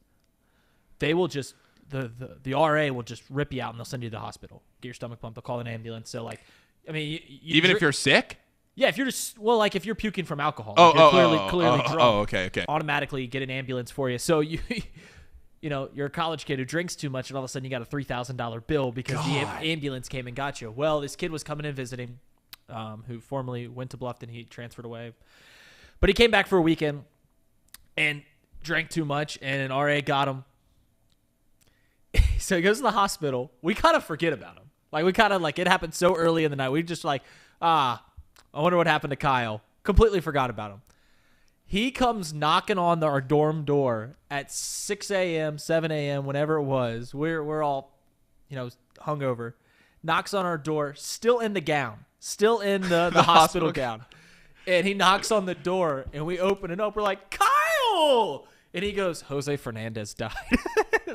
they will just, the RA will just rip you out and they'll send you to the hospital. Get your stomach pumped, they'll call an ambulance. So, like, I mean,
even if you're sick?
Yeah, if you're just, like if you're puking from alcohol. Clearly drunk.
Okay.
Automatically get an ambulance for you. So you're a college kid who drinks too much, and all of a sudden you got a $3,000 bill because the ambulance came and got you. Well, this kid was coming and visiting, who formerly went to Bluffton. He transferred away. But he came back for a weekend and drank too much, and an RA got him. So he goes to the hospital. We kind of forget about him. It happened so early in the night. We just I wonder what happened to Kyle. Completely forgot about him. He comes knocking on our dorm door at 6 a.m., 7 a.m., whenever it was. We're all, hungover. Knocks on our door, still in the gown, still in the hospital gown. And he knocks on the door, and we open it up. We're like, Kyle! And he goes, Jose Fernandez died.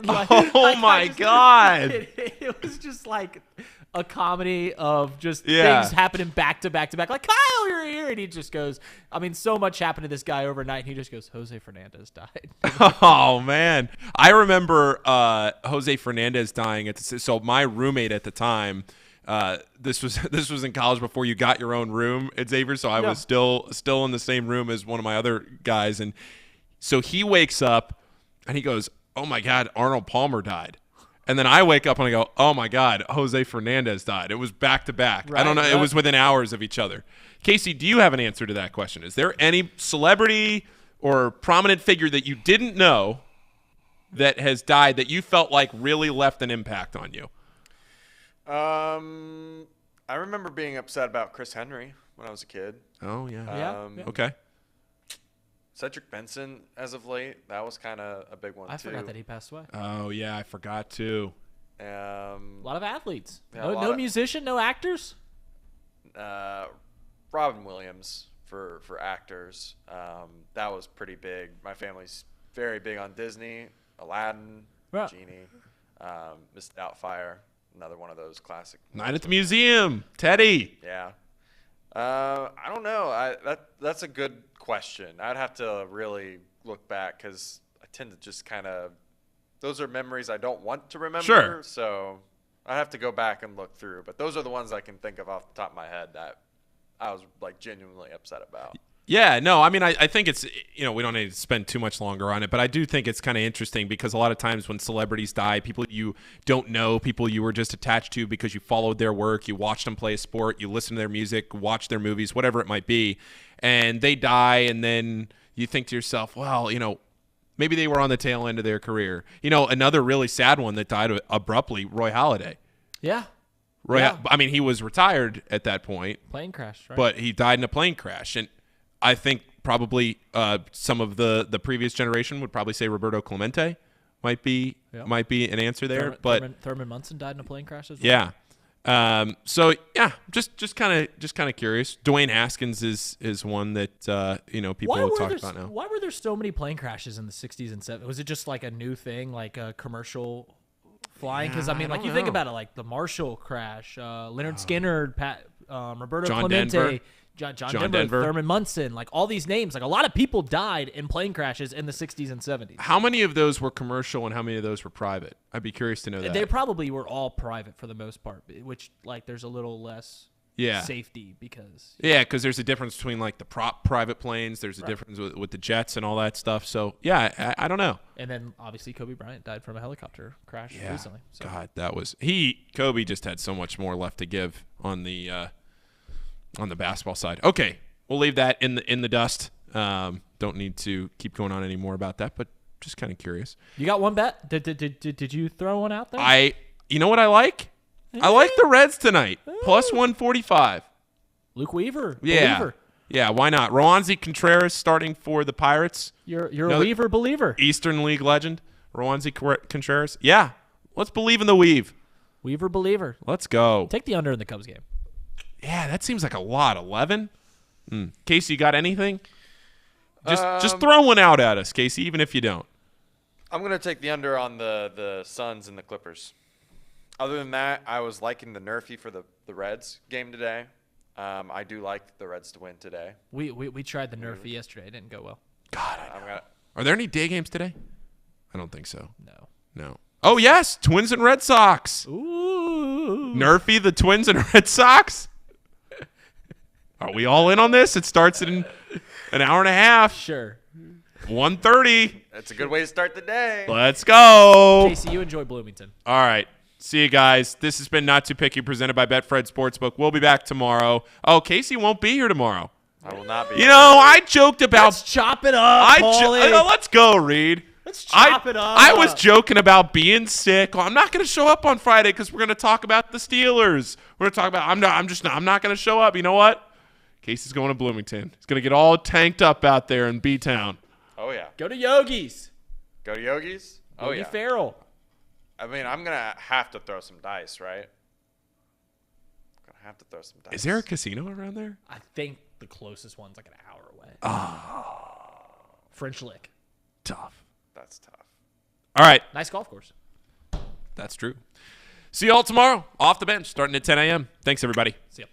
My God.
It was just like a comedy of just things happening back to back to back. Like, Kyle, you're here. And he just goes, so much happened to this guy overnight. And he just goes, Jose Fernandez died.
Oh, man. I remember Jose Fernandez dying. So my roommate at the time, this was in college before you got your own room at Xavier. So I was still in the same room as one of my other guys. And so he wakes up and he goes, oh, my God, Arnold Palmer died. And then I wake up and I go, oh, my God, Jose Fernandez died. It was back to back. I don't know. It was within hours of each other. Casey, do you have an answer to that question? Is there any celebrity or prominent figure that you didn't know that has died that you felt like really left an impact on you?
I remember being upset about Chris Henry when I was a kid.
Oh, yeah.
Yeah.
Okay.
Cedric Benson, as of late, that was kind of a big one,
I
too.
forgot that he passed away.
Oh, yeah, I forgot too.
A lot of athletes.
Yeah,
no musician, no actors?
Robin Williams for actors. That was pretty big. My family's very big on Disney. Aladdin, Genie, Miss Doubtfire, another one of those classic.
Night at the Museum, Teddy.
Yeah. I don't know. That's a good question. I'd have to really look back because I tend to just kind of – those are memories I don't want to remember.
Sure.
So I'd have to go back and look through. But those are the ones I can think of off the top of my head that I was, like, genuinely upset about.
Yeah, no, I mean, I think it's, we don't need to spend too much longer on it, but I do think it's kind of interesting because a lot of times when celebrities die, people you don't know, people you were just attached to because you followed their work, you watched them play a sport, you listen to their music, watch their movies, whatever it might be, and they die, and then you think to yourself, well, maybe they were on the tail end of their career. Another really sad one that died abruptly, Roy Halladay.
Yeah.
I mean, he was retired at that point.
Plane crash, right?
But he died in a plane crash, and I think probably some of the previous generation would probably say Roberto Clemente might be an answer there.
Thurman Munson died in a plane crash as well.
Yeah. So yeah, just kind of curious. Dwayne Haskins is one that people will talk about now.
Why were there so many plane crashes in the 60s and 70s? Was it just like a new thing, like a commercial flying? Because you think about it, like the Marshall crash, Leonard Skinner, Roberto
John
Clemente.
Denver.
John Denver, Thurman Munson, like all these names, like a lot of people died in plane crashes in the 60s and 70s.
How many of those were commercial and how many of those were private? I'd be curious to know that.
They probably were all private for the most part, which like there's a little less safety because
there's a difference between like the private planes. There's a difference with the jets and all that stuff. So yeah, I don't know.
And then obviously Kobe Bryant died from a helicopter crash recently. So.
God, Kobe just had so much more left to give on the basketball side. Okay, we'll leave that in the dust. Don't need to keep going on any more about that, but just kind of curious.
You got one bet? Did you throw one out there?
You know what I like? I like the Reds tonight. Plus 145.
Luke Weaver.
Yeah.
Believer.
Yeah, why not? Roansy Contreras starting for the Pirates.
You're a Weaver believer.
Eastern League legend. Roansy Contreras. Yeah, let's believe in the Weave.
Weaver believer.
Let's go.
Take the under in the Cubs game.
Yeah, that seems like a lot. 11? Casey, you got anything? Just throw one out at us, Casey, even if you don't.
I'm going to take the under on the Suns and the Clippers. Other than that, I was liking the Nerfy for the Reds game today. I do like the Reds to win today.
We tried the Nerfy yesterday. It didn't go well.
God, are there any day games today? I don't think so.
No.
Oh, yes, Twins and Red Sox.
Ooh.
Nerfy, the Twins and Red Sox. Are we all in on this? It starts in an hour and a half.
Sure.
1:30.
That's a good way to start the day.
Let's go.
Casey, you enjoy Bloomington.
All right. See you guys. This has been Not Too Picky, presented by Betfred Sportsbook. We'll be back tomorrow. Oh, Casey won't be here tomorrow.
I will not be.
I joked about.
Let's chop it up, Paulie.
Let's go, Reed.
Let's chop it up.
I was joking about being sick. I'm not going to show up on Friday because we're going to talk about the Steelers. We're going to talk about. I'm not going to show up. You know what? Casey's going to Bloomington. He's going to get all tanked up out there in B-Town.
Oh yeah.
Go to Yogi's.
Go to Yogi's. Oh
Yogi Farrell.
I mean, I'm going to have to throw some dice, right? I'm going to have to throw some dice.
Is there a casino around there?
I think the closest one's like an hour away.
Oh.
French Lick.
Tough.
That's tough.
All right.
Nice golf course.
That's true. See you all tomorrow. Off the bench, starting at 10 a.m. Thanks, everybody.
See ya.